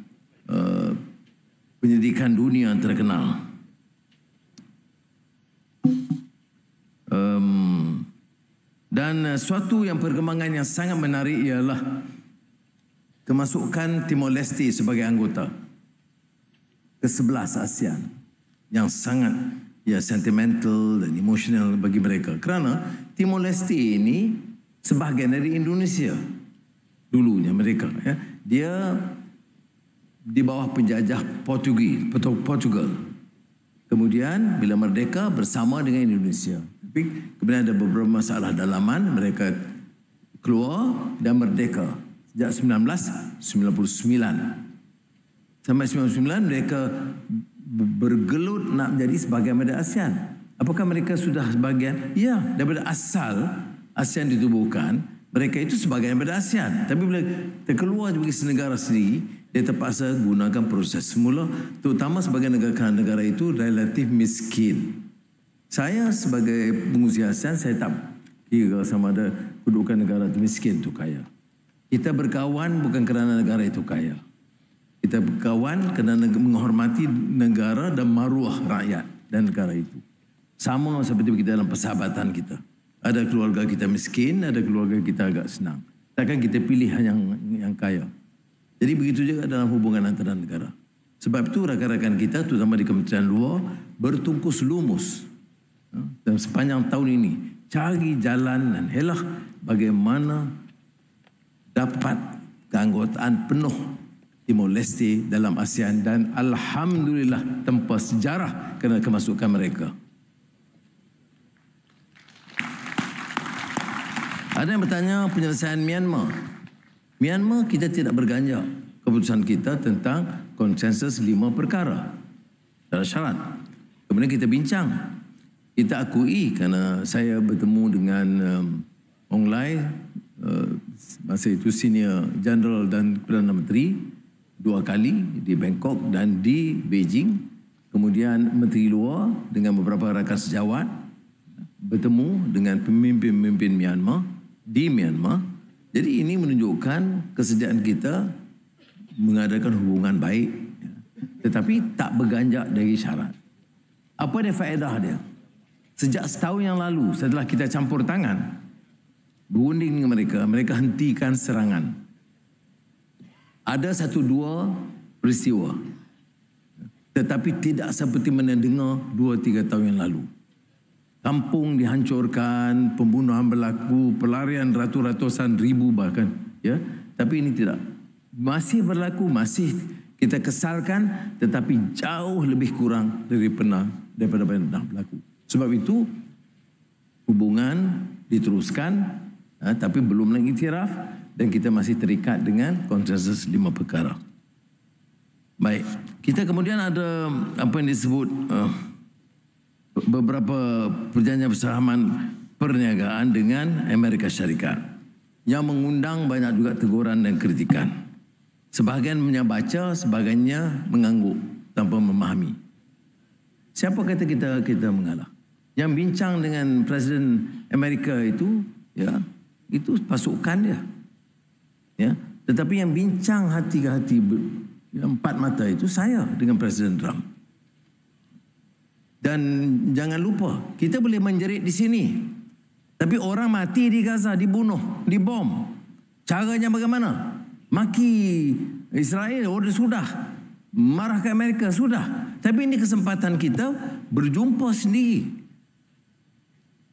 pendidikan dunia yang terkenal. Dan suatu yang perkembangan yang sangat menarik ialah kemasukan Timor Leste sebagai anggota. ke-11 ASEAN yang sangat sentimental dan emosional bagi mereka. Kerana Timor Leste ini sebahagian dari Indonesia. Dulunya mereka. Dia di bawah penjajah Portugal. Kemudian bila merdeka bersama dengan Indonesia. Tapi kemudian ada beberapa masalah dalaman, mereka keluar dan merdeka sejak 1999. Sampai 1999 mereka bergelut nak menjadi sebahagian dari ASEAN. Apakah mereka sudah sebahagian? Ya, daripada asal ASEAN ditubuhkan, mereka itu sebahagian daripada ASEAN. Tapi bila terkeluar sebagai negara sendiri, dia terpaksa gunakan proses semula, terutama sebagai negara itu relatif miskin. Saya sebagai pengurusi ASEAN, saya tak kira sama ada kedudukan negara itu miskin itu kaya. Kita berkawan bukan kerana negara itu kaya. Kita berkawan kerana menghormati negara dan maruah rakyat dan negara itu. Sama seperti kita dalam persahabatan kita. Ada keluarga kita miskin, ada keluarga kita agak senang. Takkan kita pilih yang kaya. Jadi begitu juga dalam hubungan antara negara. Sebab itu rakan-rakan kita, terutama di Kementerian Luar, bertungkus lumus dalam sepanjang tahun ini cari jalan dan helah bagaimana dapat keanggotaan penuh Timor Leste dalam ASEAN, dan alhamdulillah tanpa sejarah kerana kemasukan mereka. Ada yang bertanya penyelesaian Myanmar. Myanmar kita tidak berganjak keputusan kita tentang konsensus 5 perkara. Ada syarat. Kemudian kita bincang. Kita akui kerana saya bertemu dengan Ong Lai, masa itu senior general dan Perdana Menteri, 2 kali di Bangkok dan di Beijing. Kemudian Menteri Luar dengan beberapa rakan sejawat bertemu dengan pemimpin-pemimpin Myanmar di Myanmar. Jadi ini menunjukkan kesediaan kita mengadakan hubungan baik, tetapi tak berganjak dari syarat. Apa dia faedah dia? Sejak setahun yang lalu, setelah kita campur tangan, berunding dengan mereka, mereka hentikan serangan. Ada 1-2 peristiwa, tetapi tidak seperti mana dengar 2-3 tahun yang lalu. Kampung dihancurkan, pembunuhan berlaku, pelarian ratus-ratusan ribu bahkan. Tapi ini tidak. Masih berlaku, masih kita kesalkan, tetapi jauh lebih kurang daripada pernah berlaku. Sebab itu, hubungan diteruskan, tapi belum lagi iktiraf, dan kita masih terikat dengan konsensus 5 perkara. Baik, kita kemudian ada apa yang disebut beberapa perjanjian persamaan perniagaan dengan Amerika Syarikat yang mengundang banyak juga teguran dan kritikan. Sebahagian baca, sebahagiannya mengangguk tanpa memahami. Siapa kata kita mengalah? Yang bincang dengan Presiden Amerika itu, itu pasukan dia. Tetapi yang bincang hati ke hati, yang 4 mata itu saya dengan Presiden Trump. Dan jangan lupa, kita boleh menjerit di sini, tapi orang mati di Gaza, dibunuh, dibom. Caranya bagaimana? Maki Israel, sudah. Marah ke Amerika, sudah. Tapi ini kesempatan kita berjumpa sendiri.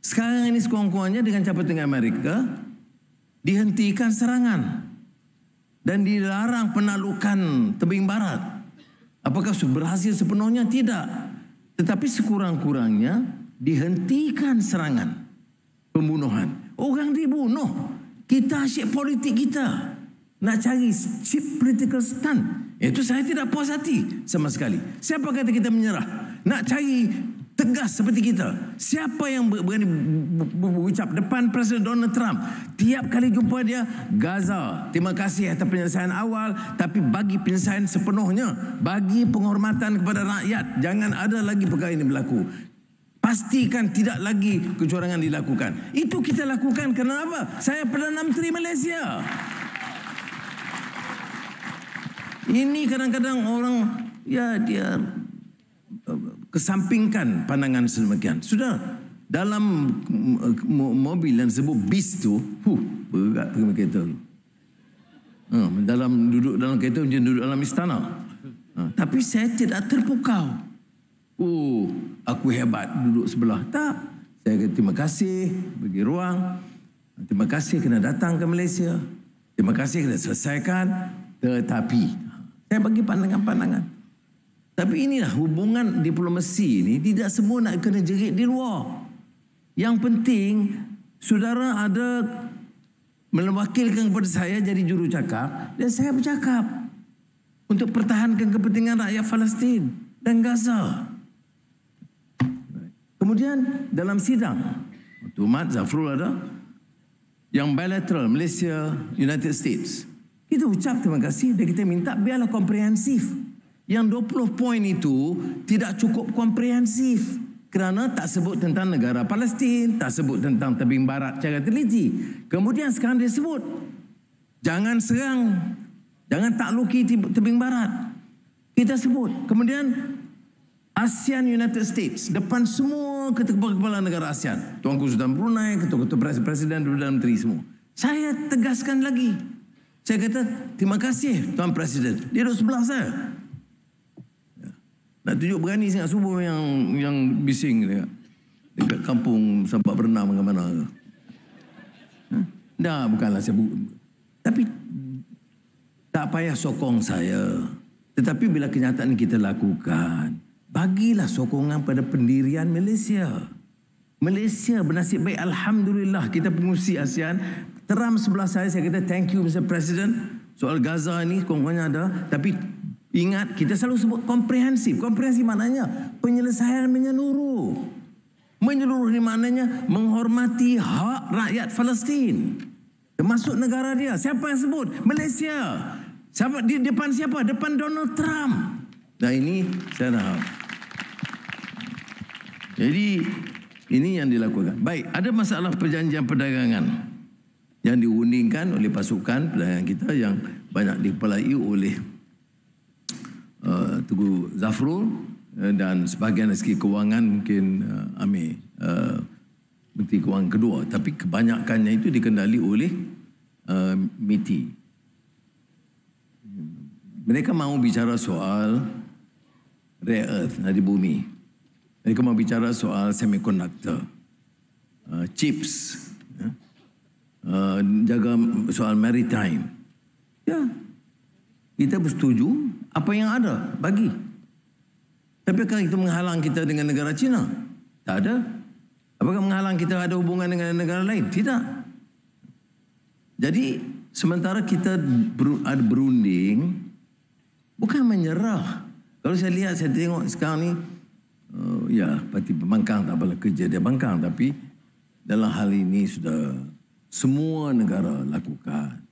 Sekarang ini sekurang-kurangnya dengan campur dengan Amerika, dihentikan serangan dan dilarang penaklukan tebing barat. Apakah berhasil sepenuhnya? Tidak. Tetapi sekurang-kurangnya dihentikan serangan, pembunuhan. Orang dibunuh. Kita asyik politik kita. Nak cari cheap political stunt. Itu saya tidak puas hati sama sekali. Siapa kata kita menyerah? Nak cari tegas seperti kita. Siapa yang berani berucap depan Presiden Donald Trump? Tiap kali jumpa dia, Gaza, terima kasih atas penyelesaian awal, tapi bagi penyelesaian sepenuhnya, bagi penghormatan kepada rakyat, jangan ada lagi perkara ini berlaku. Pastikan tidak lagi kecurangan dilakukan. Itu kita lakukan kerana apa? Saya Perdana Menteri Malaysia. Ini kadang-kadang orang dia kesampingkan pandangan sedemikian. Sudah dalam mobil yang disebut bis tu, berat pergi kereta tu. Duduk dalam kereta macam duduk dalam istana. Tapi saya tidak terpukau. Oh, aku hebat duduk sebelah. Tak. Saya kata terima kasih bagi ruang. Terima kasih kena datang ke Malaysia. Terima kasih kena selesaikan. Tetapi saya bagi pandangan-pandangan. Tapi inilah hubungan diplomasi ini, tidak semua nak kena jerit di luar. Yang penting saudara ada mewakilkan kepada saya jadi jurucakap dan saya bercakap untuk pertahankan kepentingan rakyat Palestin dan Gaza. Kemudian dalam sidang Mat Zafrul ada yang bilateral Malaysia United States, kita ucap terima kasih dan kita minta biarlah komprehensif. Yang 20 poin itu tidak cukup komprehensif kerana tak sebut tentang negara Palestin, tak sebut tentang tebing barat secara teliti. Kemudian sekarang dia sebut jangan serang, jangan takluki tebing barat. Kita sebut. Kemudian ASEAN United States depan semua kepala negara ASEAN, Tuanku Sultan Brunei, ketua-ketua presiden, Perdana Menteri semua. Saya tegaskan lagi. Saya kata terima kasih Tuan Presiden. Dia duduk sebelah saya. Nak tunjuk berani sangat subuh yang bising dekat kampung Sabak Berenang ke mana. Dah bukanlah saya tapi tak payah sokong saya. Tetapi bila kenyataan kita lakukan, bagilah sokongan pada pendirian Malaysia. Malaysia bernasib baik, alhamdulillah, kita pengurusi ASEAN. Teram sebelah saya kata thank you Mr. President. Soal Gaza ni kurang-kurangnya ada, tapi ingat, kita selalu sebut komprehensif. Komprehensif maknanya penyelesaian menyeluruh. Menyeluruh ni maknanya menghormati hak rakyat Palestin, termasuk negara dia. Siapa yang sebut? Malaysia. Siapa di depan siapa? Depan Donald Trump. Nah ini saya nak. Jadi ini yang dilakukan. Baik, ada masalah perjanjian perdagangan yang diundingkan oleh pasukan perdagangan kita yang banyak dikepalai oleh Tugu Zafrul dan sebahagian dari segi kewangan mungkin Amir Menteri Kewangan kedua, tapi kebanyakannya itu dikendali oleh MITI. Mereka mahu bicara soal rare earth, nadi bumi. Mereka mahu bicara soal semiconductor, chips, jaga soal maritime. Ya, kita bersetuju apa yang ada, bagi. Tapi apakah itu menghalang kita dengan negara China? Tak ada. Apakah menghalang kita ada hubungan dengan negara lain? Tidak. Jadi, sementara kita berunding, bukan menyerah. Kalau saya lihat, saya tengok sekarang ni, ya, parti pembangkang tak apalah kerja dia bangkang. Tapi, dalam hal ini sudah semua negara lakukan.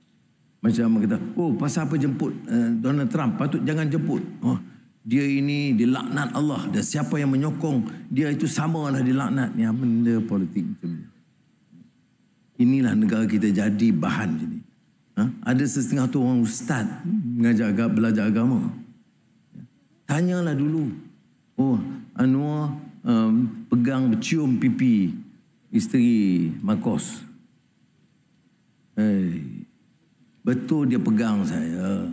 Macam kata, oh pasal apa jemput Donald Trump, patut jangan jemput. Oh, dia ini dilaknat Allah dan siapa yang menyokong dia itu samalah dilaknat. Yang benda politik macam ni. Inilah negara kita jadi bahan jadi. Ada setengah tu orang ustaz belajar agama. Tanyalah dulu. Oh, Anwar pegang cium pipi isteri Marcos. Betul dia pegang saya.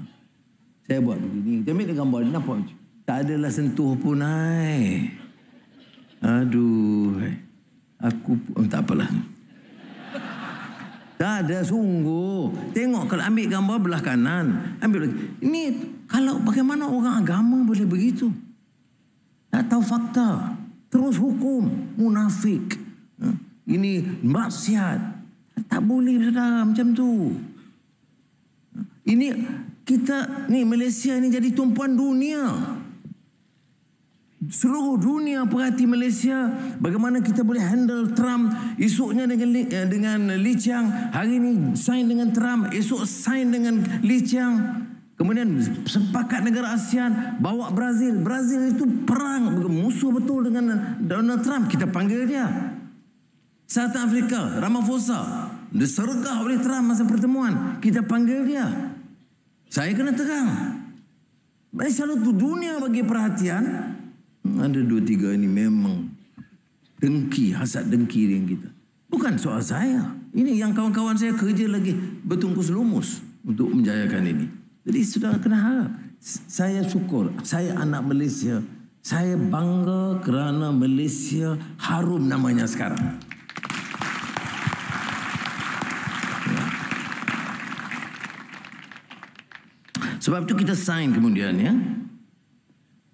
Saya buat begini. Dia ambil gambar dia nampak. Tak adalah sentuh pun. Aduh. Aku tak apalah. Tak ada sungguh. Tengok kalau ambil gambar belah kanan. Ambil lagi. Ini kalau bagaimana orang agama boleh begitu? Tak tahu fakta. Terus hukum. Munafik. Ini maksiat. Tak boleh saudara macam tu. Ini kita ni Malaysia ni jadi tumpuan dunia. Seluruh dunia perhati Malaysia, bagaimana kita boleh handle Trump. Esoknya dengan Lee Chiang, hari ni sign dengan Trump, esok sign dengan Lee Chiang. Kemudian sepakat negara ASEAN bawa Brazil. Brazil itu perang musuh betul dengan Donald Trump, kita panggil dia. South Africa, Ramaphosa disergah oleh Trump masa pertemuan, kita panggil dia. Saya kena terang. Kalau tu dunia bagi perhatian, ada 2-3 ini memang dengki, hasad dengki dengan kita. Bukan soal saya. Ini yang kawan-kawan saya kerja lagi bertungkus lumus untuk menjayakan ini. Jadi saudara kena harap. Saya syukur, saya anak Malaysia. Saya bangga kerana Malaysia harum namanya sekarang. Sebab itu kita sign kemudian ya.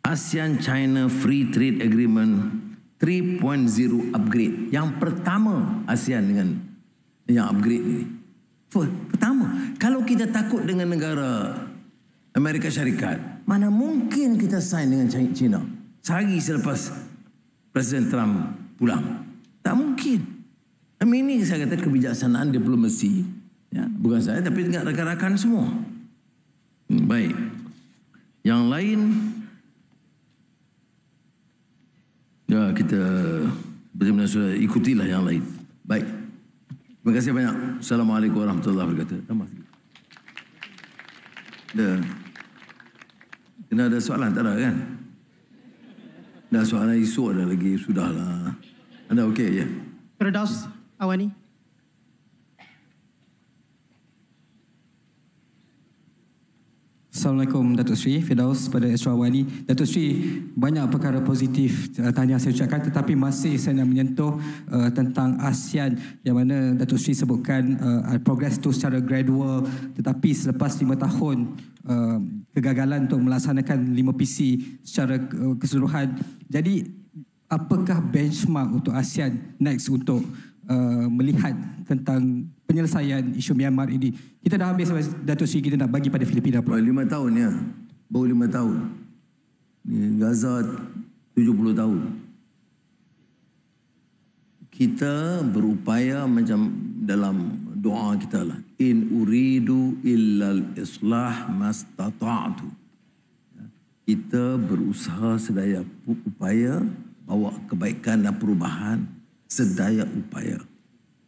ASEAN-China Free Trade Agreement 3.0 upgrade. Yang pertama ASEAN dengan yang upgrade ini. Pertama, kalau kita takut dengan negara Amerika Syarikat, mana mungkin kita sign dengan China sehari selepas Presiden Trump pulang? Tak mungkin. Ini saya kata kebijaksanaan diplomasi. Ya, bukan saya tapi dengan rakan-rakan semua. Baik. Yang lain, ya kita benar-benar sudah ikutilah yang lain. Baik. Terima kasih banyak. Assalamualaikum warahmatullahi wabarakatuh. Kena ada soalan tak ada kan? Dah soalan isu ada lagi, sudahlah. Ada okey ya. Firdaus Awani. Assalamualaikum Datuk Seri, Firdaus pada Asra Awani. Datuk Seri, banyak perkara positif tanya saya ucapkan, tetapi masih saya nak menyentuh tentang ASEAN yang mana Datuk Seri sebutkan progres itu secara gradual, tetapi selepas 5 tahun kegagalan untuk melaksanakan 5 PC secara keseluruhan. Jadi apakah benchmark untuk ASEAN next untuk melihat tentang penyelesaian isu Myanmar ini? Kita dah habis Datuk Seri, kita nak bagi pada Filipina pula. 5 tahun ya. Baru 5 tahun. Gaza 70 tahun. Kita berupaya macam dalam doa kita lah. In uridu illal islah mastata'tu. Kita berusaha sedaya upaya bawa kebaikan dan perubahan sedaya upaya.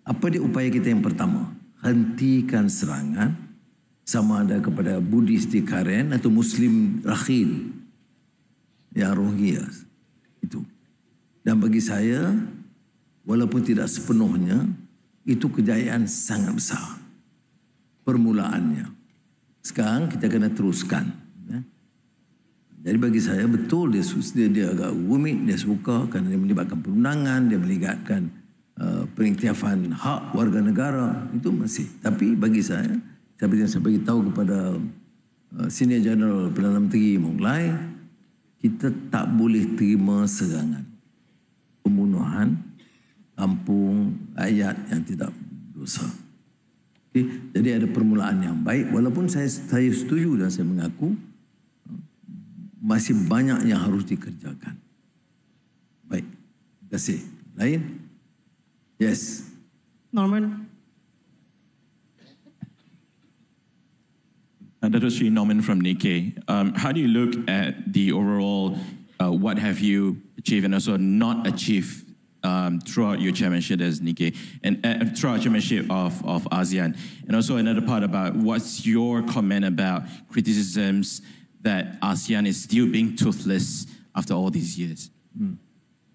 Apa dia upaya kita yang pertama? Hentikan serangan sama ada kepada Buddhis di Karen atau Muslim Rakhine yang Rohingya itu. Dan bagi saya, walaupun tidak sepenuhnya, itu kejayaan sangat besar. Permulaannya. Sekarang kita kena teruskan. Ya. Jadi bagi saya betul dia agak rumit, dia suka kerana dia melibatkan perundangan, dia melibatkan pengiktirafan hak warga negara, itu masih. Tapi bagi saya seperti yang saya beritahu kepada Senior General Perdana Menteri Monglai, kita tak boleh terima serangan, pembunuhan, kampung, rakyat yang tidak dosa. Okay? Jadi ada permulaan yang baik, walaupun saya setuju dan saya mengaku masih banyak yang harus dikerjakan. Baik, terima kasih. Lain? Yes. Norman. Datuk Sri, Norman from Nikkei. How do you look at the overall, what have you achieved and also not achieved throughout your chairmanship as Nikkei and throughout chairmanship of ASEAN? And also another part about what's your comment about criticisms that ASEAN is still being toothless after all these years?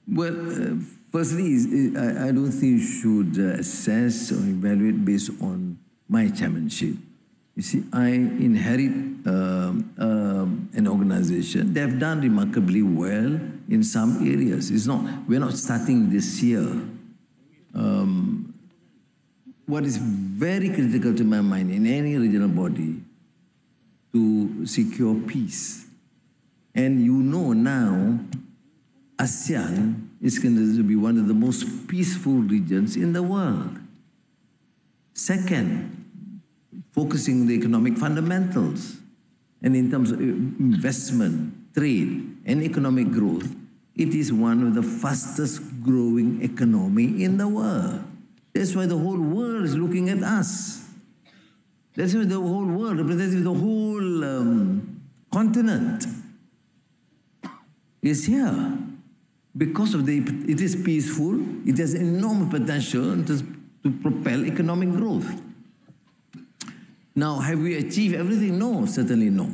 Well, firstly, I don't think you should assess or evaluate based on my chairmanship. You see, I inherit an organization. They have done remarkably well in some areas. We're not starting this year. What is very critical to my mind in any regional body to secure peace. And you know now, ASEAN is going to be one of the most peaceful regions in the world. Second, focusing on the economic fundamentals. And in terms of investment, trade, and economic growth, it is one of the fastest growing economy in the world. That's why the whole world is looking at us. That's why the whole world, representing the whole continent, is here. Because of it is peaceful, it has enormous potential to propel economic growth. Now, have we achieved everything? No, certainly not.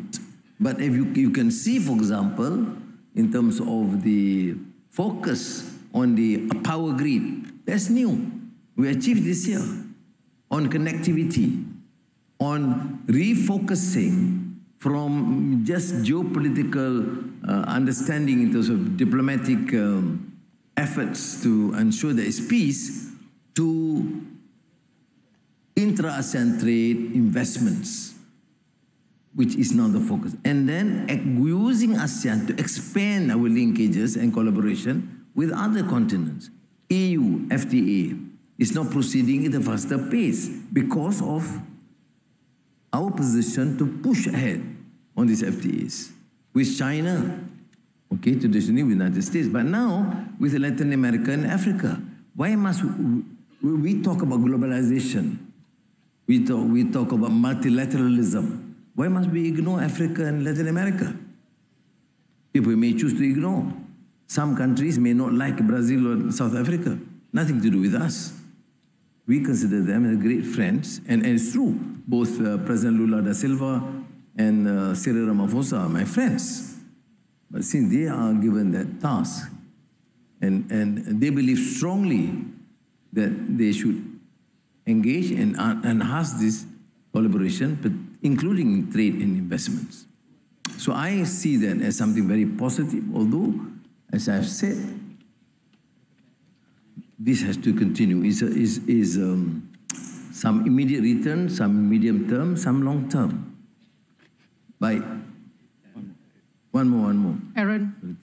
But if you can see, for example, in terms of the focus on the power grid, that's new. We achieved this year on connectivity, on refocusing from just geopolitical understanding in terms of diplomatic efforts to ensure there is peace to intra-ASEAN trade investments, which is now the focus. And then using ASEAN to expand our linkages and collaboration with other continents. EU, FTA, is now proceeding at a faster pace because of our position to push ahead on these FTAs with China, okay, traditionally with the United States, but now with Latin America and Africa. Why must we talk about globalization? We talk about multilateralism. Why must we ignore Africa and Latin America? People may choose to ignore. Some countries may not like Brazil or South Africa. Nothing to do with us. We consider them as great friends, and it's true. Both President Lula da Silva and Cyril Ramaphosa are my friends. But since they are given that task, and they believe strongly that they should engage and enhance this collaboration, but including in trade and investments. So I see that as something very positive, although, as I've said, this has to continue. Is some immediate return, some medium term, some long term. By one more. Aaron.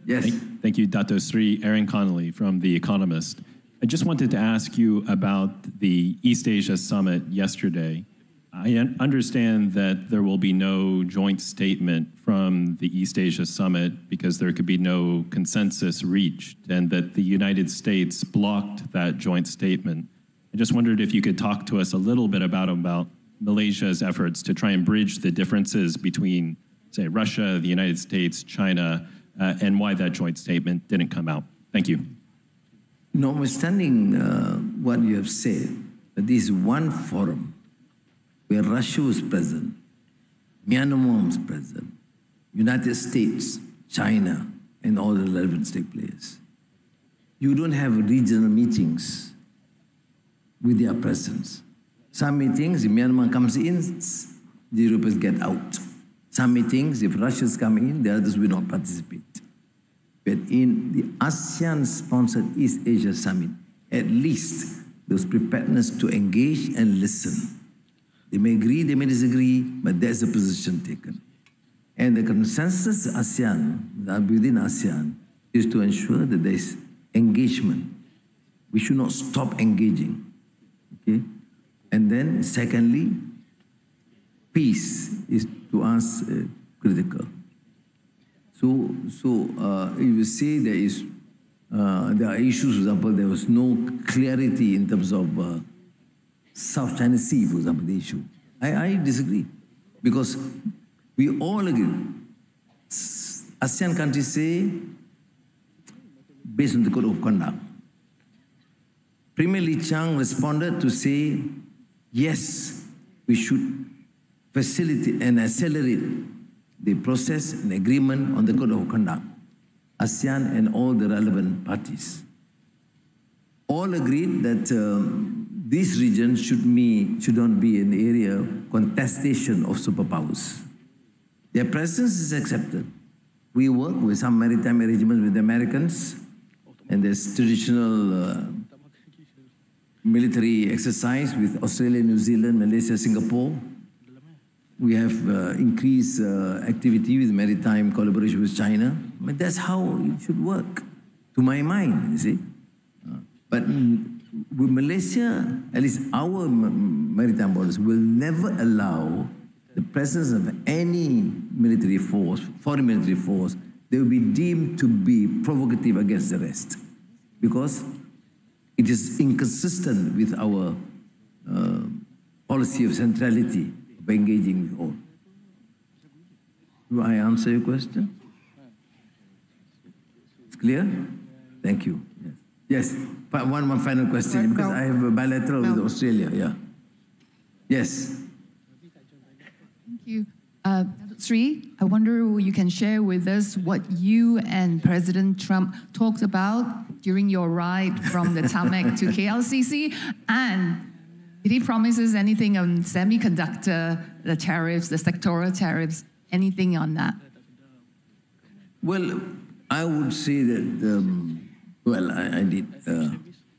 Yes. Thank you, Dato Sri. Aaron Connolly from The Economist. I just wanted to ask you about the East Asia Summit yesterday. I understand that there will be no joint statement from the East Asia Summit because there could be no consensus reached, and that the United States blocked that joint statement. I just wondered if you could talk to us a little bit about Malaysia's efforts to try and bridge the differences between, say, Russia, the United States, China, and why that joint statement didn't come out. Thank you. Notwithstanding what you have said, this is one forum where Russia was present, Myanmar was present, United States, China, and all the relevant stake players. You don't have regional meetings with their presence. Some meetings, if Myanmar comes in, the Europeans get out. Some meetings, if Russia is coming in, the others will not participate. But in the ASEAN-sponsored East Asia Summit, at least there was preparedness to engage and listen. They may agree, they may disagree, but that's the position taken. And the consensus ASEAN, within ASEAN, is to ensure that there is engagement. We should not stop engaging. Okay? And then, secondly, peace is to us critical. So if you say there are issues, for example, there was no clarity in terms of South China Sea, for example, the issue. I disagree, because we all agree. ASEAN countries say, based on the code of conduct, Premier Lee Chang responded to say, yes, we should facilitate and accelerate the process and agreement on the code of conduct, ASEAN and all the relevant parties. All agreed that this region should not be an area of contestation of superpowers. Their presence is accepted. We work with some maritime arrangements with the Americans, and there's traditional military exercise with Australia, New Zealand, Malaysia, Singapore. We have increased activity with maritime collaboration with China. But that's how it should work, to my mind, you see. But with Malaysia, at least our maritime borders, will never allow the presence of any military force, foreign military force, they will be deemed to be provocative against the rest, because it is inconsistent with our policy of centrality, of engaging with all. Do I answer your question? It's clear? Thank you. Yes. One final question, because I have a bilateral with Australia. Yeah. Yes. Thank you. Sri, I wonder you can share with us what you and President Trump talked about during your ride from the tarmac to KLCC, and Did he promise us anything on semiconductor, the tariffs, the sectoral tariffs, anything on that? Well, I would say that, I did,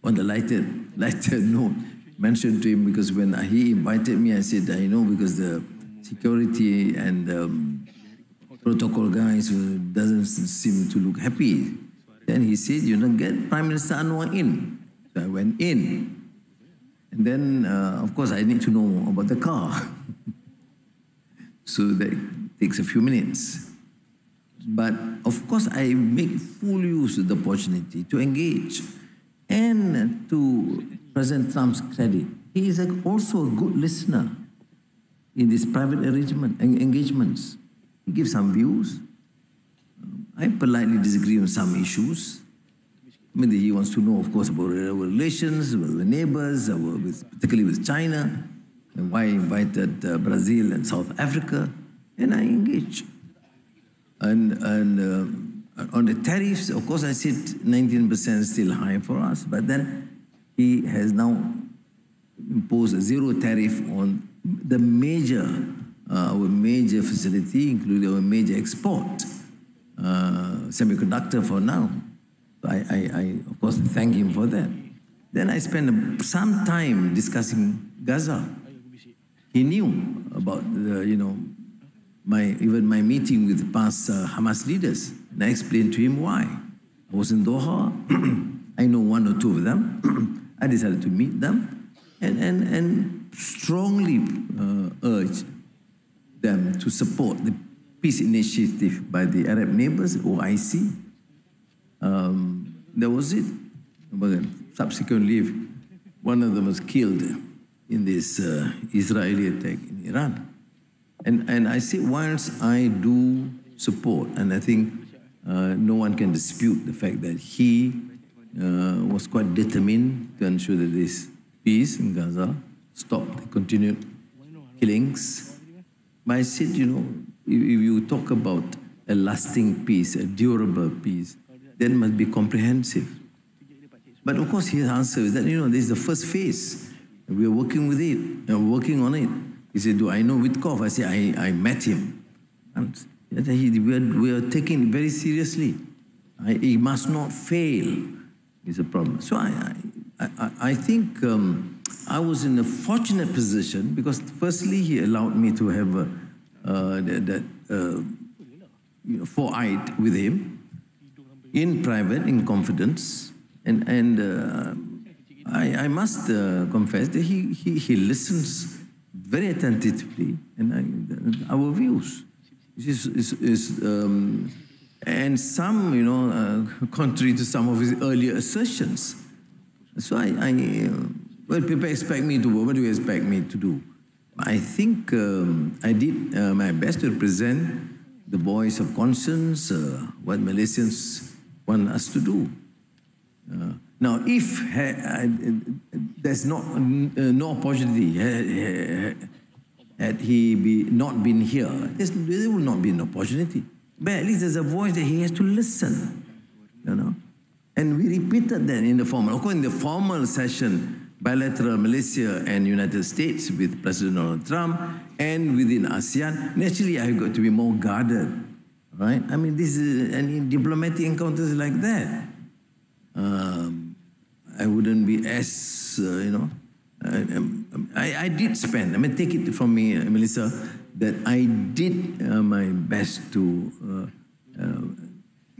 on the lighter note, mention to him, because when he invited me, I said, I know, because the security and protocol guys doesn't seem to look happy. Then he said, get Prime Minister Anwar in. So I went in. And then, of course, I need to know about the car. So that takes a few minutes. But, of course, I make full use of the opportunity to engage. And to President Trump's credit, he is also a good listener in these private engagements. He gives some views. I politely disagree on some issues. I mean, he wants to know, of course, about our relations with our neighbors, particularly with China, and why I invited Brazil and South Africa, and I engage. And on the tariffs, of course, I said 19% is still high for us, but then he has now imposed a zero tariff on the our major facility, including our major export, semiconductor for now. I of course, thank him for that. Then I spent some time discussing Gaza. He knew about, even my meeting with past Hamas leaders. And I explained to him why. I was in Doha. I know one or two of them. I decided to meet them and strongly urge them to support the peace initiative by the Arab neighbors, OIC. That was it. But subsequently, one of them was killed in this Israeli attack in Iran. And I say, whilst I do support, and I think no one can dispute the fact that he was quite determined to ensure that this peace in Gaza stop the continued killings. But I said, if you talk about a lasting peace, a durable peace, that must be comprehensive. But of course, his answer is that, this is the first phase. We are working with it, working on it. He said, do I know Witkov? I said, I met him. We are taking it very seriously. He must not fail, is a problem. So I think I was in a fortunate position because firstly, he allowed me to have that foresight with him in private, in confidence. And I must confess that he listens very attentively and our views. And some, contrary to some of his earlier assertions. So people expect me to, what do you expect me to do? I think I did my best to represent the voice of conscience, what Malaysians want us to do. Now, if there's no opportunity, had he not been here, there will not be an opportunity. But at least there's a voice that he has to listen, And we repeated that in the formal. Of course, in the formal session, bilateral Malaysia and United States with President Donald Trump and within ASEAN, naturally I got to be more guarded, right? I mean, this is any diplomatic encounters like that. I wouldn't be as, I did spend, take it from me, Melissa, that I did my best to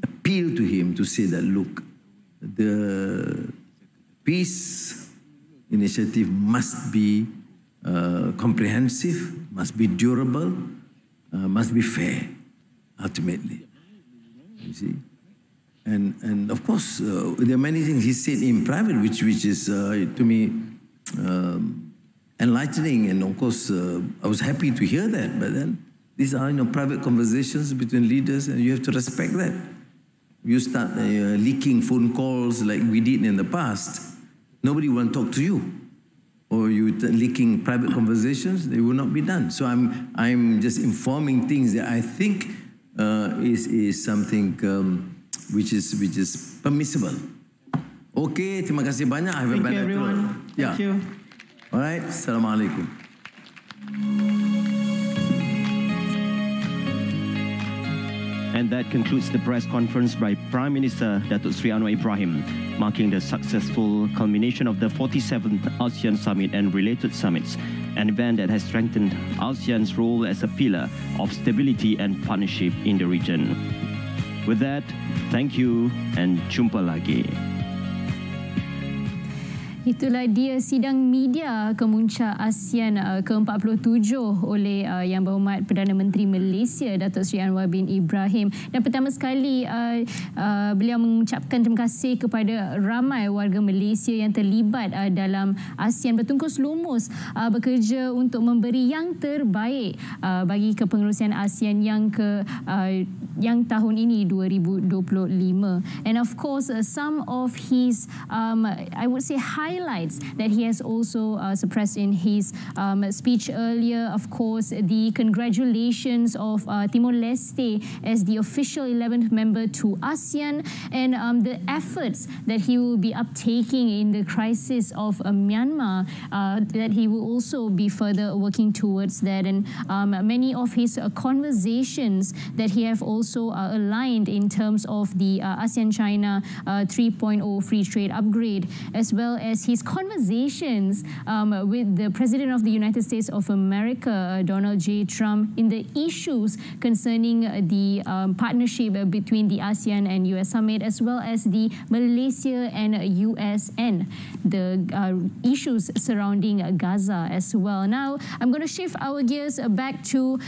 appeal to him to say that, look, the peace initiative must be comprehensive, must be durable, must be fair, ultimately. You see? And of course, there are many things he said in private, which is, to me, enlightening. And of course, I was happy to hear that. But then these are private conversations between leaders, and you have to respect that. You start leaking phone calls like we did in the past, nobody will talk to you. Or you leaking private conversations, they will not be done. So I'm just informing things that I think is something which is permissible. Okay, terima kasih banyak. Thank you, everyone. Thank you. All right, Assalamualaikum. And that concludes the press conference by Prime Minister Datuk Seri Anwar Ibrahim, marking the successful culmination of the 47th ASEAN Summit and related summits, an event that has strengthened ASEAN's role as a pillar of stability and partnership in the region. With that, thank you and jumpa lagi. Itulah dia sidang media kemuncak ASEAN ke-47 oleh Yang Berhormat Perdana Menteri Malaysia Datuk Seri Anwar bin Ibrahim. Dan pertama sekali beliau mengucapkan terima kasih kepada ramai warga Malaysia yang terlibat dalam ASEAN bertungkus lumus bekerja untuk memberi yang terbaik bagi kepengerusian ASEAN yang tahun ini 2025. And of course some of his I would say highlights that he has also suppressed in his speech earlier. Of course, the congratulations of Timor-Leste as the official 11th member to ASEAN, and the efforts that he will be uptaking in the crisis of Myanmar, that he will also be further working towards that. And many of his conversations that he have also aligned in terms of the ASEAN-China 3.0 free trade upgrade, as well as his conversations with the President of the United States of America, Donald J. Trump, in the issues concerning the partnership between the ASEAN and US Summit, as well as the Malaysia and US and the issues surrounding Gaza as well. Now, I'm going to shift our gears back to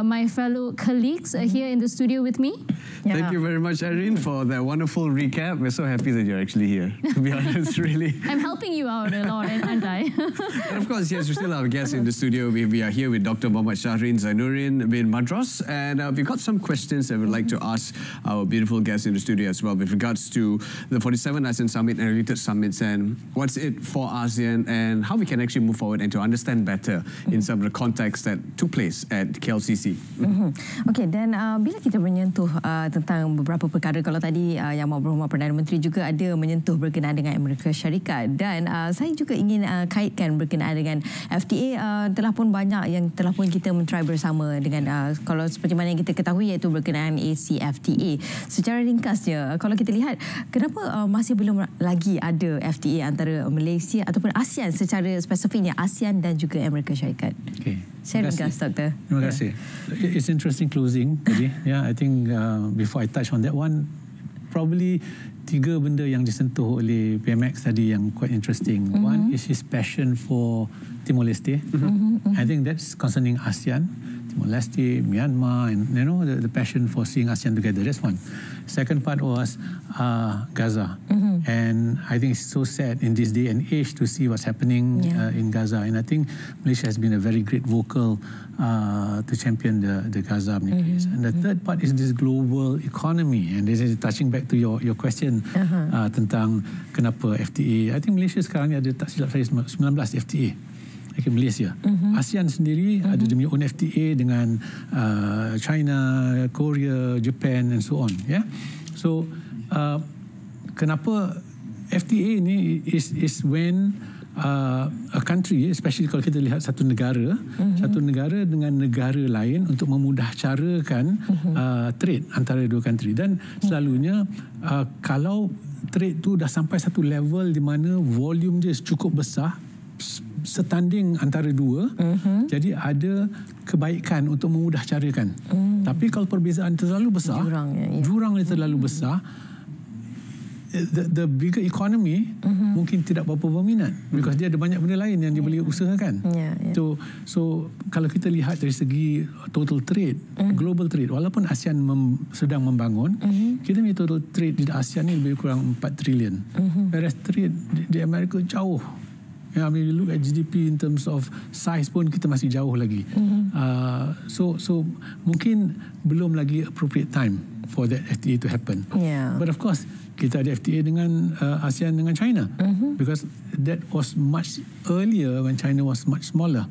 my fellow colleagues here in the studio with me. Thank you very much, Erin, for that wonderful recap. We're so happy that you're actually here, to be honest, really. I'm helping you out a lot, aren't I? And of course, yes, we still have a guest in the studio. We are here with Dr. Muhammad Shahrin Zainuddin bin Madras, and we've got some questions that we'd like to ask our beautiful guests in the studio as well with regards to the 47th ASEAN Summit and related summits, and what's it for ASEAN, and how we can actually move forward and to understand better in some of the context that took place at KLCC. Okey, dan bila kita menyentuh tentang beberapa perkara, kalau tadi Yang Berhormat Perdana Menteri juga ada menyentuh berkenaan dengan Amerika Syarikat, dan saya juga ingin kaitkan berkenaan dengan FTA. Telah pun banyak yang telah pun kita mentry bersama dengan kalau seperti mana yang kita ketahui, iaitu berkenaan ACFTA. Secara ringkasnya, kalau kita lihat kenapa masih belum lagi ada FTA antara Malaysia ataupun ASEAN, secara spesifiknya ASEAN dan juga Amerika Syarikat. Okay. Saya ringkas, Doktor. Terima kasih. It's interesting closing tadi. Yeah, I think before I touch on that one, probably 3 benda yang disentuh oleh PMX tadi yang quite interesting. One is his passion for Timor-Leste. I think that's concerning ASEAN, Timor-Leste, Myanmar, and you know the passion for seeing ASEAN together. That's one. Second part was Gaza, and I think it's so sad in this day and age to see what's happening in Gaza. And I think Malaysia has been a very great vocal to champion the Gaza case. And the third part is this global economy, and this is touching back to your question tentang kenapa FTA. I think Malaysia sekarang ni ada, tak silap saya, 19 FTA. Okay, Malaysia. ASEAN sendiri ada dia punya own FTA dengan China, Korea, Japan and so on. Yeah. So kenapa FTA ni is when a country, especially kalau kita lihat satu negara dengan negara lain untuk memudah carakan trade antara dua country, dan selalunya kalau trade tu dah sampai satu level di mana volume dia cukup besar, setanding antara dua, jadi ada kebaikan untuk memudah carakan. Tapi kalau perbezaan terlalu besar, jurang dia terlalu besar, the bigger economy mungkin tidak berapa berminat, because dia ada banyak benda lain yang dia boleh usahakan. So kalau kita lihat dari segi total trade, global trade, walaupun ASEAN sedang membangun, kita punya total trade di ASEAN ni lebih kurang 4 trilion. Whereas trade di Amerika jauh. I mean, you look at GDP in terms of size pun kita masih jauh lagi. So mungkin belum lagi appropriate time for that FTA to happen. But of course, kita ada FTA dengan ASEAN dengan China, because that was much earlier when China was much smaller.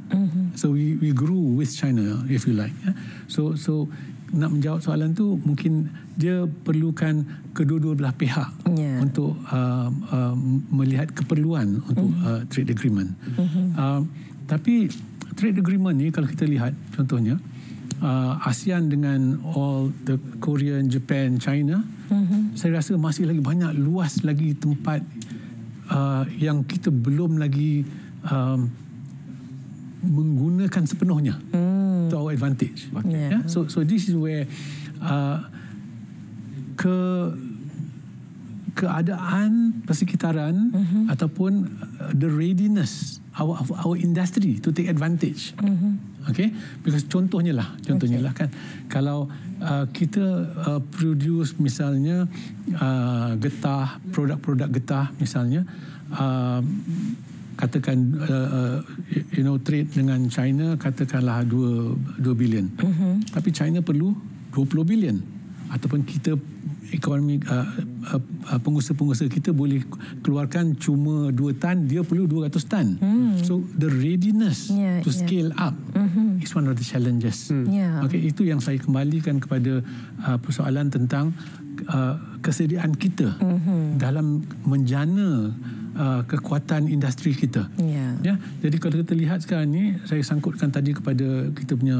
So we grew with China, if you like. So nak menjawab soalan tu mungkin dia perlukan kedua-dua belah pihak untuk melihat keperluan untuk trade agreement. Tapi trade agreement ni kalau kita lihat contohnya ASEAN dengan all the Korean, Japan, China, saya rasa masih lagi banyak luas lagi tempat yang kita belum lagi menggunakan sepenuhnya to our advantage. So this is where keadaan persekitaran ataupun the readiness our industry to take advantage. Okay, because contohnya lah kan, kalau kita produce misalnya getah, produk-produk getah misalnya, katakan trade dengan China katakanlah 2 bilion, tapi China perlu 20 bilion, ataupun kita ekonomi pengusaha-pengusaha kita boleh keluarkan cuma 2 tan, dia perlu 200 tan. So the readiness to scale up is one of the challenges. Okay, itu yang saya kembalikan kepada persoalan tentang kesediaan kita dalam menjana kekuatan industri kita. Jadi kalau kita lihat sekarang ni, saya sangkutkan tadi kepada kita punya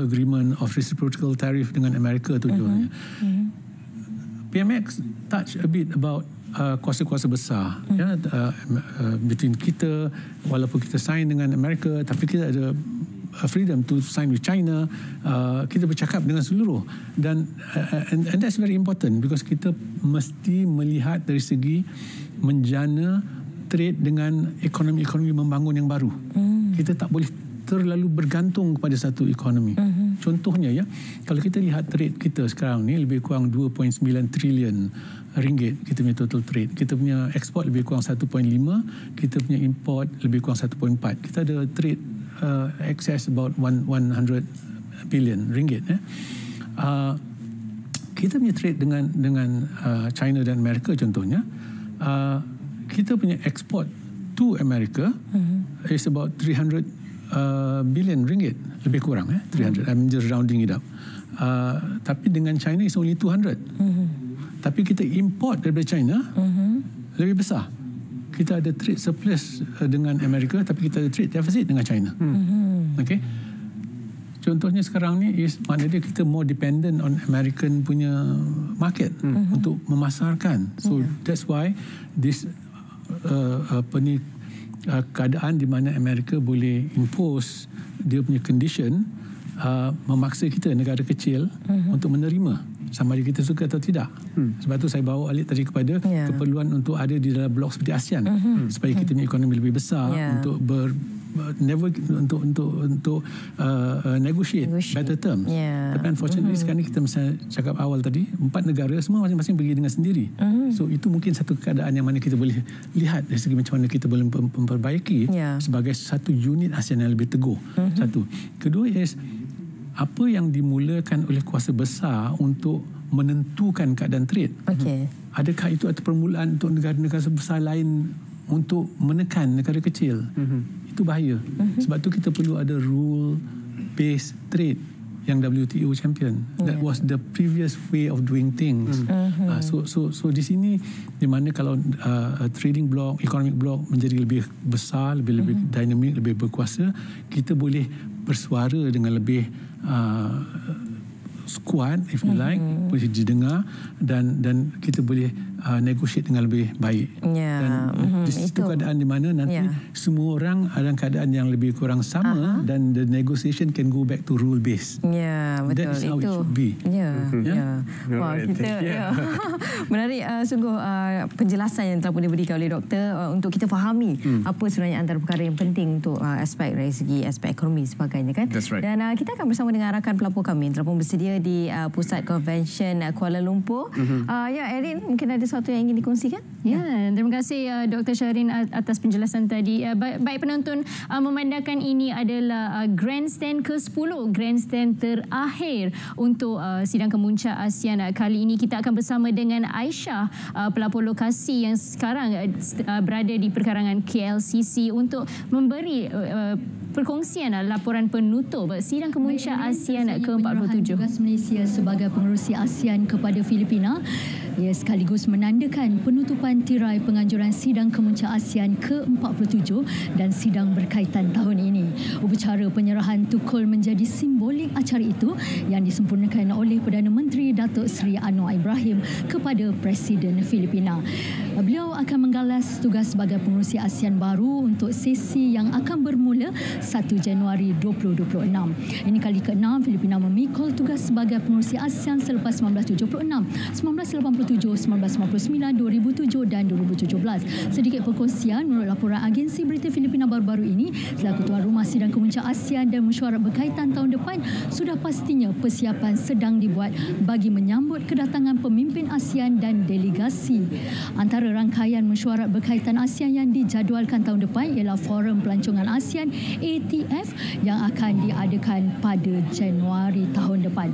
agreement of reciprocal tariff dengan Amerika tu. PMX touch a bit about kuasa-kuasa besar between kita, walaupun kita sign dengan Amerika, tapi kita ada freedom to sign with China. Kita bercakap dengan seluruh, dan and that's very important because kita mesti melihat dari segi menjana trade dengan ekonomi-ekonomi membangun yang baru. Kita tak boleh terlalu bergantung kepada satu ekonomi. Contohnya kalau kita lihat trade kita sekarang ni lebih kurang 2.9 trilion ringgit kita punya total trade. Kita punya ekspor lebih kurang 1.5, kita punya import lebih kurang 1.4. Kita ada trade excess about 100 billion ringgit. Kita punya trade dengan China dan Amerika contohnya, kita punya export to America is about 300 billion ringgit, lebih kurang 300. I'm just rounding it up. Tapi dengan China is only 200. Tapi kita import daripada China lebih besar. Kita ada trade surplus dengan Amerika, tapi kita ada trade deficit dengan China. Okay. Contohnya sekarang ni is maknanya kita more dependent on American punya market untuk memasarkan. So that's why this keadaan di mana Amerika boleh impose dia punya condition, memaksa kita negara kecil untuk menerima sama ada kita suka atau tidak. Sebab tu saya bawa alik tadi kepada keperluan untuk ada di dalam blok seperti ASEAN supaya kita punya ekonomi lebih besar untuk negotiate better terms. Tapi unfortunately sekarang ni kita misalnya cakap awal tadi, 4 negara semua masing-masing pergi dengan sendiri. So itu mungkin satu keadaan yang mana kita boleh lihat dari segi macam mana kita boleh memperbaiki sebagai satu unit ASEAN yang lebih teguh. Satu. Kedua is apa yang dimulakan oleh kuasa besar untuk menentukan keadaan trade. Adakah itu atau permulaan untuk negara-negara besar lain untuk menekan negara kecil? Itu bahaya. Sebab tu kita perlu ada rule based trade yang WTO champion. That was the previous way of doing things. So di sini di mana kalau trading block, economic block menjadi lebih besar, lebih dinamik, lebih berkuasa, kita boleh bersuara dengan lebih kuat, if you like, boleh didengar, dan kita boleh negotiate dengan lebih baik. Dan di situ keadaan di mana nanti semua orang dalam keadaan yang lebih kurang sama, dan the negotiation can go back to rule based. Betul. That is how it should be. Wah, kita menarik sungguh penjelasan yang telah pun diberikan oleh doktor untuk kita fahami apa sebenarnya antara perkara yang penting untuk aspek dari segi aspek ekonomi sebagainya kan. That's right. Dan kita akan bersama dengan rakan pelapor kami yang telah pun bersedia di Pusat Convention Kuala Lumpur. Erin, mungkin ada sesuatu yang ingin dikongsikan? Terima kasih Dr. Siaran atas penjelasan tadi. Baik penonton, memandangkan ini adalah grandstand ke-10, grandstand terakhir untuk sidang kemuncak ASEAN kali ini. Kita akan bersama dengan Aisyah, pelapor lokasi yang sekarang berada di perkarangan KLCC untuk memberi perkongsian laporan penutup sidang kemuncak ASEAN ke-47. Tugas Malaysia sebagai pengerusi ASEAN kepada Filipina ia sekaligus menandakan penutupan tirai penganjuran sidang kemuncak ASEAN ke-47 dan sidang berkaitan tahun ini. Upacara penyerahan tukul menjadi simbolik acara itu yang disempurnakan oleh Perdana Menteri Datuk Seri Anwar Ibrahim kepada Presiden Filipina. Beliau akan menggalas tugas sebagai pengerusi ASEAN baru untuk sesi yang akan bermula 1 Januari 2026. Ini kali ke-6 Filipina memikul tugas sebagai pengerusi ASEAN selepas 1976, 1987, 1999, 2007 dan 2017. Sedikit perkongsian menurut laporan agensi berita Filipina baru-baru ini, selaku tuan rumah sidang kemuncak ASEAN dan mesyuarat berkaitan tahun depan, sudah pastinya persiapan sedang dibuat bagi menyambut kedatangan pemimpin ASEAN dan delegasi. Antara rangkaian mesyuarat berkaitan ASEAN yang dijadualkan tahun depan ialah Forum Pelancongan ASEAN ATF yang akan diadakan pada Januari tahun depan.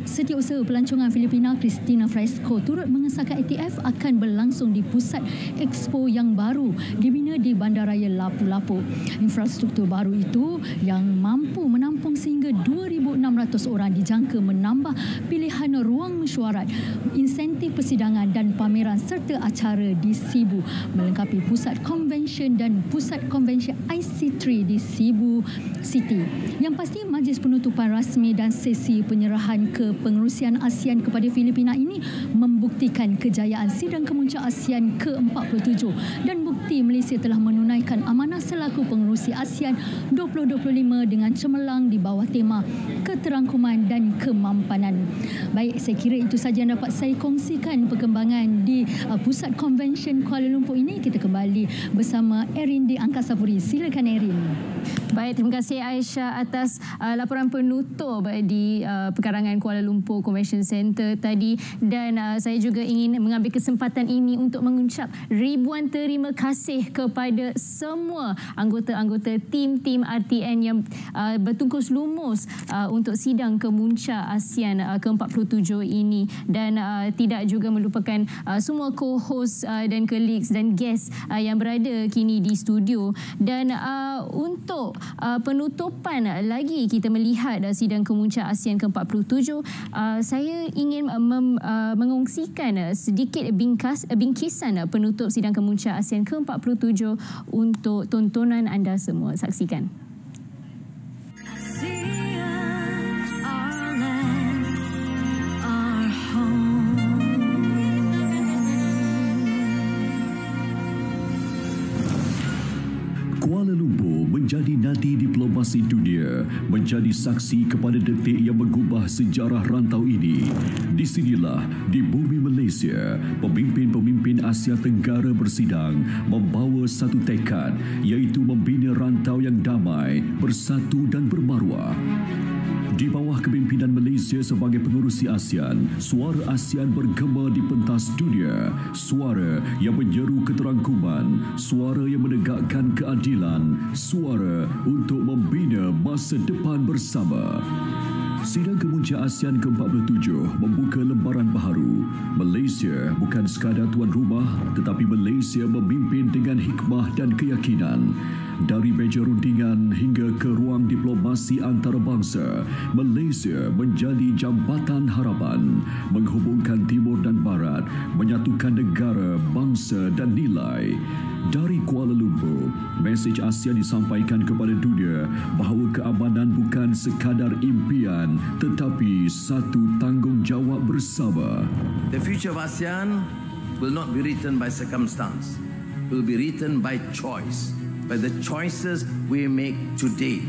Setiausaha Pelancongan Filipina Christina Fresco turut mengesahkan ATF akan berlangsung di pusat expo yang baru dibina di Bandaraya Lapu-Lapu. Infrastruktur baru itu yang mampu menampung sehingga 2,600 orang dijangka menambah pilihan ruang mesyuarat, insentif persidangan dan pameran serta acara di Cebu, melengkapi pusat convention dan pusat convention IC3 di Cebu City. Yang pasti majlis penutupan rasmi dan sesi penyerahan kepengerusian ASEAN kepada Filipina ini membuktikan kejayaan sidang kemuncak ASEAN ke-47 dan bukti Malaysia telah menunaikan amanah selaku pengerusi ASEAN 2025 dengan cemerlang di bawah tema keterangkuman dan kemampanan. Baik, saya kira itu sahaja yang dapat saya kongsikan perkembangan di Pusat Convention Kuala Lumpur ini. Kita kembali bersama Erin di Angkasa Puri. Silakan Erin. Baik, terima kasih Aisyah atas laporan penutup di perkarangan Kuala Lumpur Convention Centre tadi, dan saya juga ingin mengambil kesempatan ini untuk mengucap ribuan terima kasih kepada semua anggota-anggota tim RTN yang bertungkus lumus untuk sidang kemuncak ASEAN ke-47 ini, dan tidak juga melupakan semua co-host dan colleagues dan guest yang berada kini di studio. Dan untuk penutupan lagi kita melihat sidang kemuncak ASEAN ke-47, saya ingin mengongsikan sedikit bingkisan penutup sidang kemuncak ASEAN ke-47 untuk tontonan anda semua. Saksikan. Kuala Lumpur menjadi nadi diplomasi dunia, menjadi saksi kepada detik yang mengubah sejarah rantau ini. Di sinilah, di bumi Malaysia, pemimpin-pemimpin Asia Tenggara bersidang membawa satu tekad, iaitu membina rantau yang damai, bersatu dan bermaruah. Di bawah kepimpinan Malaysia sebagai pengerusi ASEAN, suara ASEAN bergema di pentas dunia. Suara yang menyeru keterangkuman, suara yang menegakkan keadilan, suara untuk membina masa depan bersama. Sidang kemuncak ASEAN ke-47 membuka lembaran baharu. Malaysia bukan sekadar tuan rumah, tetapi Malaysia memimpin dengan hikmah dan keyakinan. Dari meja rundingan hingga ke ruang diplomasi antarabangsa, Malaysia menjadi jambatan harapan, menghubungkan timur dan barat, menyatukan negara, bangsa dan nilai. Dari Kuala Lumpur, mesej ASEAN disampaikan kepada dunia bahawa keamanan bukan sekadar impian tetapi satu tanggungjawab bersama. The future of ASEAN will not be written by circumstance. It will be written by choice. By the choices we make today.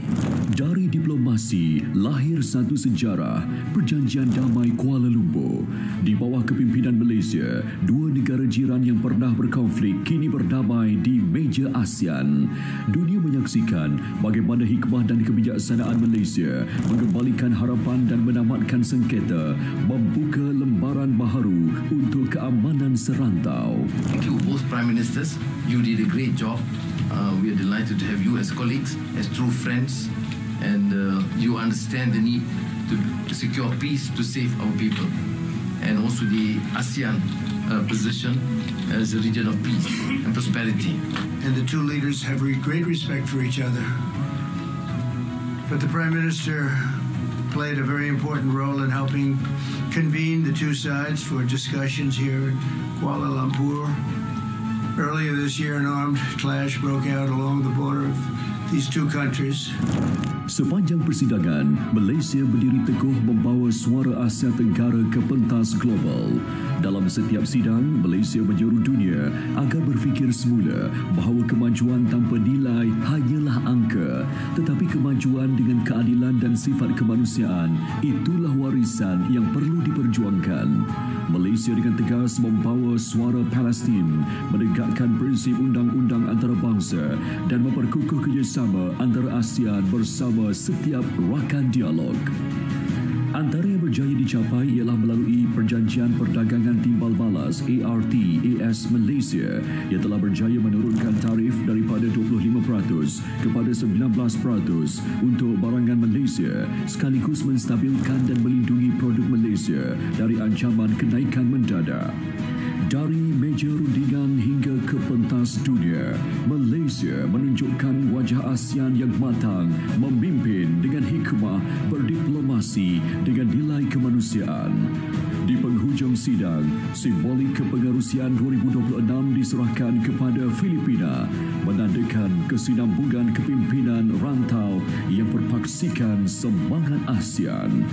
Dari diplomasi lahir satu sejarah, Perjanjian Damai Kuala Lumpur. Di bawah kepimpinan Malaysia, dua negara jiran yang pernah berkonflik kini berdamai di meja ASEAN. Dunia menyaksikan bagaimana hikmah dan kebijaksanaan Malaysia mengembalikan harapan dan menamatkan sengketa, membuka lembaran baharu untuk keamanan serantau. Thank you both Prime Ministers. You did a great job. We are delighted to have you as colleagues, as true friends, and you understand the need to secure peace, to save our people, and also the ASEAN position as a region of peace and prosperity. And the two leaders have great respect for each other. But the Prime Minister played a very important role in helping convene the two sides for discussions here in Kuala Lumpur. Earlier this year, an armed clash broke out along the border of these two countries. Sepanjang persidangan, Malaysia berdiri teguh membawa suara Asia Tenggara ke pentas global. Dalam setiap sidang, Malaysia menyeru dunia agar berfikir semula bahawa kemajuan tanpa nilai hanyalah angka, tetapi kemajuan dengan keadilan dan sifat kemanusiaan itulah warisan yang perlu diperjuangkan. Malaysia dengan tegas membawa suara Palestin, menegakkan prinsip undang-undang antarabangsa dan memperkukuh kerjasama antara ASEAN bersama setiap rakan dialog. Antara yang berjaya dicapai ialah melalui Perjanjian Perdagangan Timbal Balas ART-AS Malaysia yang telah berjaya menurunkan tarif daripada 25% kepada 19% untuk barangan Malaysia sekaligus menstabilkan dan melindungi produk Malaysia dari ancaman kenaikan mendadak. Dari meja rundingan hingga ke pentas dunia, Malaysia menunjukkan wajah ASEAN yang matang, memimpin dengan hikmah, berdiplomasi dengan nilai kemanusiaan. Di penghujung sidang, simbolik kepengerusian 2026 diserahkan kepada Filipina, menandakan kesinambungan kepimpinan rantau yang berpaksikan semangat ASEAN.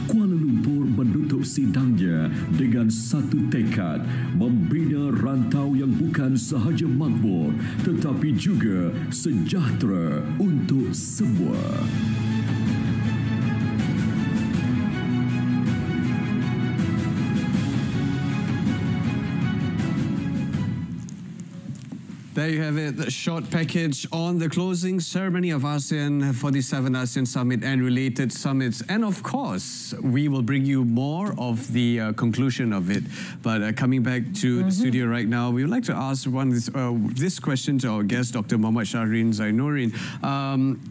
Kuala Lumpur menutup sidangnya dengan satu tekad, membina rantau yang bukan sahaja makmur tetapi juga sejahtera untuk semua. There you have it, a short package on the closing ceremony of ASEAN 47 ASEAN Summit and related summits. And of course, we will bring you more of the conclusion of it. But coming back to the studio right now, we would like to ask this question to our guest, Dr. Muhammad Shahrin Zainuddin.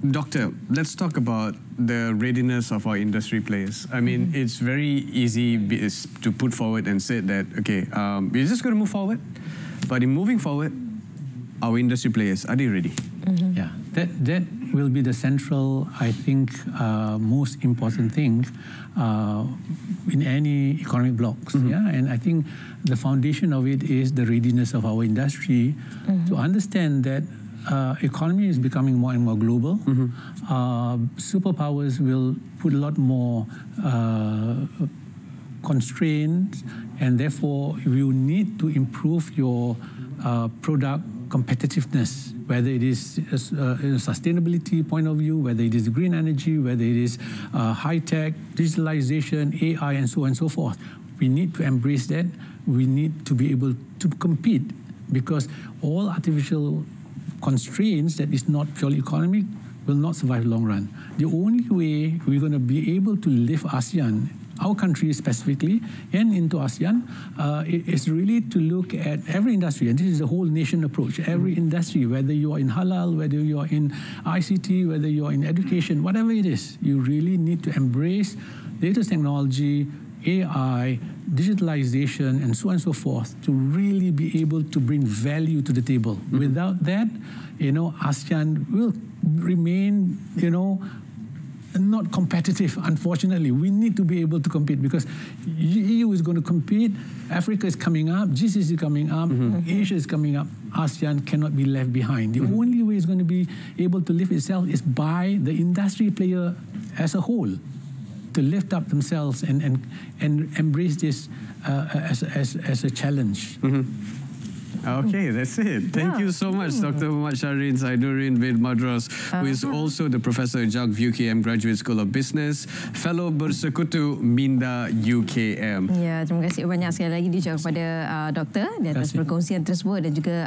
Doctor, let's talk about the readiness of our industry players. I mean, it's very easy to put forward and say that, okay, we're just going to move forward. But in moving forward, our industry players, are they ready? Yeah, that will be the central, I think, most important thing in any economic blocks. Yeah, and I think the foundation of it is the readiness of our industry to understand that economy is becoming more and more global. Superpowers will put a lot more constraints, and therefore you need to improve your product competitiveness, whether it is a sustainability point of view, whether it is green energy, whether it is high-tech, digitalization, AI, and so on and so forth. We need to embrace that. We need to be able to compete, because all artificial constraints that is not purely economic will not survive long run. The only way we're going to be able to lift ASEAN, our country specifically, and into ASEAN, is really to look at every industry, and this is a whole nation approach. Every industry, whether you are in halal, whether you are in ICT, whether you are in education, whatever it is, you really need to embrace latest technology, AI, digitalization, and so on and so forth, to really be able to bring value to the table. Without that, ASEAN will remain, not competitive, unfortunately. We need to be able to compete, because EU is going to compete, Africa is coming up, GCC is coming up, Asia is coming up. ASEAN cannot be left behind. The only way it's going to be able to lift itself is by the industry player as a whole, to lift up themselves and embrace this as a challenge. Okay, that's it. Thank you so much, Dr. Muhammad Shahrin Zainuddin bin Madras, who is also the Professor at JAG UKM Graduate School of Business, Fellow Bersekutu Minda UKM. Ya, terima kasih banyak sekali lagi diucapkan kepada Doktor di atas perkongsian tersebut dan juga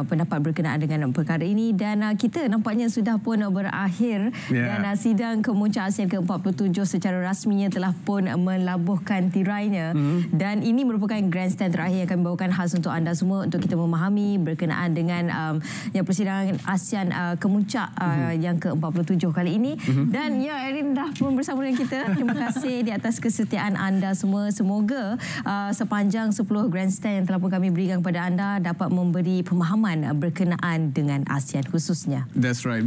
pendapat berkenaan dengan perkara ini. Dan kita nampaknya sudah pun berakhir dan sidang kemuncak ASEAN ke-47 secara rasminya telah pun melabuhkan tirainya. Dan ini merupakan grandstand terakhir yang kami bawakan khas untuk untuk anda semua untuk kita memahami berkenaan dengan persidangan ASEAN Kemuncak yang ke-47 kali ini. Dan Erin dah pun bersama dengan kita. Terima kasih di atas kesetiaan anda semua. Semoga sepanjang 10 grandstand yang telah pun kami berikan kepada anda dapat memberi pemahaman berkenaan dengan ASEAN khususnya. That's right.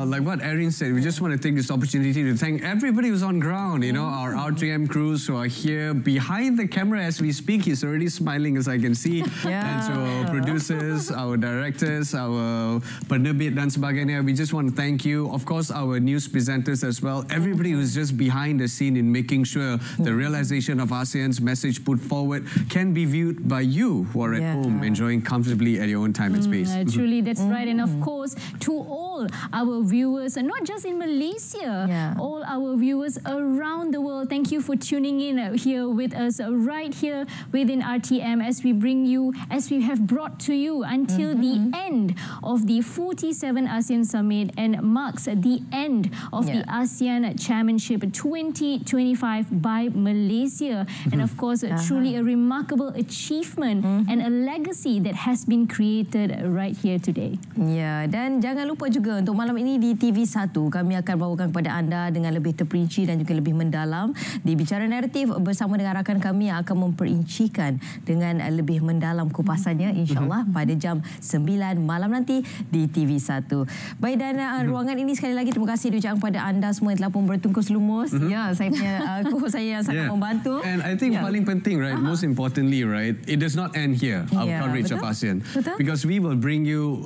Like what Erin said, we just want to take this opportunity to thank everybody who's on ground. You know, our RTM crews who are here behind the camera as we speak. He's already smiling as I can see. And so our producers, our directors, our penerbit dan sebagainya, we just want to thank you. Of course, our news presenters as well. Everybody who's just behind the scene in making sure the realization of ASEAN's message put forward can be viewed by you who are at home, enjoying comfortably at your own time and space. Truly, that's right. And of course, to all our viewers, and not just in Malaysia, all our viewers around the world, thank you for tuning in here with us right here within RTM as we bring you, as we have brought to you until the end of the 47 ASEAN Summit and marks the end of the ASEAN Chairmanship 2025 by Malaysia. And of course, truly a remarkable achievement and a legacy that has been created right here today. Ya, dan jangan lupa juga untuk malam ini di TV1 kami akan bawakan kepada anda dengan lebih terperinci dan juga lebih mendalam di Bicara Naratif bersama dengan rakan kami yang akan memperincikan dengan lebih mendalam kupasannya insya-Allah pada jam 9 malam nanti di TV1. Baik, dan ruangan ini sekali lagi terima kasih diucapkan kepada anda semua yang telah pun bertungkus lumus. Ya, saya punya saya yang sangat membantu. And I think paling penting, right, most importantly, right, it does not end here, our coverage of ASEAN. Because we will bring you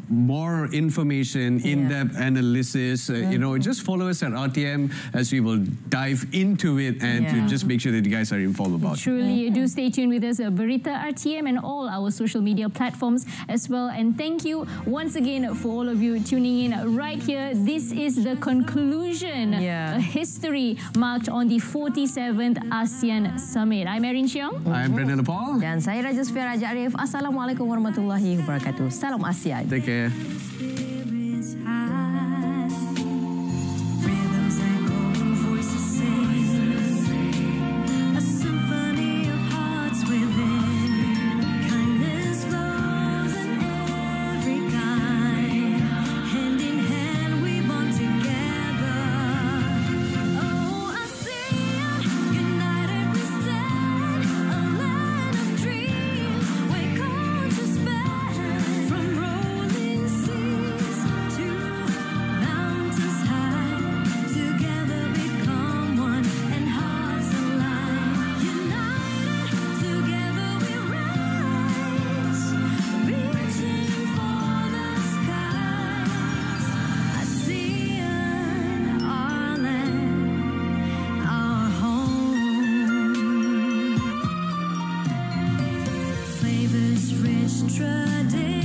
more information, in-depth analysis. You know, just follow us at RTM as we will dive into it and to just make sure that you guys are informed about it. Truly, do stay tuned with us, Berita RTM and all our social media platforms as well. And thank you once again for all of you tuning in right here. This is the conclusion, a history marked on the 47th ASEAN Summit. I'm Erin Cheong. I'm Brendan Paul. Dan saya Raja Sofia Raja Arif. Assalamualaikum warahmatullahi wabarakatuh. Salam ASEAN. Take care. Rich tradition.